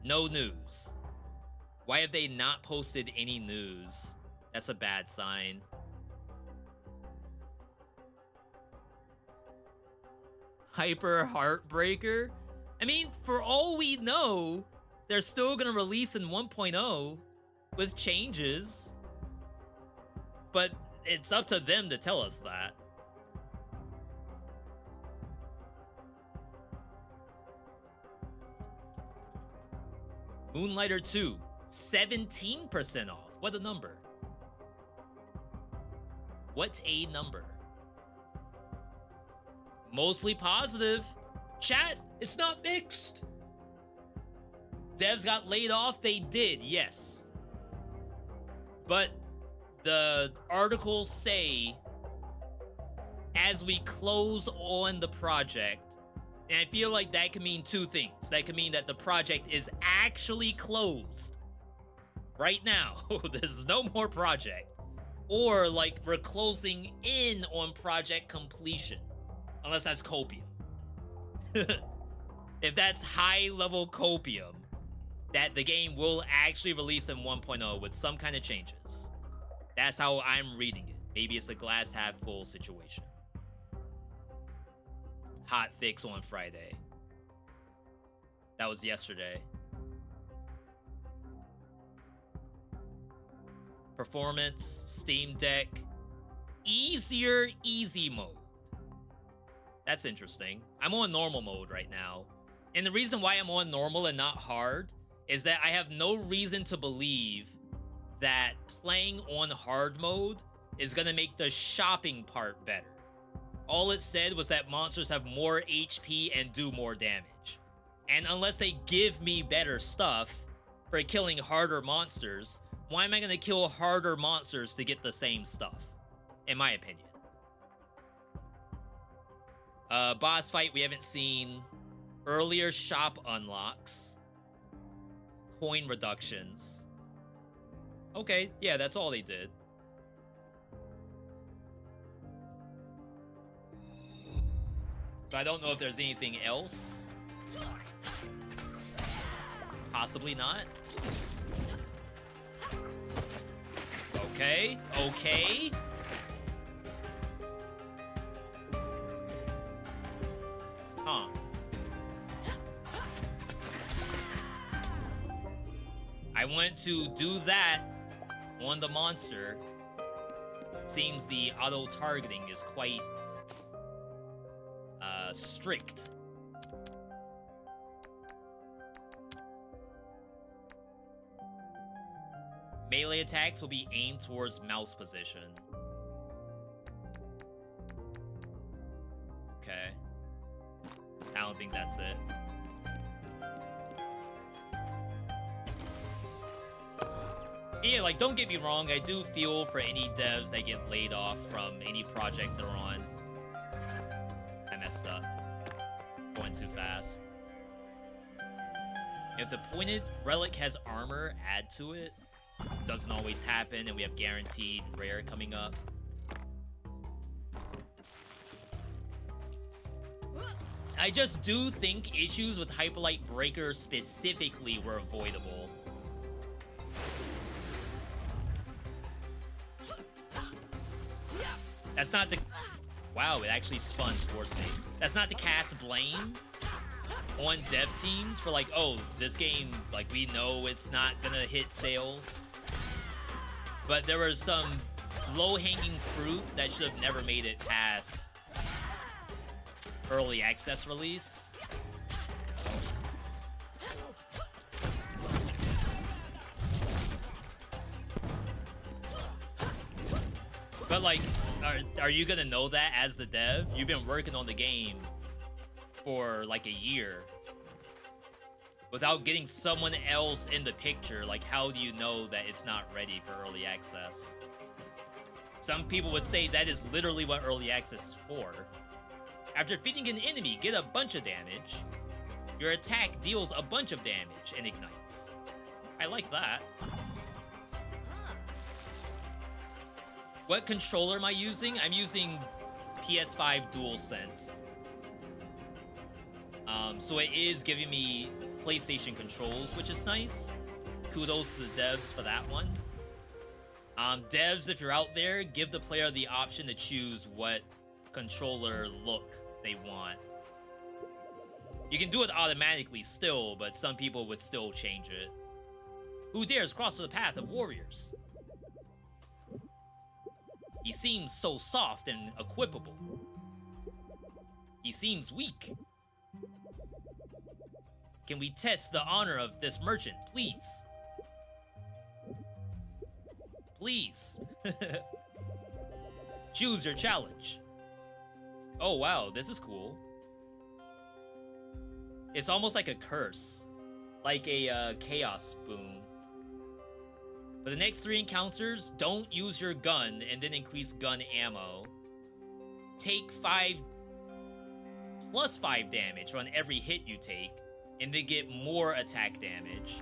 No news. Why have they not posted any news? That's a bad sign. Hyper Heartbreaker? I mean, for all we know, they're still gonna release in 1.0 with changes. But it's up to them to tell us that. Moonlighter 2, 17% off. What a number. What a number. Mostly positive. Chat, it's not mixed. Devs got laid off, they did, yes. But the articles say, as we close on the project, and I feel like that could mean two things. That could mean that the project is actually closed right now. There's no more project. Or like we're closing in on project completion. Unless that's copium. If that's high level copium, that the game will actually release in 1.0 with some kind of changes. That's how I'm reading it. Maybe it's a glass half full situation. Hot fix on Friday. That was yesterday. Performance, Steam Deck, easier easy mode. That's interesting. I'm on normal mode right now. And the reason why I'm on normal and not hard is that I have no reason to believe that playing on hard mode is gonna make the shopping part better. All it said was that monsters have more HP and do more damage. And unless they give me better stuff for killing harder monsters, why am I gonna kill harder monsters to get the same stuff? In my opinion. Boss fight we haven't seen. Earlier shop unlocks. Coin reductions. Okay, yeah, that's all they did. So I don't know if there's anything else. Possibly not. Okay, okay. Huh. I went to do that on the monster. Seems the auto-targeting is quite strict. Melee attacks will be aimed towards mouse position. Okay. I don't think that's it. Yeah, like, don't get me wrong, I do feel for any devs that get laid off from any project they're on. I messed up. Going too fast. If the pointed relic has armor, add to it. Doesn't always happen, and we have guaranteed rare coming up. I just do think issues with Hyperlight Breaker specifically were avoidable. That's not to... Wow, it actually spun towards me. That's not to cast blame on dev teams for like, oh, this game, like, we know it's not gonna hit sales. But there was some low-hanging fruit that should have never made it past early access release. But like, are you gonna know that as the dev? You've been working on the game for like a year. Without getting someone else in the picture, like, how do you know that it's not ready for early access? Some people would say that is literally what early access is for. After defeating an enemy, get a bunch of damage. Your attack deals a bunch of damage and ignites. I like that. What controller am I using? I'm using PS5 DualSense. So it is giving me PlayStation controls, which is nice. Kudos to the devs for that one. Devs, if you're out there, give the player the option to choose what controller look they want. You can do it automatically still, but some people would still change it. Who dares cross the path of warriors? He seems so soft and equipable. He seems weak. Can we test the honor of this merchant, please? Please. Choose your challenge. Oh wow, this is cool. It's almost like a curse. Like a chaos boon. For the next 3 encounters, don't use your gun and then increase gun ammo. Take 5 plus 5 damage on every hit you take, and then get more attack damage.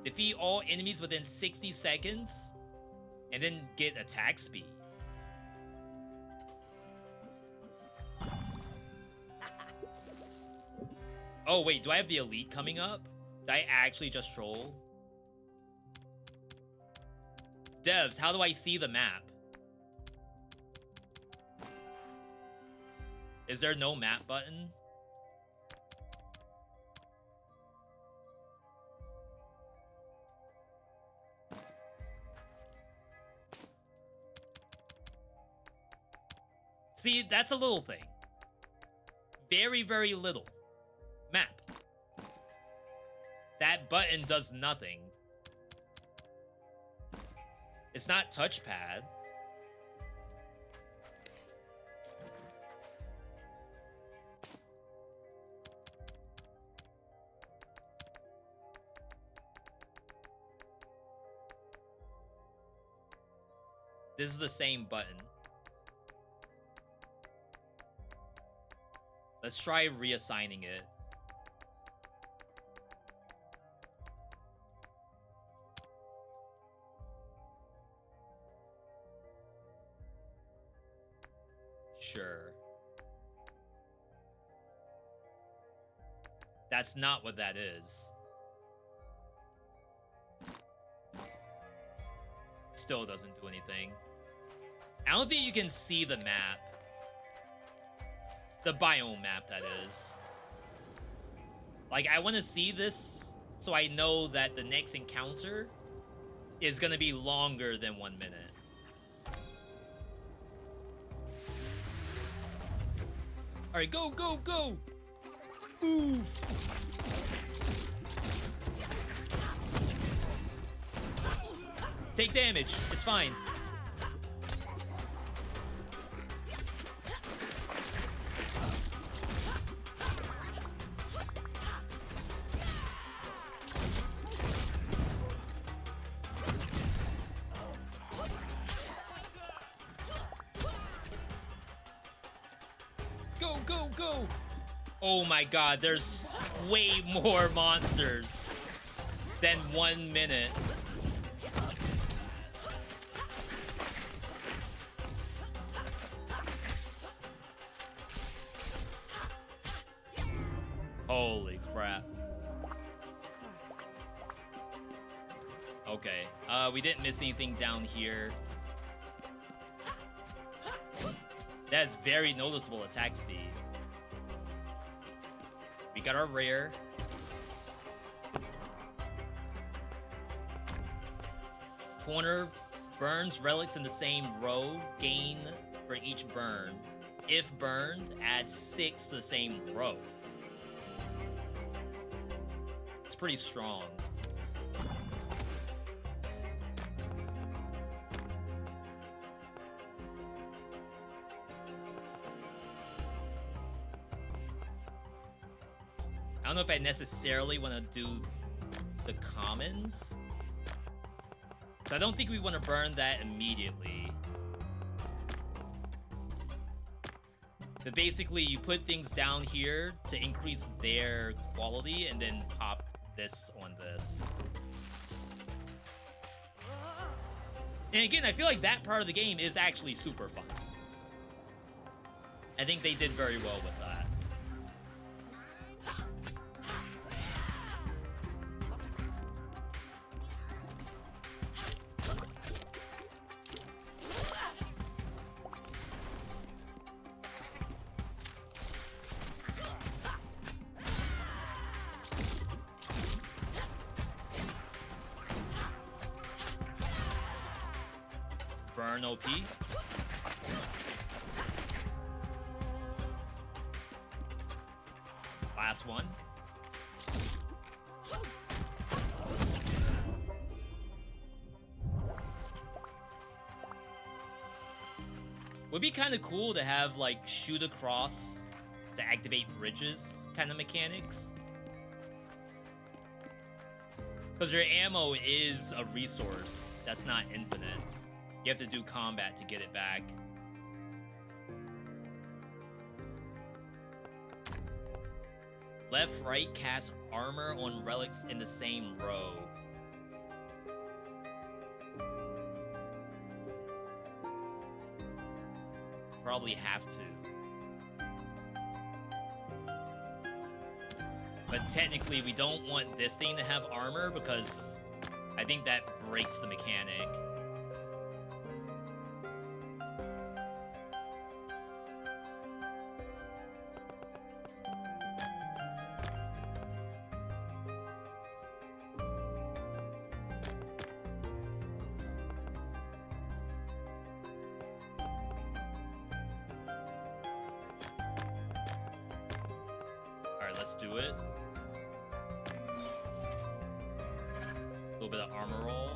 Defeat all enemies within 60 seconds, and then get attack speed. Oh wait, do I have the elite coming up? Did I actually just troll? Devs, how do I see the map? Is there no map button? See, that's a little thing. Very, very little. Map. That button does nothing. It's not touchpad. This is the same button. Let's try reassigning it. Sure. That's not what that is. Still doesn't do anything. I don't think you can see the map. The biome map, that is. Like, I want to see this so I know that the next encounter is going to be longer than 1 minute. Alright, go, go, go! Move! Take damage. It's fine. Go, go, go! Oh my god, there's way more monsters than 1 minute. Holy crap. Okay, we didn't miss anything down here. That is very noticeable attack speed. We got our rare. Corner burns relics in the same row. Gain for each burn. If burned, add 6 to the same row. It's pretty strong. I don't know if I necessarily want to do the commons. So I don't think we want to burn that immediately. But basically, you put things down here to increase their quality and then pop this on this. And again, I feel like that part of the game is actually super fun. I think they did very well with that. Burn OP. Last one. Would be kind of cool to have like shoot across to activate bridges kind of mechanics. Because your ammo is a resource that's not infinite. You have to do combat to get it back. Left, right, cast armor on relics in the same row. Probably have to. But technically, we don't want this thing to have armor because I think that breaks the mechanic. let's do it. A little bit of armor roll.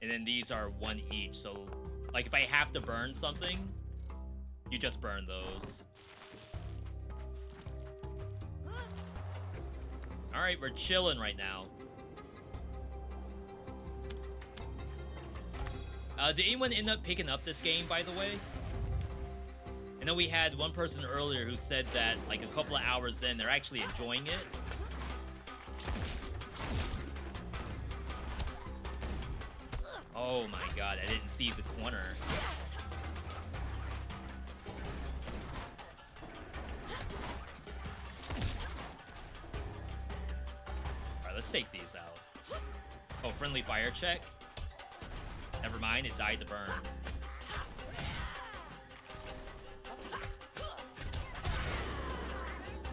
And then these are 1 each, so like if I have to burn something, you just burn those. Alright, we're chilling right now. Did anyone end up picking up this game, by the way? I know we had one person earlier who said that like a couple of hours in, they're actually enjoying it. Oh my god, I didn't see the corner. Alright, let's take these out. Oh, friendly fire check? Never mind, it died to burn.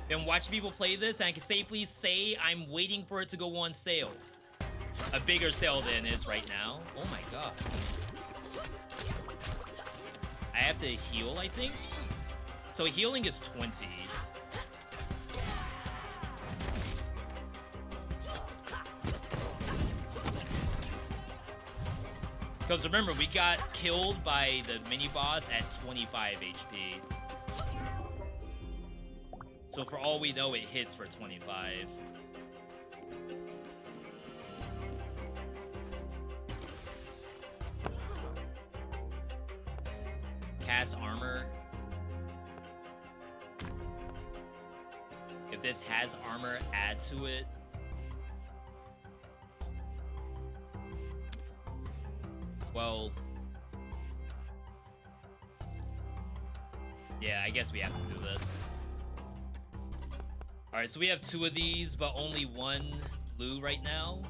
Been watching people play this, and I can safely say I'm waiting for it to go on sale. A bigger sale than it is right now. Oh my god. I have to heal, I think? So healing is 20. Because remember, we got killed by the mini-boss at 25 HP. So for all we know, it hits for 25. Cast armor. If this has armor, add to it. Well, yeah, I guess we have to do this. Alright, so we have 2 of these, but only 1 blue right now.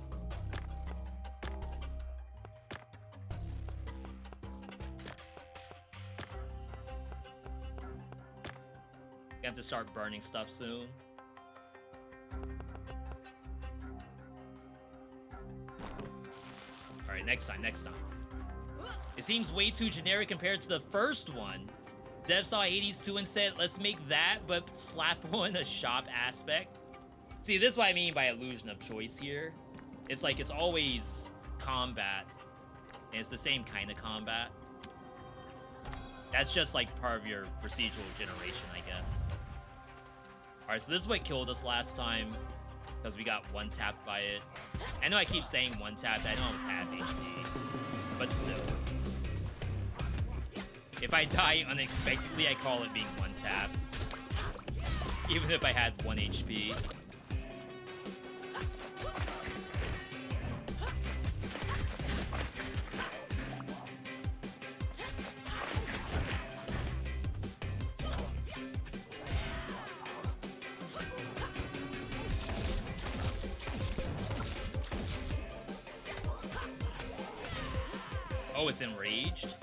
We have to start burning stuff soon. Alright, next time. It seems way too generic compared to the first one. Dev saw Hades 2 and said, let's make that, but slap on a shop aspect. See, this is what I mean by illusion of choice here. It's like, it's always combat, and it's the same kind of combat. That's just like part of your procedural generation, I guess. Alright, so this is what killed us last time, because we got one-tapped by it. I know I keep saying one-tapped, I know it was half HP, but still. If I die unexpectedly, I call it being one-tapped. Even if I had 1 HP. Oh, it's enraged?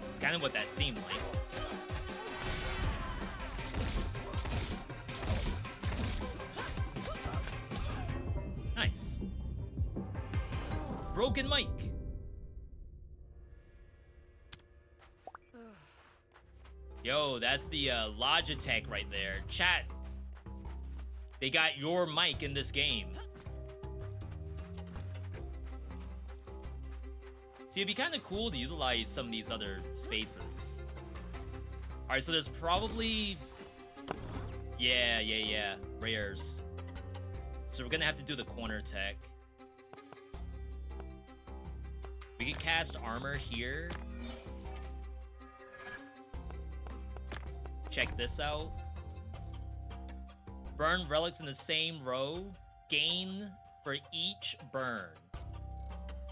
It's kind of what that seemed like. Nice. Broken mic. Yo, that's the Logitech right there. Chat. They got your mic in this game. See, it'd be kind of cool to utilize some of these other spaces. Alright, so there's probably... Yeah. Rares. So we're gonna have to do the corner tech. We can cast armor here. Check this out. Burn relics in the same row. Gain for each burn.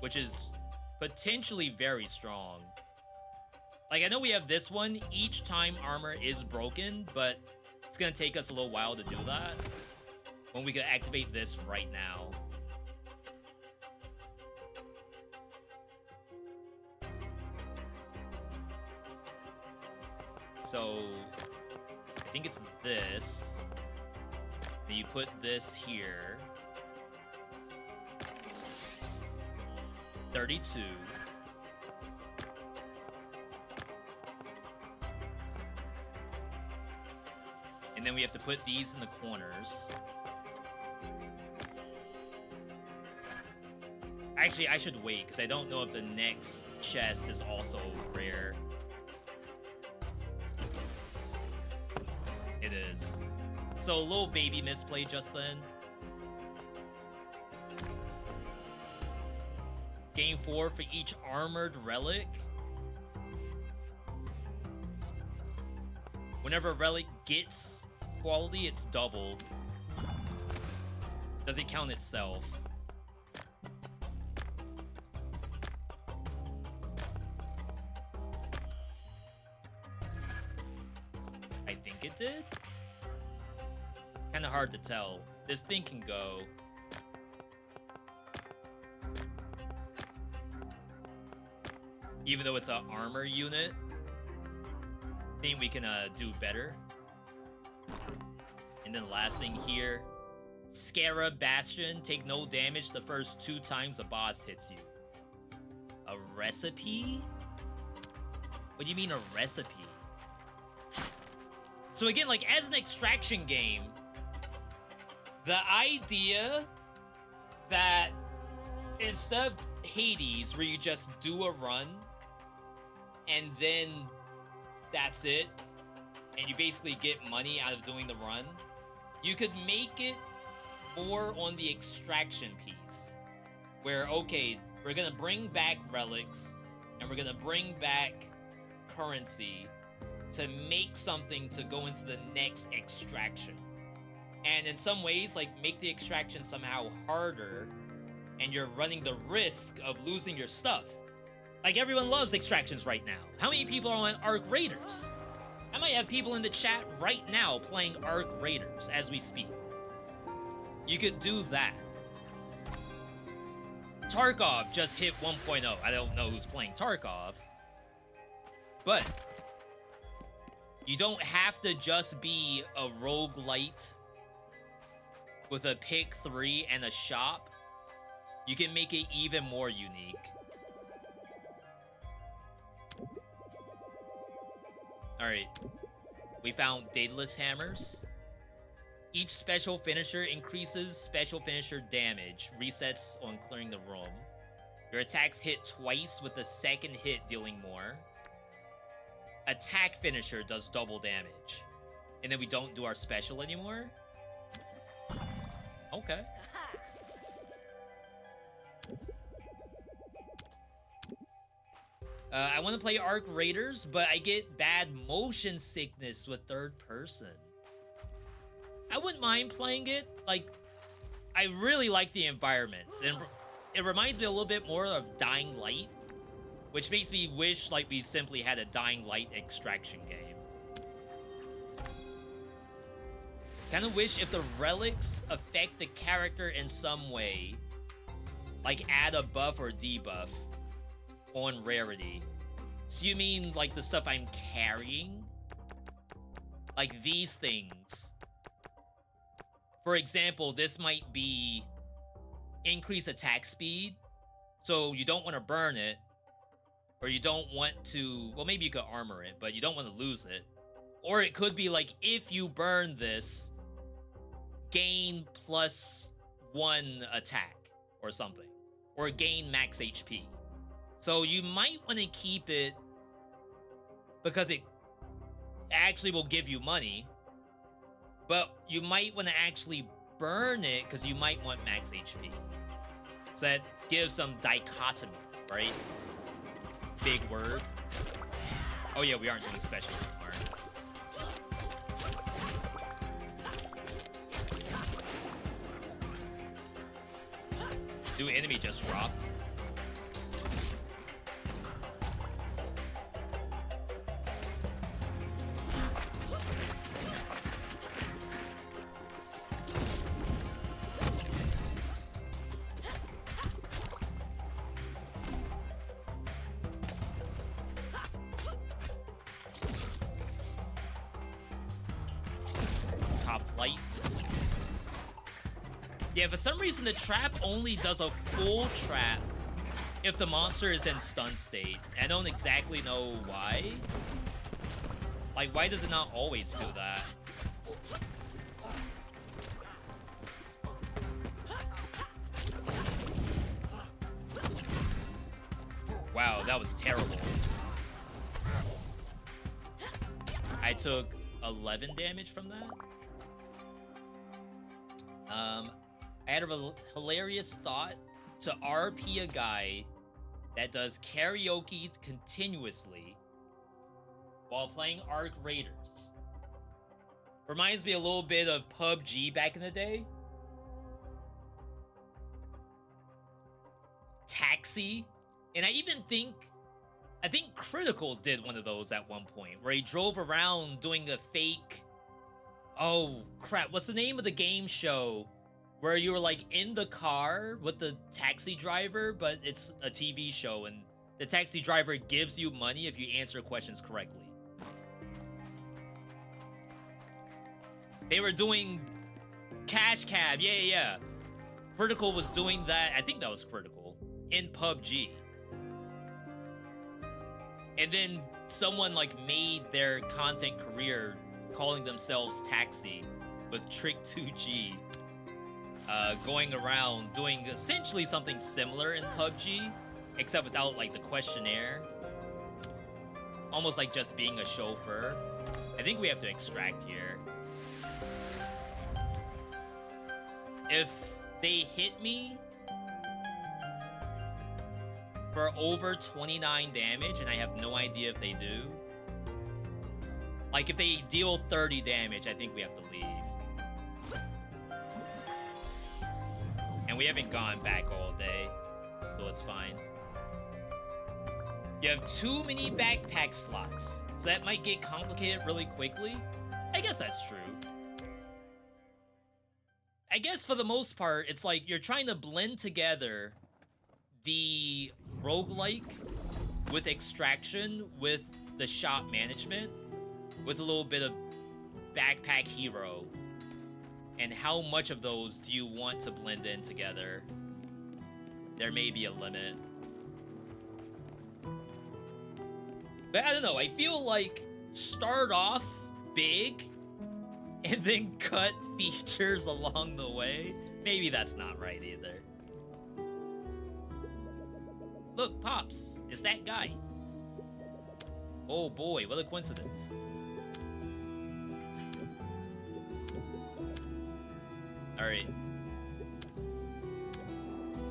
Which is potentially very strong. Like, I know we have this one. Each time armor is broken, but it's gonna take us a little while to do that. When we can activate this right now. So, I think it's this. Then you put this here. 32. And then we have to put these in the corners. Actually, I should wait, because I don't know if the next chest is also rare. It is. So, a little baby misplay just then. Gain 4 for each armored relic. Whenever a relic gets quality, it's doubled. Does it count itself? I think it did. Kind of hard to tell. This thing can go. Even though it's an armor unit, I think we can do better. And then the last thing here, Scarab Bastion, take no damage the first 2 times the boss hits you. A recipe? What do you mean a recipe? So again, like as an extraction game, the idea that instead of Hades, where you just do a run and then that's it, and you basically get money out of doing the run, you could make it more on the extraction piece, where, okay, we're gonna bring back relics, and we're gonna bring back currency to make something to go into the next extraction. And in some ways, like, make the extraction somehow harder, and you're running the risk of losing your stuff. Like, everyone loves extractions right now. How many people are on Arc Raiders? I might have people in the chat right now playing Arc Raiders as we speak. You could do that. Tarkov just hit 1.0. I don't know who's playing Tarkov. But you don't have to just be a roguelite with a pick 3 and a shop. You can make it even more unique. Alright. We found Daedalus Hammers. Each special finisher increases special finisher damage. Resets on clearing the room. Your attacks hit twice, with the second hit dealing more. Attack finisher does double damage. And then we don't do our special anymore? Okay. I want to play Arc Raiders, but I get bad motion sickness with third person. I wouldn't mind playing it. Like, I really like the environments. And it reminds me a little bit more of Dying Light, which makes me wish like we simply had a Dying Light extraction game. Kind of wish if the relics affect the character in some way, like add a buff or debuff on rarity. So you mean like the stuff I'm carrying? Like these things. For example, this might be increase attack speed. So you don't want to burn it. Or you don't want to... Well, maybe you could armor it, but you don't want to lose it. Or it could be like, if you burn this, gain +1 attack or something. Or gain max HP. So you might want to keep it because it actually will give you money. But you might want to actually burn it because you might want max HP. So that gives some dichotomy, right? Big word. Oh yeah, we aren't doing special anymore. New enemy just dropped. Yeah, for some reason the trap only does a full trap if the monster is in stun state. I don't exactly know why. Like, why does it not always do that? Wow, that was terrible. I took 11 damage from that. I had a hilarious thought to RP a guy that does karaoke continuously while playing Arc Raiders. Reminds me a little bit of PUBG back in the day. Taxi. And I think Critical did one of those at one point, where he drove around doing a fake... Oh, crap. What's the name of the game show where you were, like, in the car with the taxi driver, but it's a TV show, and the taxi driver gives you money if you answer questions correctly? They were doing Cash Cab. Yeah. Critical was doing that. I think that was Critical in PUBG. And then someone, like, made their content career calling themselves Taxi with Trick 2G, going around doing essentially something similar in PUBG, except without, like, the questionnaire. Almost like just being a chauffeur. I think we have to extract here. If they hit me for over 29 damage, and I have no idea if they do. Like, if they deal 30 damage, I think we have to leave. And we haven't gone back all day, so it's fine. You have too many backpack slots, so that might get complicated really quickly. I guess that's true. I guess for the most part, it's like you're trying to blend together the roguelike with extraction with the shop management with a little bit of backpack hero. And how much of those do you want to blend in together? There may be a limit. But I don't know, I feel like start off big and then cut features along the way. Maybe that's not right either. Look, Pops, it's that guy. Oh boy, what a coincidence. Alright.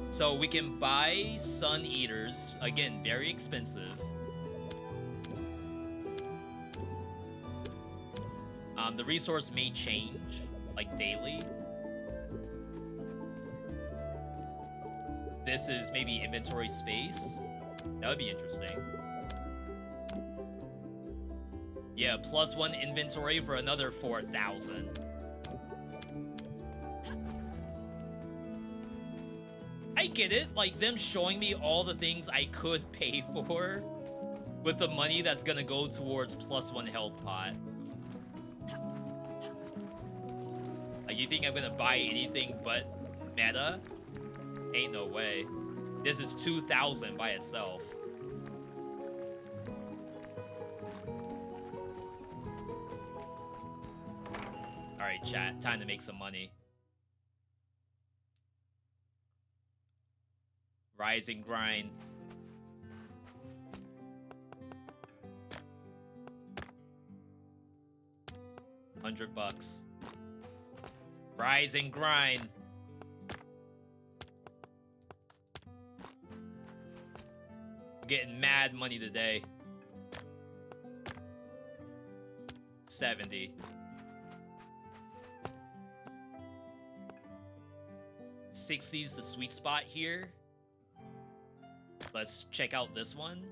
So we can buy Sun Eaters. Again, very expensive. The resource may change, like, daily. This is maybe inventory space. That would be interesting. Yeah, +1 inventory for another 4,000. I get it, like them showing me all the things I could pay for with the money that's gonna go towards +1 health pot. Like, you think I'm gonna buy anything but meta? Ain't no way. This is 2,000 by itself. Alright, chat. Time to make some money. Rise and grind. $100. Rise and grind. Getting mad money today. 70. 60's the sweet spot here. Let's check out this one.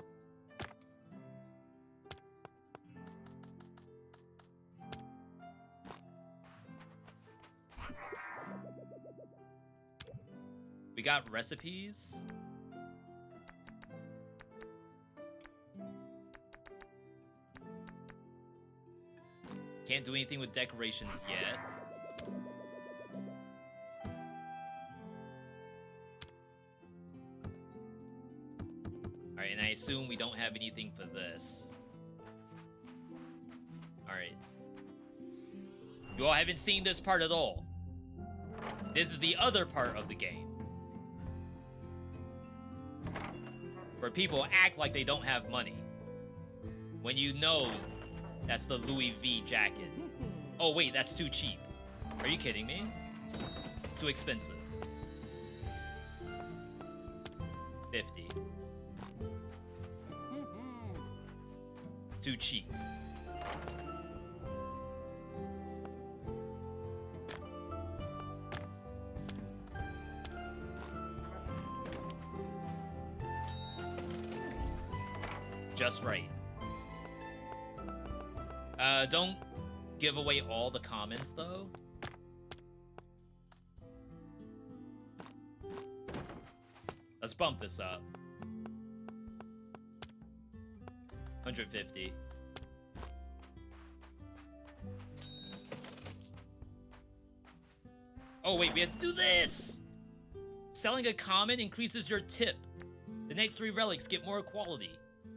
We got recipes. Can't do anything with decorations yet. Alright, and I assume we don't have anything for this. Alright. You all haven't seen this part at all. This is the other part of the game. Where people act like they don't have money. When you know that's the Louis V jacket. Oh wait, that's too cheap. Are you kidding me? Too expensive. 50. Too cheap. Just right. Don't give away all the comments, though. Let's bump this up. 150. Oh, wait, we have to do this! Selling a common increases your tip. The next 3 relics get more quality.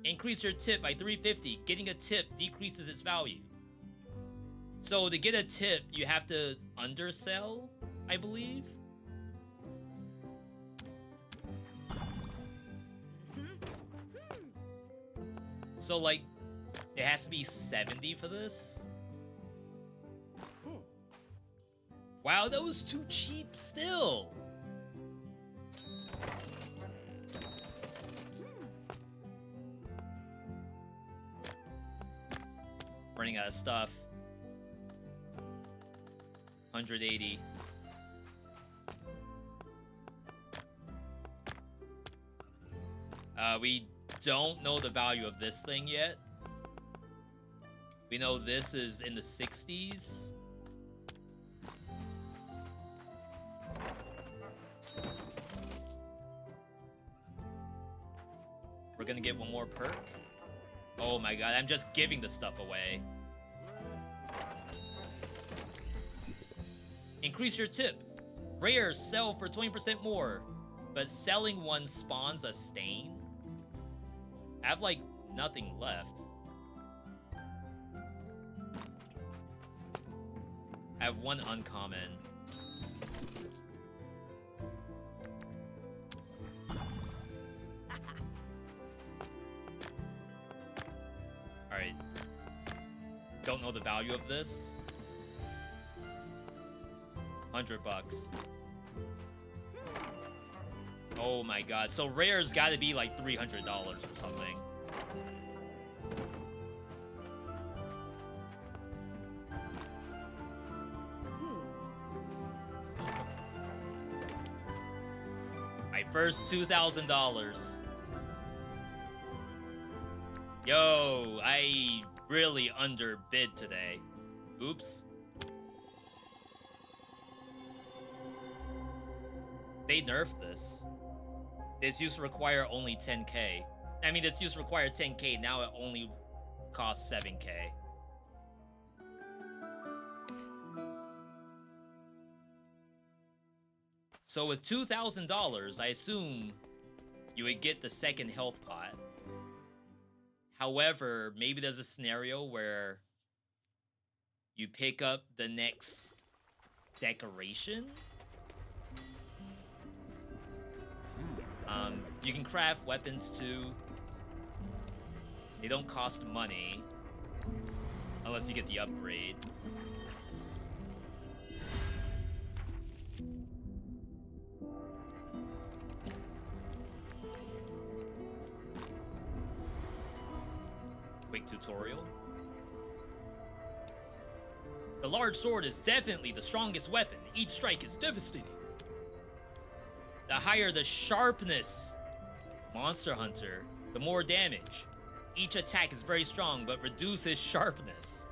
Increase your tip by 350. Getting a tip decreases its value. So to get a tip, you have to undersell, I believe. So like, it has to be 70 for this. Wow, that was too cheap still. Running out of stuff. 180. We don't know the value of this thing yet. We know this is in the 60s. We're gonna get one more perk. Oh my god, I'm just giving the stuff away. Increase your tip. Rares sell for 20% more, but selling one spawns a stain. I have like nothing left. I have one uncommon. Alright. Don't know the value of this. 100 bucks. Oh my god. So rare's gotta be like $300 or something. My first $2,000. Yo, I really underbid today. Oops. They nerfed this. This used to require only 10k. I mean, this used to require 10k, now it only costs 7k. So with $2,000, I assume you would get the second health pot. However, maybe there's a scenario where you pick up the next decoration. You can craft weapons too. They don't cost money unless you get the upgrade. Quick tutorial. The large sword is definitely the strongest weapon. Each strike is devastating. The higher the sharpness, Monster Hunter, the more damage. Each attack is very strong, but reduces sharpness.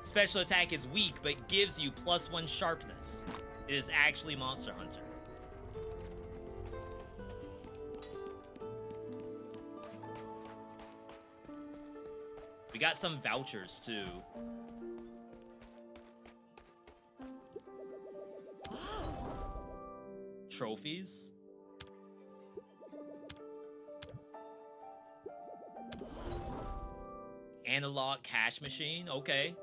Special attack is weak, but gives you +1 sharpness. It is actually Monster Hunter. We got some vouchers, too. Trophies. analog cash machine. Okay.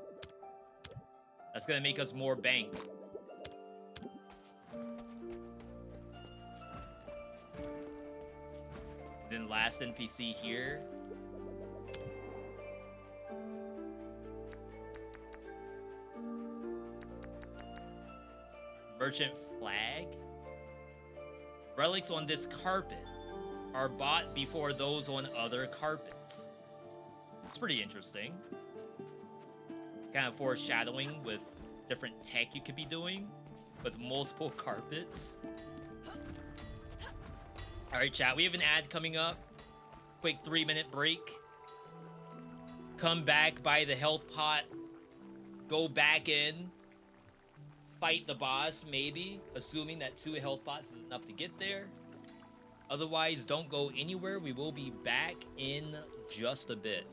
That's gonna make us more bank. Then last NPC here. Merchant flag. Relics on this carpet are bought before those on other carpets. It's pretty interesting. Kind of foreshadowing with different tech you could be doing with multiple carpets. All right, chat, we have an ad coming up. Quick 3-minute break. Come back, buy the health pot. Go back in. Fight the boss, maybe. Assuming that 2 health pots is enough to get there. Otherwise, don't go anywhere. We will be back in just a bit.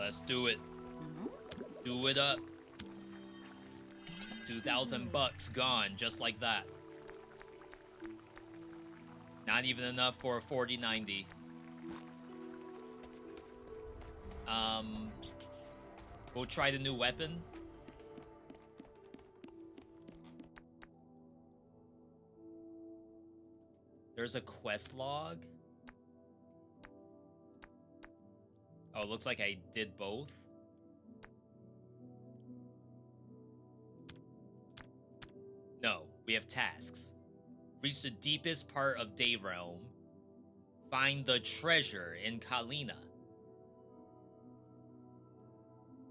Let's do it. Do it up. 2,000 bucks gone just like that. Not even enough for a 4090. We'll try the new weapon. There's a quest log. Oh, it looks like I did both. No, we have tasks. Reach the deepest part of Day Realm. Find the treasure in Kalina.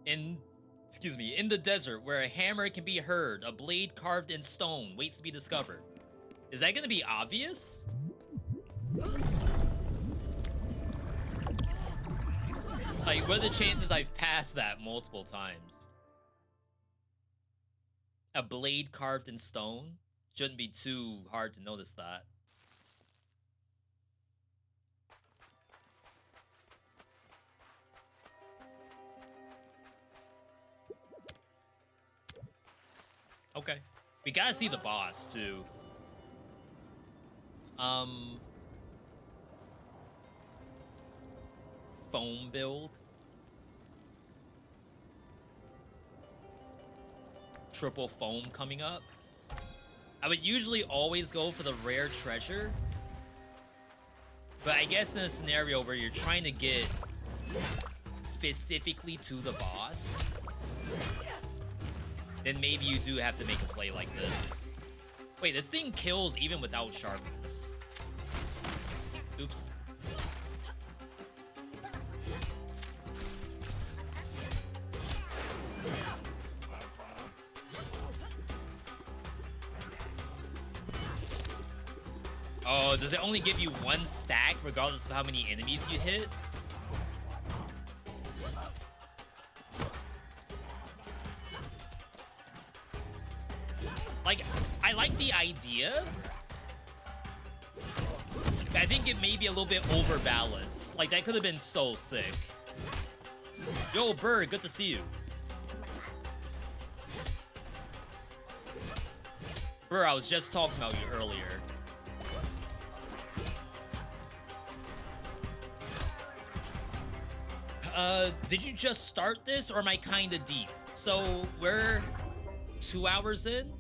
In the desert where a hammer can be heard, a blade carved in stone waits to be discovered. Is that gonna be obvious? Like, what are the chances I've passed that multiple times? A blade carved in stone? Shouldn't be too hard to notice that. Okay. We gotta see the boss, too. Foam build. Triple foam coming up. I would usually always go for the rare treasure. But I guess in a scenario where you're trying to get specifically to the boss, then maybe you do have to make a play like this. Wait, this thing kills even without sharpness. Oops. Oh, does it only give you one stack regardless of how many enemies you hit? Like, I like the idea. I think it may be a little bit overbalanced. Like, that could have been so sick. Yo, Bird, good to see you. Bird, I was just talking about you earlier. Did you just start this, or am I kinda deep? So, we're 2 hours in?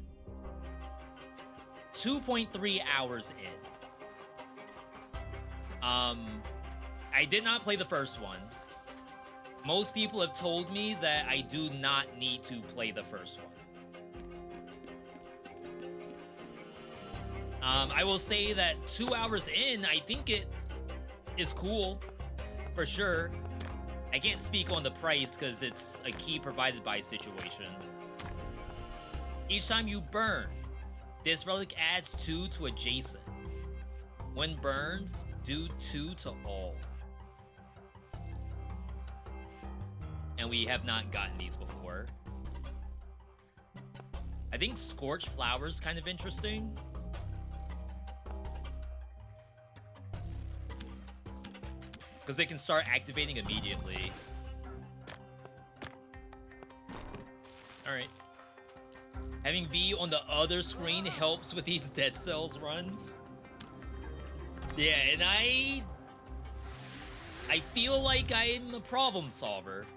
2.3 hours in. I did not play the first one. Most people have told me that I do not need to play the first one. I will say that 2 hours in, I think it is cool, for sure. I can't speak on the price because it's a key provided by situation. Each time you burn, this relic adds 2 to adjacent. When burned, do 2 to all. And we have not gotten these before. I think Scorched Flower is kind of interesting. Because they can start activating immediately. Alright. Having V on the other screen helps with these Dead Cells runs. Yeah, and I feel like I'm a problem solver.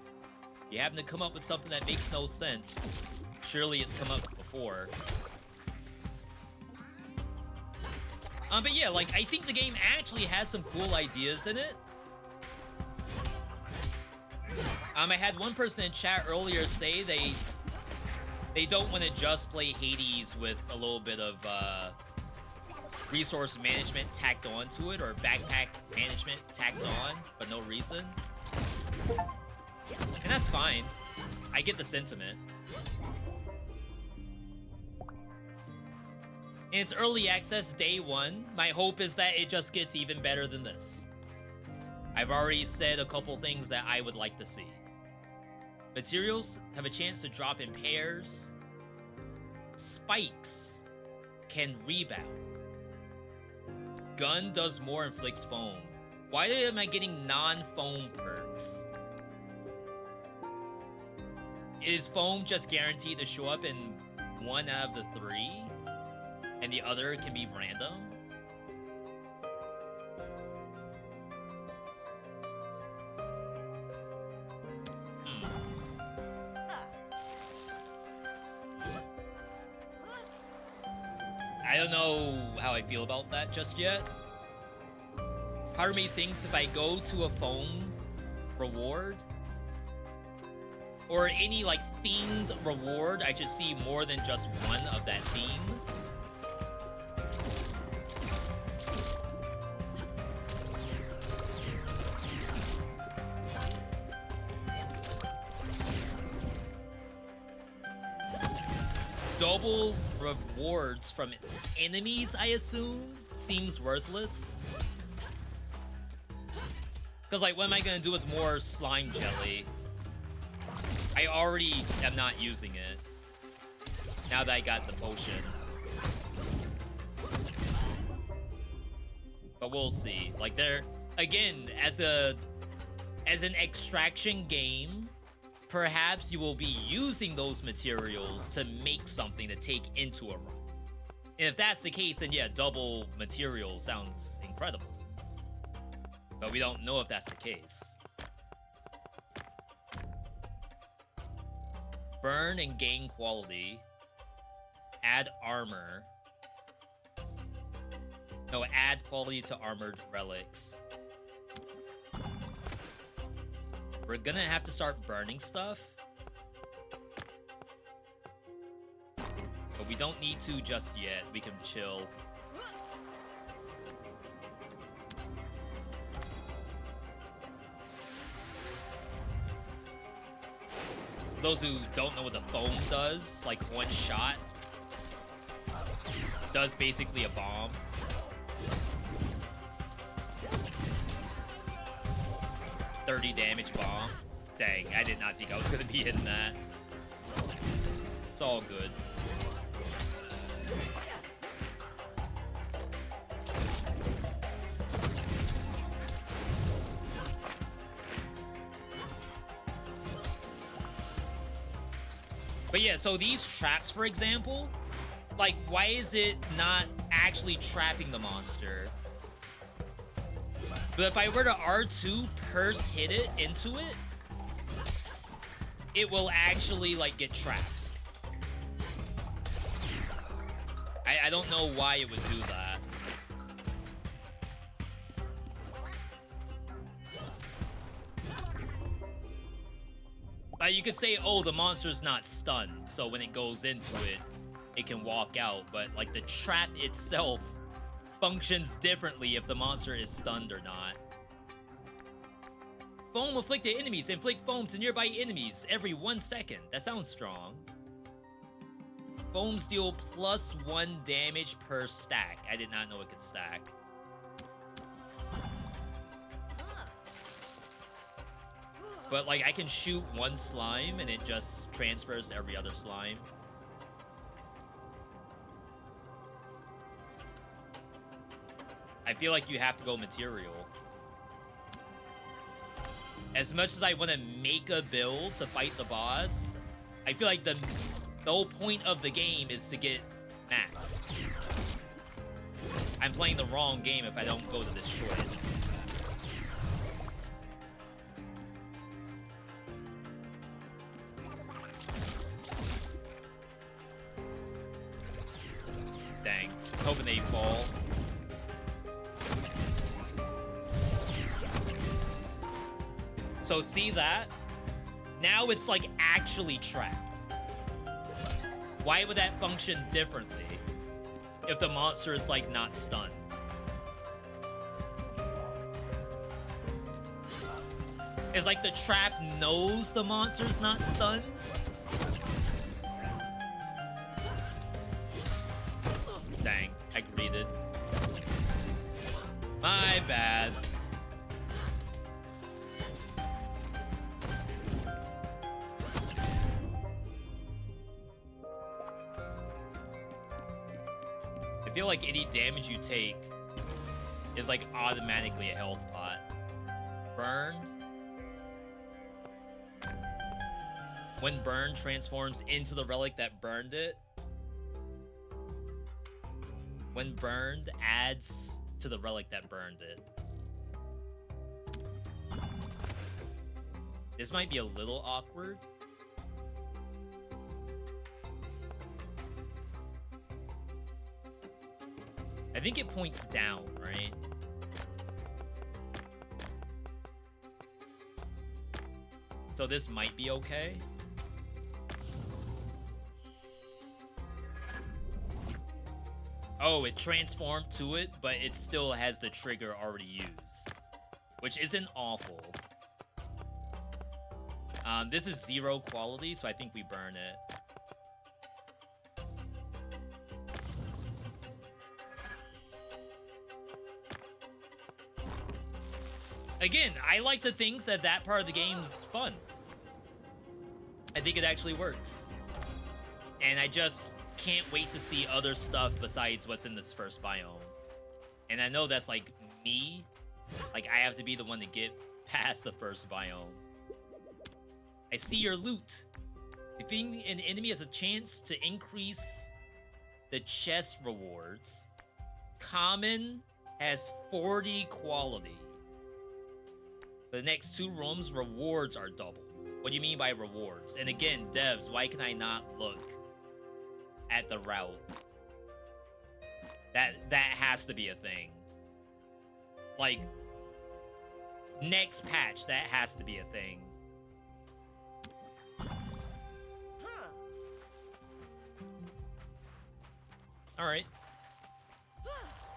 You happen to come up with something that makes no sense. Surely it's come up before. But yeah, like, I think the game actually has some cool ideas in it. I had one person in chat earlier say they don't want to just play Hades with a little bit of resource management tacked onto it, or backpack management tacked on, but no reason. And that's fine. I get the sentiment. And it's early access day 1. My hope is that it just gets even better than this. I've already said a couple things that I would like to see. Materials have a chance to drop in pairs. Spikes can rebound. Gun does more, inflicts foam. Why am I getting non-foam perks? Is foam just guaranteed to show up in one out of the 3? And the other can be random? I don't know how I feel about that just yet. Part of me thinks if I go to a foam reward or any like themed reward, I should see more than just one of that theme. Double rewards from enemies, I assume, seems worthless. Because, like, what am I going to do with more slime jelly? I already am not using it. Now that I got the potion. But we'll see. Like, there, again, as an extraction game, perhaps you will be using those materials to make something to take into a run. And if that's the case, then yeah, double material sounds incredible. But we don't know if that's the case. Burn and gain quality. Add armor. No, add quality to armored relics. We're gonna have to start burning stuff. But we don't need to just yet. We can chill. For those who don't know what the foam does, like one shot does basically a bomb. $30 damage bomb. Dang, I did not think I was gonna be hitting that. It's all good. But yeah, so these traps, for example, like, why is it not actually trapping the monster? But if I were to R2 purse hit it into it, it will actually, like, get trapped. I don't know why it would do that. You could say, oh, the monster's not stunned, so when it goes into it, it can walk out. But, like, the trap itself functions differently if the monster is stunned or not. Foam afflicted enemies inflict foam to nearby enemies every 1 second. That sounds strong. Foams deal +1 damage per stack. I did not know it could stack. But, like, I can shoot one slime and it just transfers to every other slime. I feel like you have to go material. As much as I want to make a build to fight the boss, I feel like the whole point of the game is to get max. I'm playing the wrong game if I don't go to this choice. Dang. Hoping they fall. So see that? Now it's like actually trapped. Why would that function differently if the monster is like not stunned? It's like the trap knows the monster's not stunned? Dang, I greeted. My bad. I feel like any damage you take is like automatically a health pot. Burn. When burn transforms into the relic that burned it. When burned adds to the relic that burned it. This might be a little awkward. I think it points down, right? So this might be okay. Oh, it transformed to it, but it still has the trigger already used, which isn't awful. This is 0 quality, so I think we burn it. Again, I like to think that that part of the game's fun. I think it actually works. And I just can't wait to see other stuff besides what's in this first biome. And I know that's like me. Like I have to be the one to get past the first biome. I see your loot. Defeating an enemy has a chance to increase the chest rewards. Common has 40 quality. For the next 2 rooms, rewards are doubled. What do you mean by rewards? And again, devs, why can I not look at the route? That has to be a thing. Like, next patch, that has to be a thing. Alright.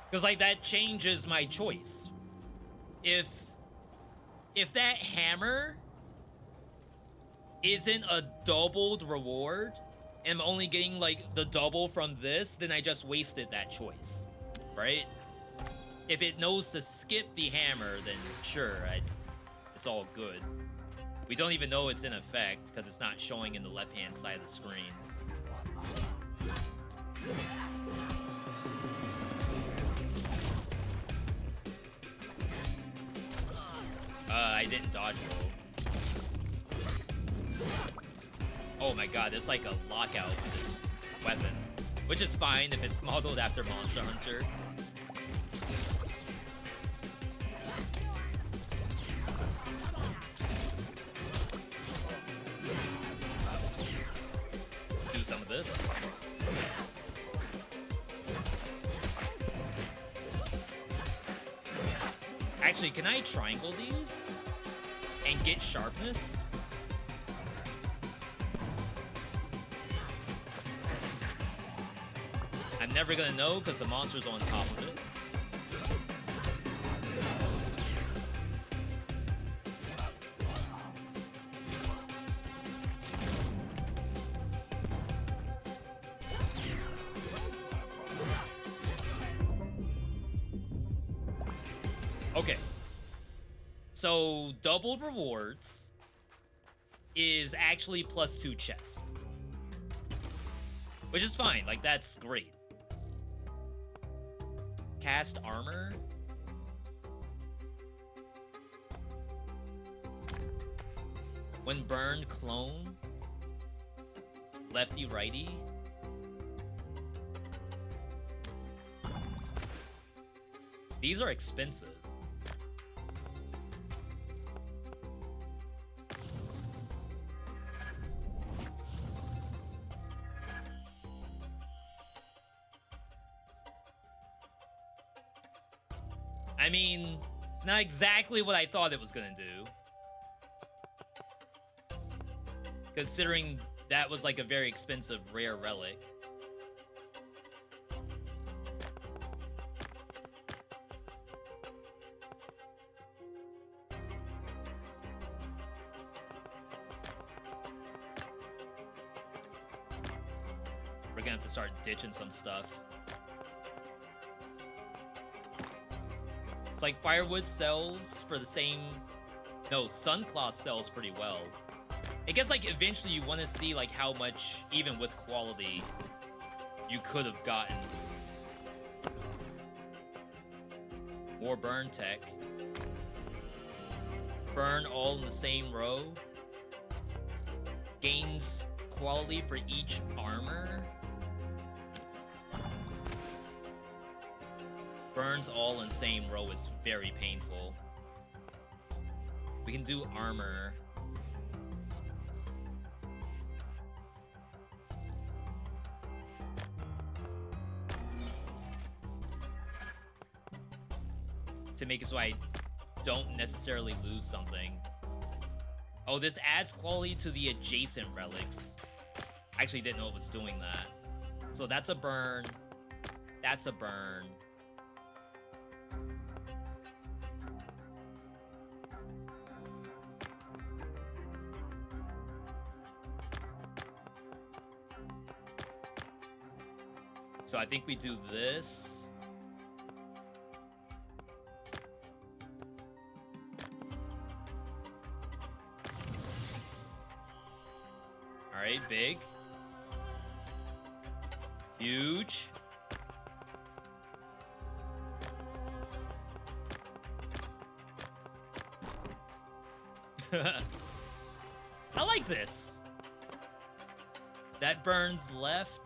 Because, like, that changes my choice. If that hammer isn't a doubled reward, and I'm only getting, like, the double from this, then I just wasted that choice. Right? If it knows to skip the hammer, then sure, it's all good. We don't even know it's in effect, because it's not showing in the left-hand side of the screen. I didn't dodge roll. Oh my god, there's like a lockout with this weapon. Which is fine if it's modeled after Monster Hunter. Let's do some of this. Actually, can I triangle these and get sharpness? I'm never gonna know because the monster's on top of it. Okay. So, doubled rewards is actually +2 chest. Which is fine, like that's great. Cast armor. When burned, clone. Lefty, righty. These are expensive. I mean, it's not exactly what I thought it was gonna do. Considering that was like a very expensive rare relic. We're gonna have to start ditching some stuff. It's like firewood sells for the same... No, Sunclaw sells pretty well. I guess, like, eventually you want to see, like, how much, even with quality, you could have gotten. More burn tech. Burn all in the same row. Gains quality for each armor. Burns all in same row is very painful. We can do armor. To make it so I don't necessarily lose something. Oh, this adds quality to the adjacent relics. I actually didn't know it was doing that. So that's a burn. That's a burn. So I think we do this. All right, big. Huge. I like this. That burns left.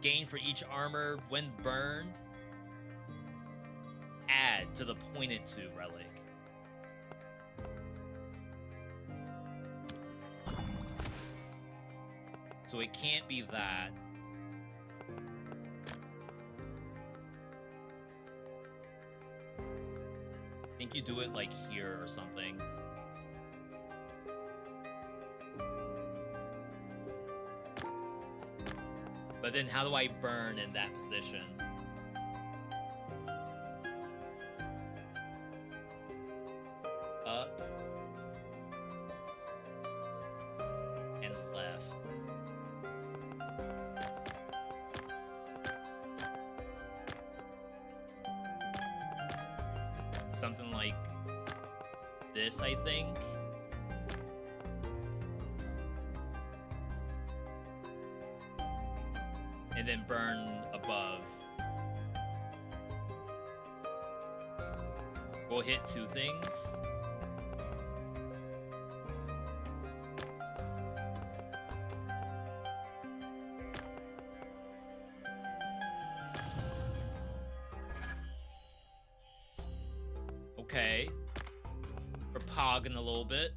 Gain for each armor when burned. Add to the pointed to relic. So it can't be that. I think you do it like here or something. But then how do I burn in that position? Up. And left. Something like this, I think. And then burn above. We'll hit two things. Okay. We're pogging a little bit.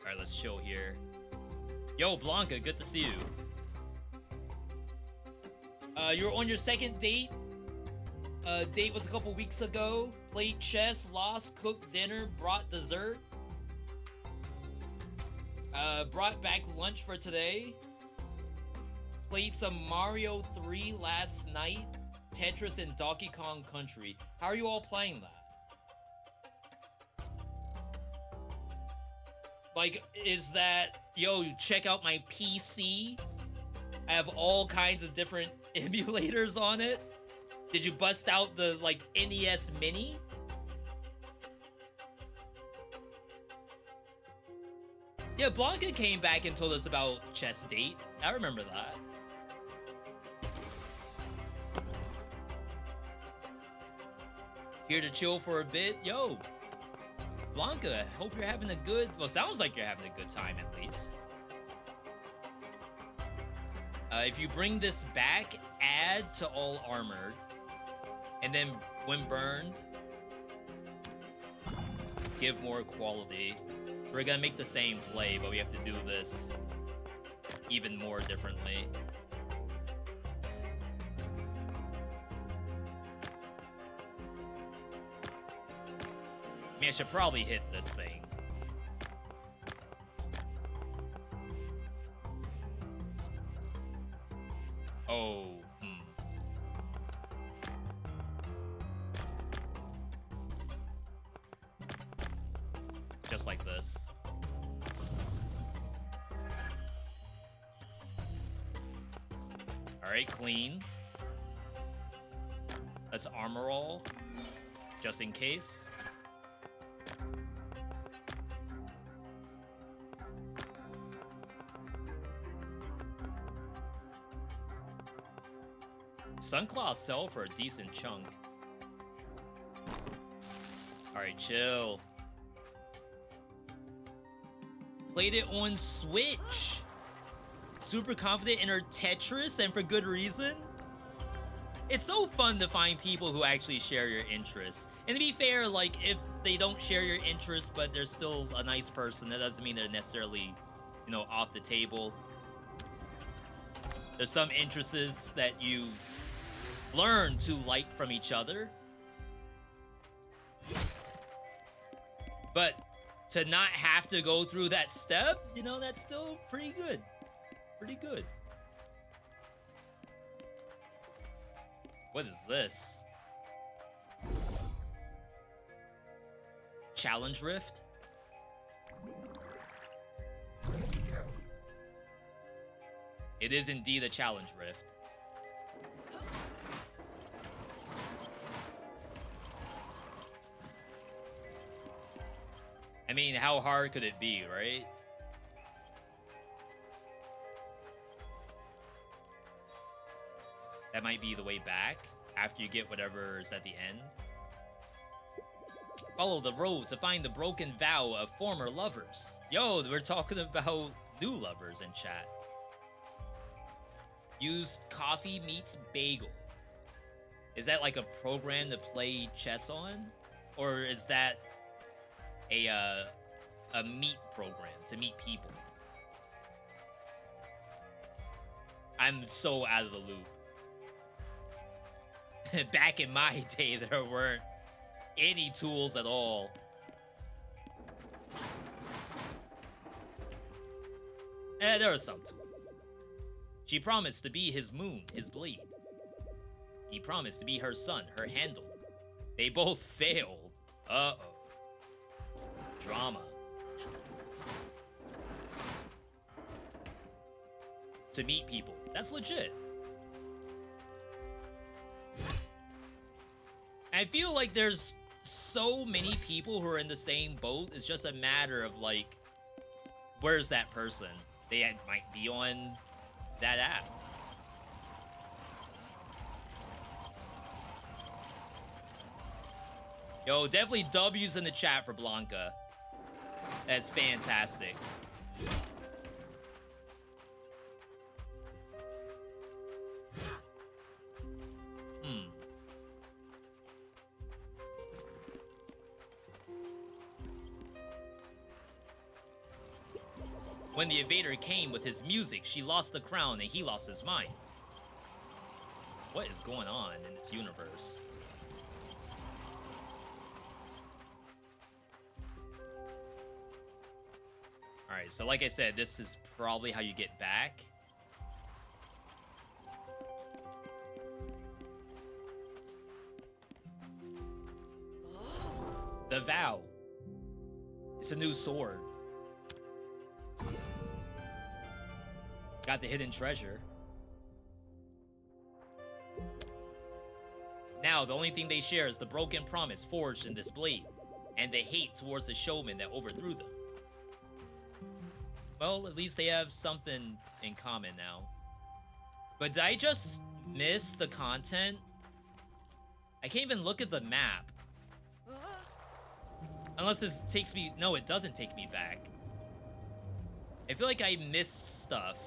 Alright, let's chill here. Yo, Blanca, good to see you. You were on your second date. Date was a couple weeks ago. Played chess, lost, cooked dinner, brought dessert. Brought back lunch for today. Played some Mario 3 last night. Tetris and Donkey Kong Country. How are you all playing that? Like, is that, yo, check out my PC? I have all kinds of different emulators on it. Did you bust out the, like, NES Mini? Yeah, Blanca came back and told us about Chess Date. I remember that. Here to chill for a bit. Yo, Blanca, hope you're having a good... Well, sounds like you're having a good time, at least. If you bring this back, add to all armored. And then, when burned, give more quality. We're gonna make the same play, but we have to do this even more differently. I mean, I should probably hit this thing. Oh, Just like this. All right, clean. Let's armor all, just in case. Sunclaws sell for a decent chunk. Alright, chill. Played it on Switch. Super confident in her Tetris, and for good reason. It's so fun to find people who actually share your interests. And to be fair, like, if they don't share your interests, but they're still a nice person, that doesn't mean they're necessarily, you know, off the table. There's some interests that you learn to like from each other. But to not have to go through that step, you know, that's still pretty good. Pretty good. What is this? Challenge Rift? It is indeed a Challenge Rift. I mean, how hard could it be, right? That might be the way back after you get whatever is at the end. Follow the road to find the broken vow of former lovers. Yo, we're talking about new lovers in chat. Used coffee meets bagel. Is that like a program to play chess on? Or is that a meet program to meet people? I'm so out of the loop. Back in my day, there weren't any tools at all. There are some tools. She promised to be his moon, his blade. He promised to be her sun, her handle. They both failed. Uh-oh. Drama. To meet people. That's legit. I feel like there's so many people who are in the same boat. It's just a matter of, like, where's that person? They might be on that app. Yo, definitely W's in the chat for Blanca. That's fantastic. When the invader came with his music, she lost the crown and he lost his mind. What is going on in this universe? Alright, so like I said, this is probably how you get back. The vow. It's a new sword. Got the hidden treasure. Now, the only thing they share is the broken promise forged in this blade, and the hate towards the showman that overthrew them. Well, at least they have something in common now. But did I just miss the content? I can't even look at the map. Unless this takes me... No, it doesn't take me back. I feel like I missed stuff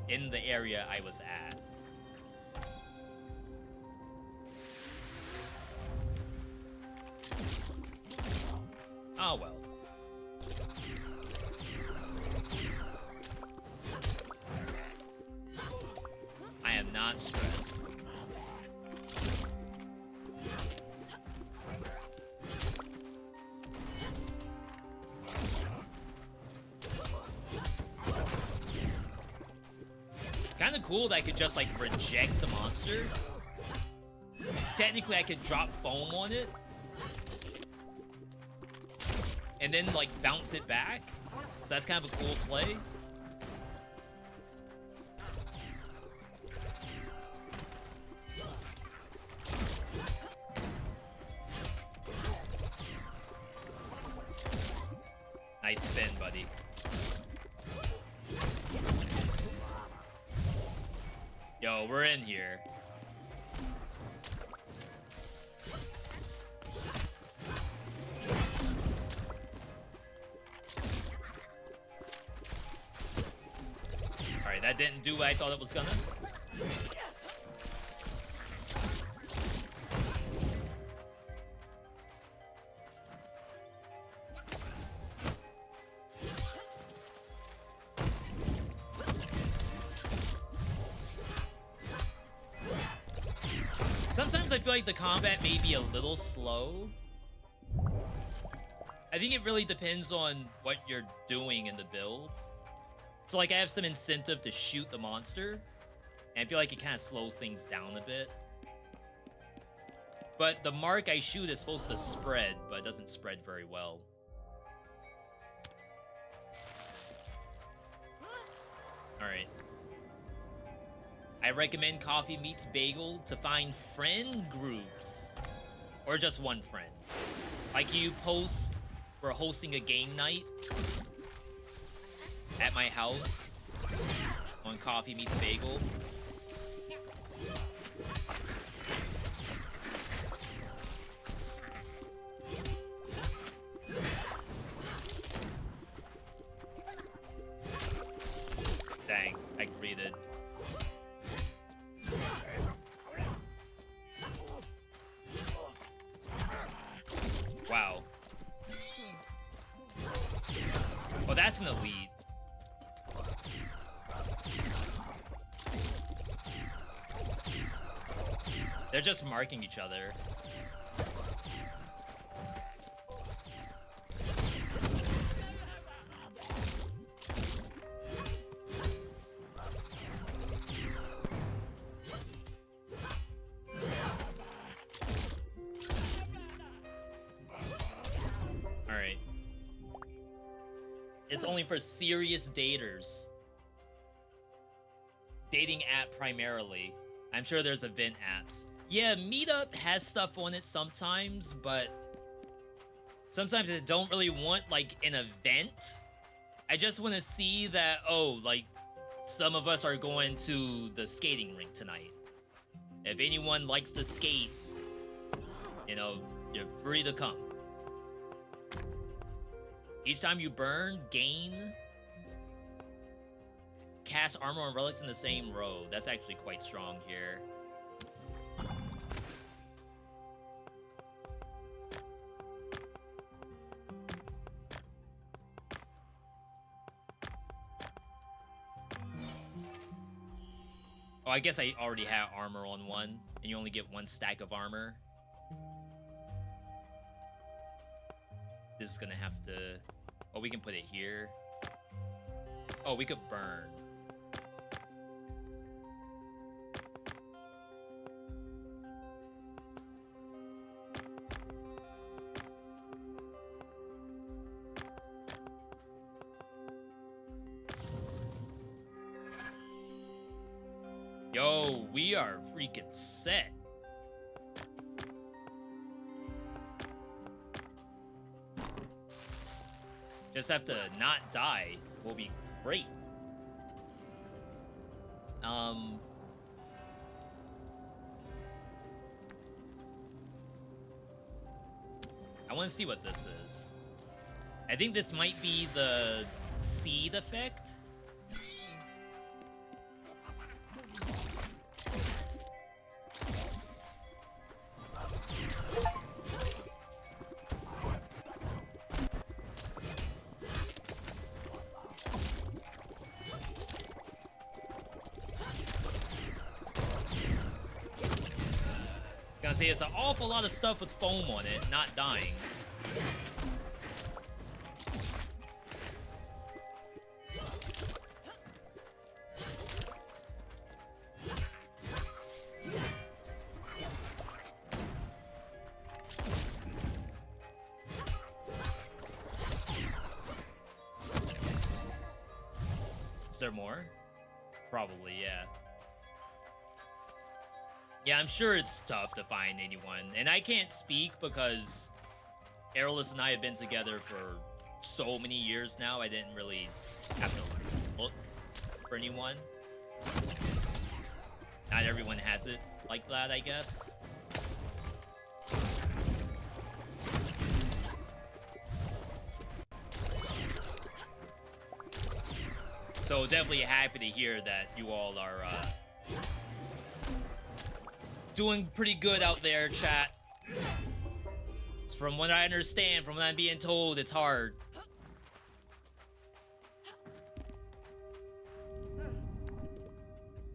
in the area I was at. Oh well. I am not stressed. Kinda cool that I could just, like, reject the monster. Technically, I could drop foam on it. And then, like, bounce it back. So that's kind of a cool play. Nice spin, buddy. Yo, we're in here. That didn't do what I thought it was gonna. Sometimes I feel like the combat may be a little slow. I think it really depends on what you're doing in the build. So like I have some incentive to shoot the monster, and I feel like it kind of slows things down a bit. But the mark I shoot is supposed to spread, but it doesn't spread very well. Alright. I recommend Coffee Meets Bagel to find friend groups. Or just one friend. Like you post, we're hosting a game night at my house on Coffee Meets Bagel. Dang, I greeted. Wow. Well, that's an elite. They're just marking each other. Alright. It's only for serious daters. Dating app primarily. I'm sure there's event apps. Yeah, Meetup has stuff on it sometimes, but sometimes I don't really want, like, an event. I just want to see that, oh, like, some of us are going to the skating rink tonight. If anyone likes to skate, you know, you're free to come. Each time you burn, gain. Cast armor and relics in the same row. That's actually quite strong here. Oh, I guess I already had armor on one, and you only get one stack of armor. This is gonna have to... Oh, we can put it here. Oh, we could burn. Yo, we are freaking set. Just have to not die. Will be great. I want to see what this is. I think this might be the seed effect. Say it's an awful lot of stuff with foam on it, not dying. Is there more? Probably, yeah. Yeah, I'm sure it's tough to find anyone. And I can't speak because Aerolus and I have been together for so many years now. I didn't really have to look for anyone. Not everyone has it like that, I guess. So definitely happy to hear that you all are doing pretty good out there, chat. From what I understand, from what I'm being told, it's hard.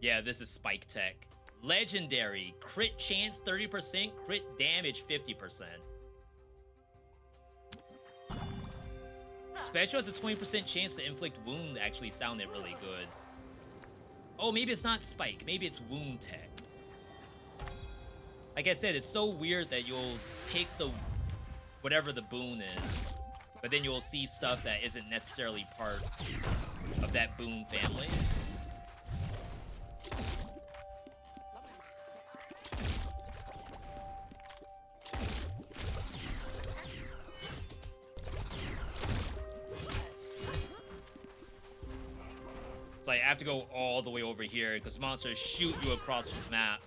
Yeah, this is Spike Tech. Legendary. Crit chance 30%, crit damage 50%. Special has a 20% chance to inflict wound actually sounded really good. Oh, maybe it's not Spike. Maybe it's Wound Tech. Like I said, it's so weird that you'll pick the whatever the boon is, but then you'll see stuff that isn't necessarily part of that boon family. It's like I have to go all the way over here because monsters shoot you across the map.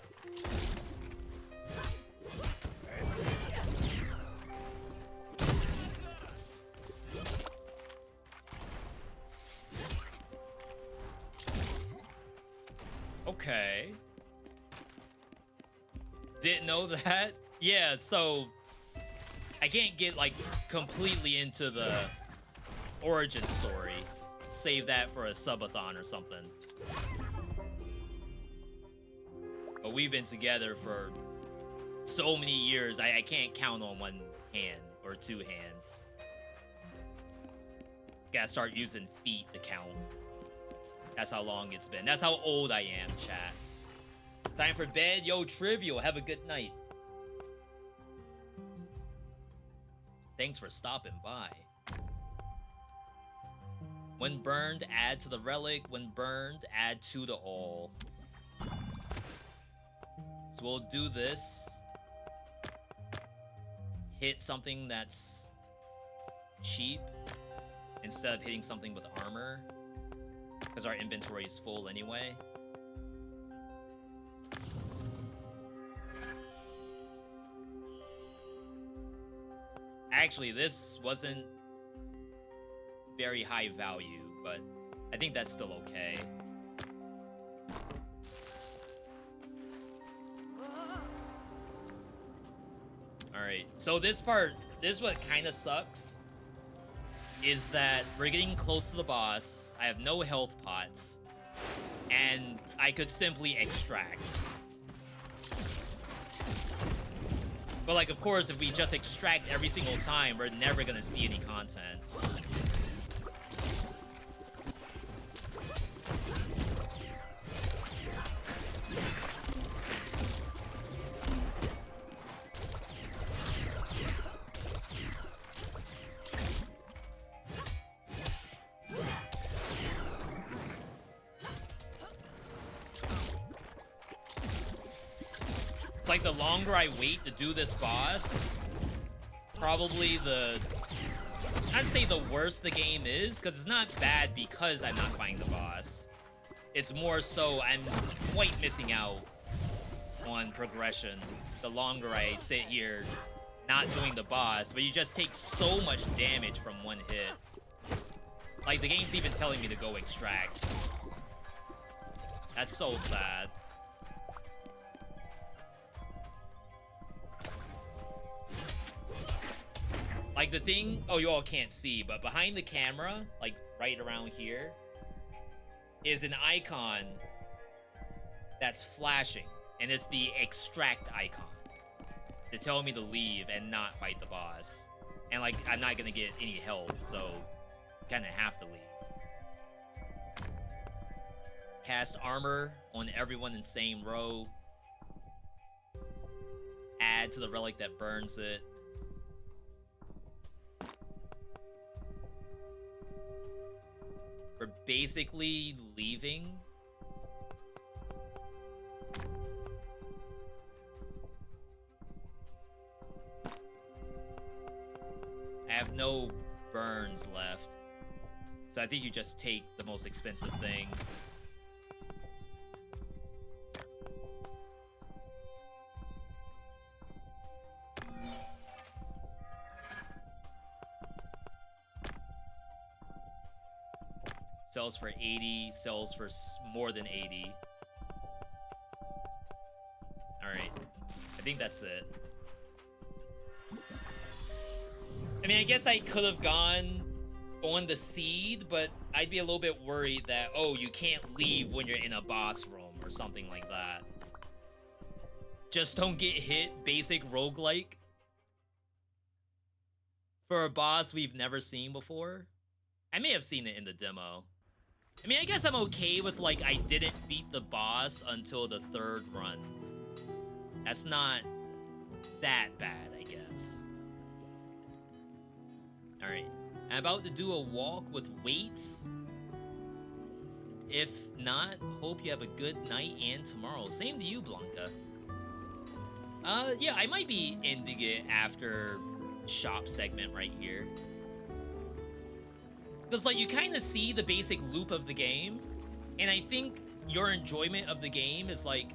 Okay. Didn't know that. Yeah, so I can't get like completely into the origin story. Save that for a subathon or something. But we've been together for so many years, I can't count on one hand or two hands. Gotta start using feet to count. That's how long it's been. That's how old I am, chat. Time for bed. Yo, Trivial, have a good night. Thanks for stopping by. When burned, add to the relic. When burned, add to the all. So we'll do this. Hit something that's cheap instead of hitting something with armor, because our inventory is full anyway. Actually, this wasn't very high value, but I think that's still okay. Alright, so this part, this is what kind of sucks, is that we're getting close to the boss, I have no health pots, and I could simply extract. But like, of course, if we just extract every single time, we're never gonna see any content. It's like the longer I wait to do this boss, probably I'd say the worse the game is, because it's not bad because I'm not fighting the boss. It's more so I'm quite missing out on progression the longer I sit here not doing the boss, but you just take so much damage from one hit. Like, the game's even telling me to go extract. That's so sad. Like, the thing, oh, you all can't see, but behind the camera, like right around here, is an icon that's flashing, and it's the extract icon to tell me to leave and not fight the boss. And like, I'm not gonna get any health, so kind of have to leave. Cast armor on everyone in same row. Add to the relic that burns it. We're basically leaving. I have no burns left, so I think you just take the most expensive thing. Sells for 80, sells for more than 80. Alright. I think that's it. I mean, I guess I could have gone on the seed, but I'd be a little bit worried that, oh, you can't leave when you're in a boss room or something like that. Just don't get hit, basic roguelike. For a boss we've never seen before. I may have seen it in the demo. I mean, I guess I'm okay with, like, I didn't beat the boss until the 3rd run. That's not that bad, I guess. Alright. I'm about to do a walk with weights. If not, hope you have a good night and tomorrow. Same to you, Blanca. Yeah, I might be ending it after shop segment right here. Because, like, you kind of see the basic loop of the game. And I think your enjoyment of the game is, like,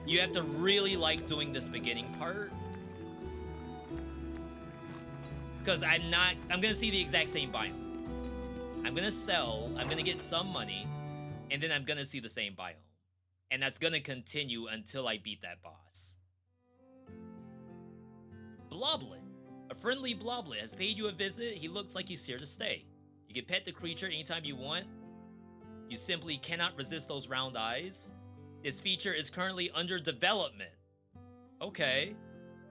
you have to really like doing this beginning part. Because I'm gonna see the exact same biome. I'm gonna sell, I'm gonna get some money, and then I'm gonna see the same biome. And that's gonna continue until I beat that boss. Bloblet. A friendly Bloblet has paid you a visit. He looks like he's here to stay. You can pet the creature anytime you want. You simply cannot resist those round eyes. This feature is currently under development. Okay.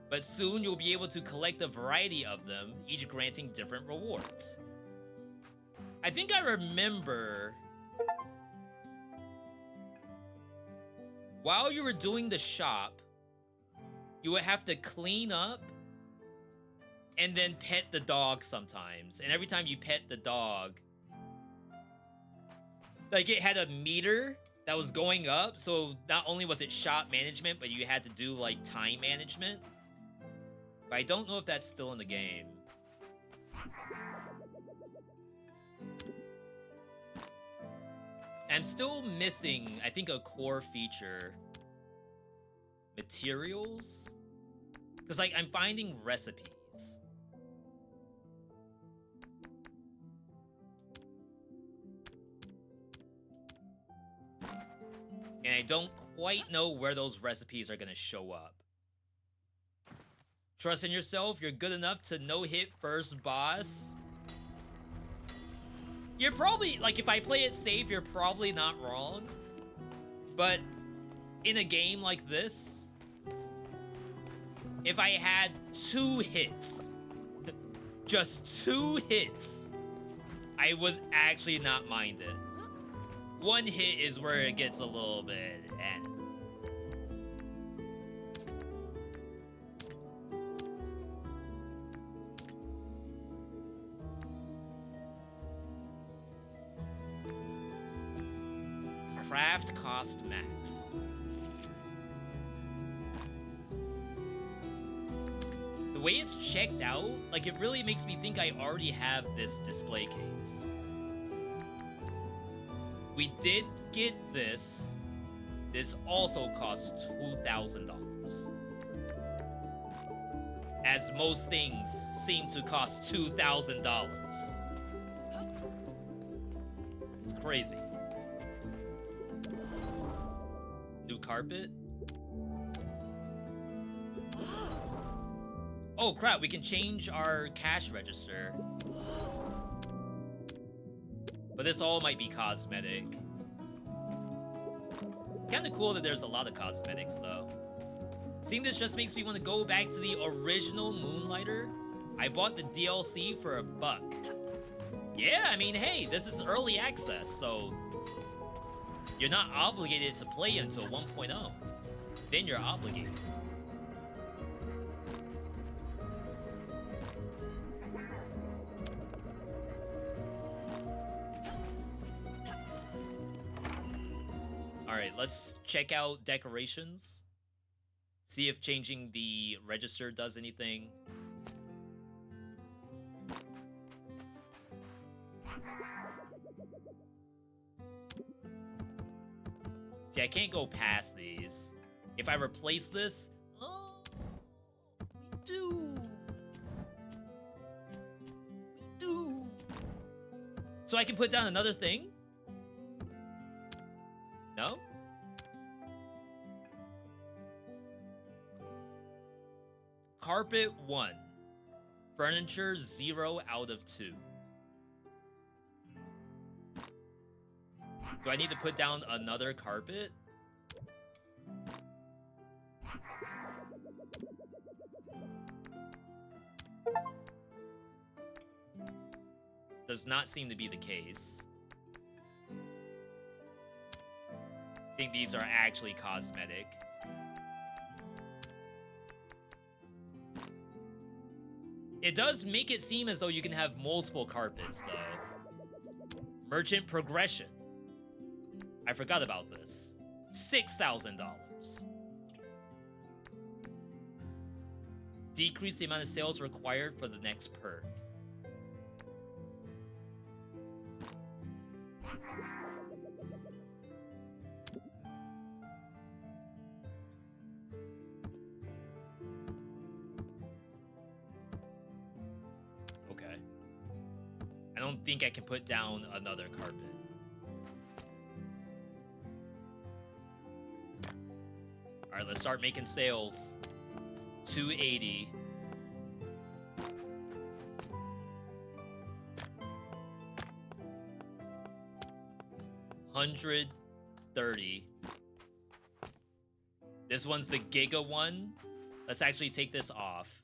But soon you'll be able to collect a variety of them, each granting different rewards. I think I remember... while you were doing the shop, you would have to clean up and then pet the dog sometimes. And every time you pet the dog, like, it had a meter that was going up. So not only was it shop management, but you had to do, like, time management. But I don't know if that's still in the game. I'm still missing, I think, a core feature. Materials? Because, like, I'm finding recipes. And I don't quite know where those recipes are going to show up. Trust in yourself, you're good enough to no-hit first boss. You're probably, like, if I play it safe, you're probably not wrong. But in a game like this, if I had 2 hits, just 2 hits, I would actually not mind it. 1 hit is where it gets a little bit... Craft cost max. The way it's checked out, like, it really makes me think I already have this display case. We did get this. This also costs $2,000. As most things seem to cost $2,000. It's crazy. New carpet? Oh crap, we can change our cash register. But this all might be cosmetic. It's kind of cool that there's a lot of cosmetics though. Seeing this just makes me want to go back to the original Moonlighter. I bought the DLC for $1. Yeah, I mean, hey, this is early access, so you're not obligated to play until 1.0. Then you're obligated. Alright, let's check out decorations. See if changing the register does anything. See, I can't go past these. If I replace this... oh, we do. We do. So I can put down another thing? No? Carpet 1. Furniture 0 out of 2. Do I need to put down another carpet? Does not seem to be the case. I think these are actually cosmetic. It does make it seem as though you can have multiple carpets, though. Merchant progression. I forgot about this. $6,000. Decrease the amount of sales required for the next perk. Okay. I don't think I can put down another carpet. All right, let's start making sales. 280. $130. This one's the Giga one. Let's actually take this off.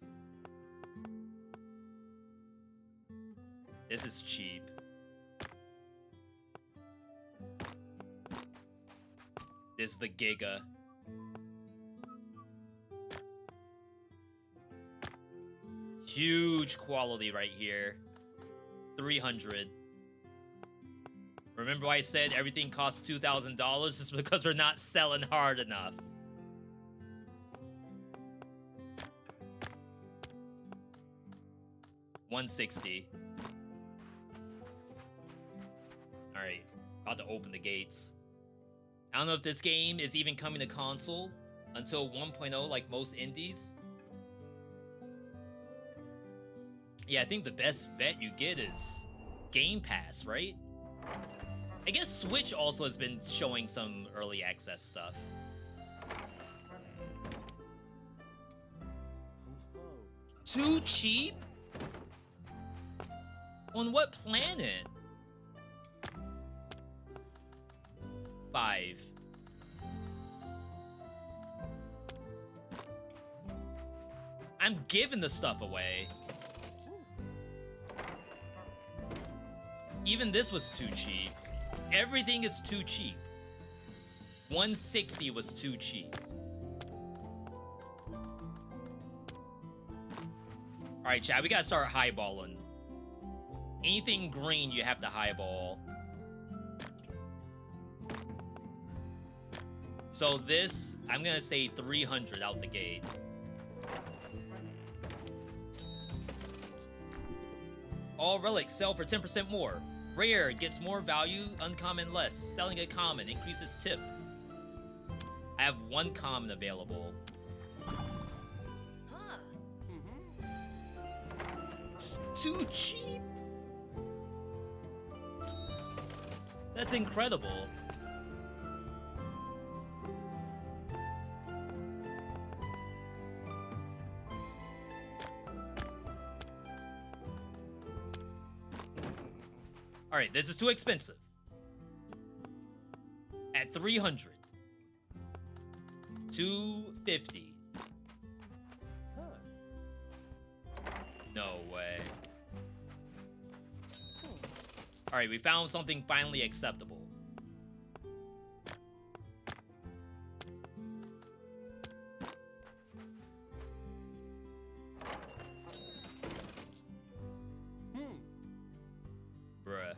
This is cheap. This is the Giga. Huge quality right here. 300. Remember why I said everything costs $2,000? It's because we're not selling hard enough. $160. Alright, about to open the gates. I don't know if this game is even coming to console until 1.0 like most indies. Yeah, I think the best bet you get is Game Pass, right? I guess Switch also has been showing some early access stuff. Too cheap? On what planet? 5. I'm giving the stuff away. Even this was too cheap. Everything is too cheap. 160 was too cheap. Alright, chat, we gotta start highballing. Anything green, you have to highball. So this, I'm gonna say 300 out the gate. All relics sell for 10% more. Rare gets more value, uncommon less. Selling a common increases tip. I have 1 common available. Huh. It's too cheap. That's incredible. All right, this is too expensive. At 300. 250. No way. All right, we found something finally acceptable. Bruh.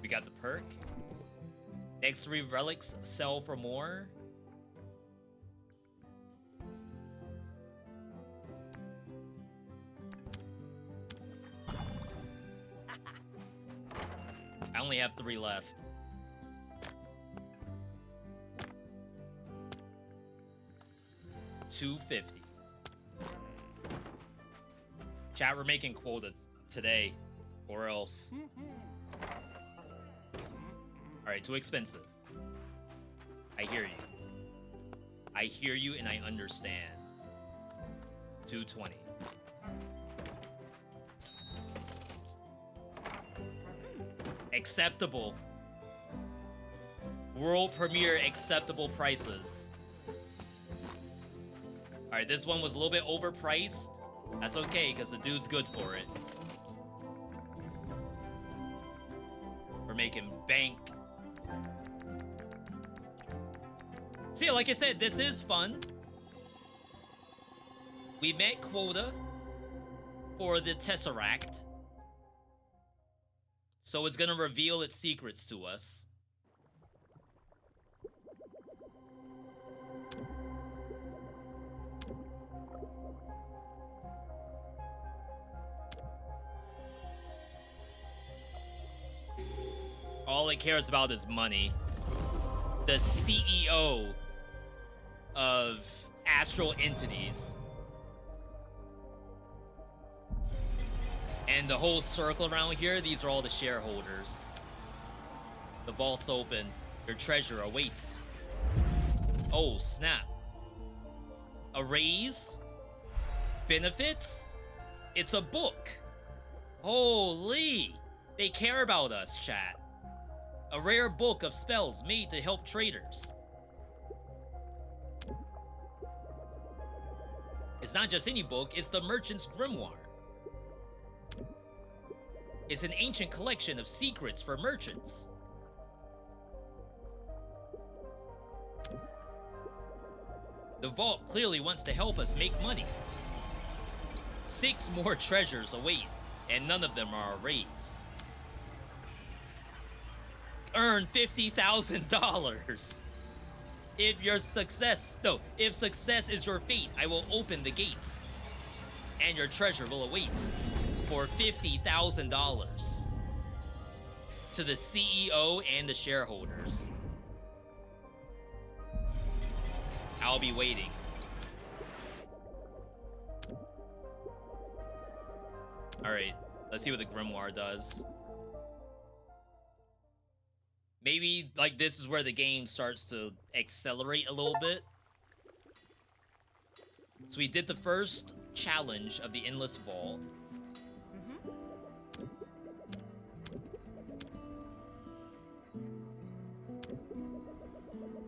We got the perk. Next 3 relics sell for more. I only have 3 left. 250. Chat, we're making quota today, or else. Alright, too expensive. I hear you. I hear you and I understand. 220. Acceptable. World premiere acceptable prices. Alright, this one was a little bit overpriced. That's okay, because the dude's good for it. We're making bank. See, like I said, this is fun. We met quota for the Tesseract. So it's gonna reveal its secrets to us. All it cares about is money. The CEO of astral entities. And the whole circle around here, these are all the shareholders. The vault's open. Your treasure awaits. Oh, snap. A raise? Benefits? It's a book. Holy! They care about us, chat. A rare book of spells made to help traders. It's not just any book, it's the Merchant's Grimoire. It's an ancient collection of secrets for merchants. The vault clearly wants to help us make money. 6 more treasures await, and none of them are a raise. Earn $50,000. If success is your fate, I will open the gates. And your treasure will await for $50,000 to the CEO and the shareholders. I'll be waiting. Alright, let's see what the Grimoire does. Maybe, like, this is where the game starts to accelerate a little bit. So we did the first challenge of the Endless Vault.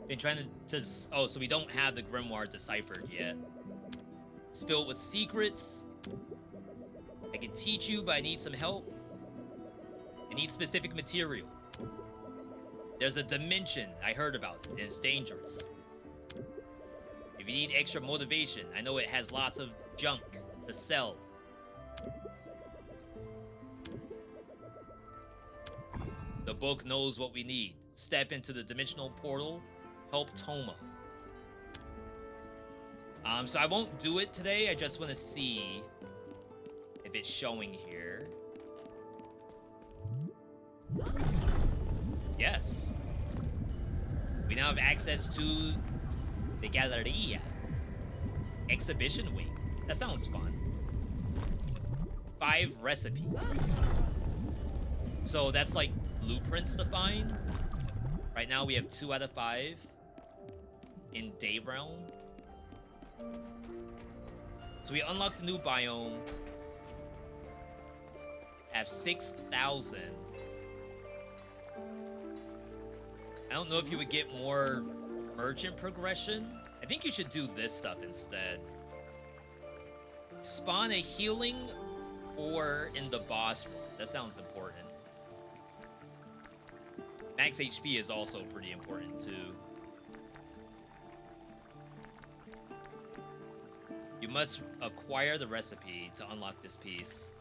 Been trying to... Oh, so we don't have the Grimoire deciphered yet. It's filled with secrets. I can teach you, but I need some help. I need specific material. There's a dimension, I heard about it, and it's dangerous. If you need extra motivation, I know it has lots of junk to sell. The book knows what we need. Step into the dimensional portal, help Toma. So I won't do it today, I just want to see if it's showing here. Yes. We now have access to the Galleria. Exhibition wing. That sounds fun. 5 recipes. So that's like blueprints to find. Right now we have 2 out of 5 in Day Realm. So we unlocked the new biome. Have 6,000. I don't know if you would get more merchant progression. I think you should do this stuff instead. Spawn a healing ore in the boss room. That sounds important. Max HP is also pretty important too. You must acquire the recipe to unlock this piece.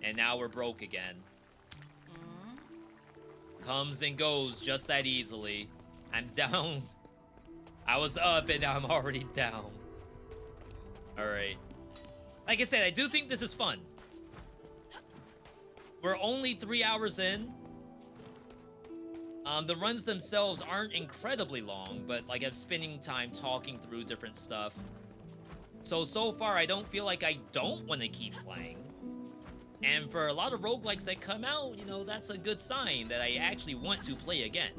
And now we're broke again. Comes and goes just that easily. I'm down. I was up and now I'm already down. Alright. Like I said, I do think this is fun. We're only 3 hours in. The runs themselves aren't incredibly long, but like I'm spending time talking through different stuff. So far, I don't feel like I don't want to keep playing. And for a lot of roguelikes that come out, you know, that's a good sign that I actually want to play again.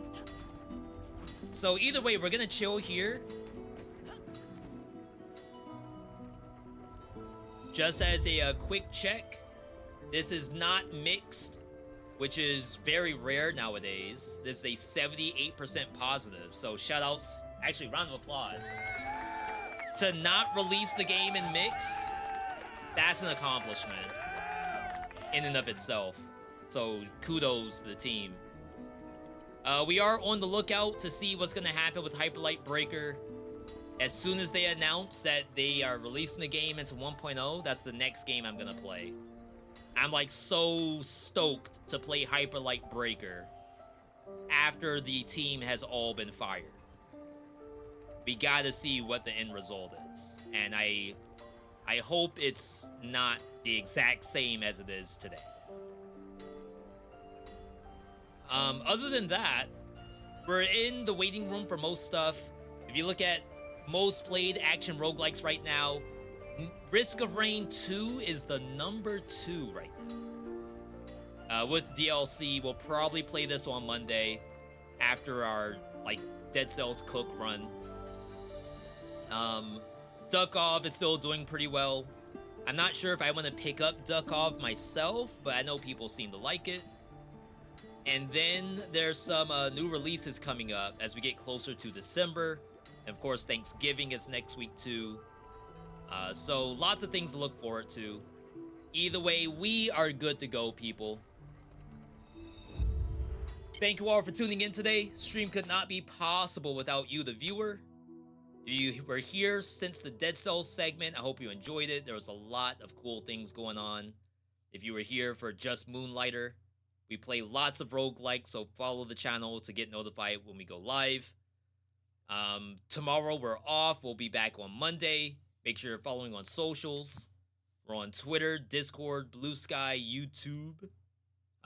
So either way, we're gonna chill here. Just as a quick check, this is not mixed, which is very rare nowadays. This is a 78% positive. So shoutouts, actually round of applause. To not release the game in mixed, that's an accomplishment in and of itself. So kudos to the team. We are on the lookout to see what's gonna happen with Hyperlight Breaker. As soon as they announce that they are releasing the game into 1.0, that's the next game I'm gonna play. I'm like so stoked to play Hyperlight Breaker after the team has all been fired. We gotta see what the end result is. And I hope it's not the exact same as it is today. Other than that, we're in the waiting room for most stuff. If you look at most played action roguelikes right now, Risk of Rain 2 is the number 2 right now. With DLC, we'll probably play this on Monday after our like Dead Cells Cook run. Duck Off is still doing pretty well. I'm not sure if I want to pick up Duck Off myself, but I know people seem to like it. And then there's some new releases coming up as we get closer to December. And of course, Thanksgiving is next week too. So lots of things to look forward to. Either way, we are good to go, people. Thank you all for tuning in today. Stream could not be possible without you, the viewer. If you were here since the Dead Cells segment, I hope you enjoyed it. There was a lot of cool things going on. If you were here for just Moonlighter, we play lots of roguelikes, so follow the channel to get notified when we go live. Tomorrow we're off. We'll be back on Monday. Make sure you're following on socials. We're on Twitter, Discord, Blue Sky, YouTube.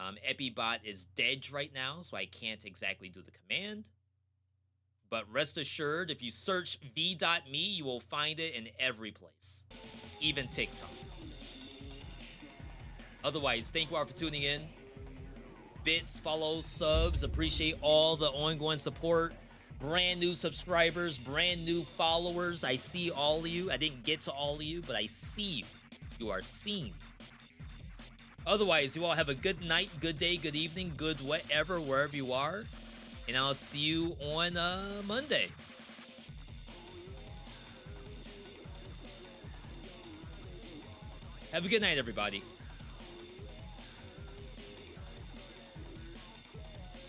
EpiBot is dead right now, so I can't exactly do the command. But rest assured, if you search veedotme, you will find it in every place, even TikTok. Otherwise, thank you all for tuning in. Bits, follows, subs, appreciate all the ongoing support. Brand new subscribers, brand new followers. I see all of you. I didn't get to all of you, but I see you. You are seen. Otherwise, you all have a good night, good day, good evening, good whatever, wherever you are. And I'll see you on Monday. Have a good night, everybody.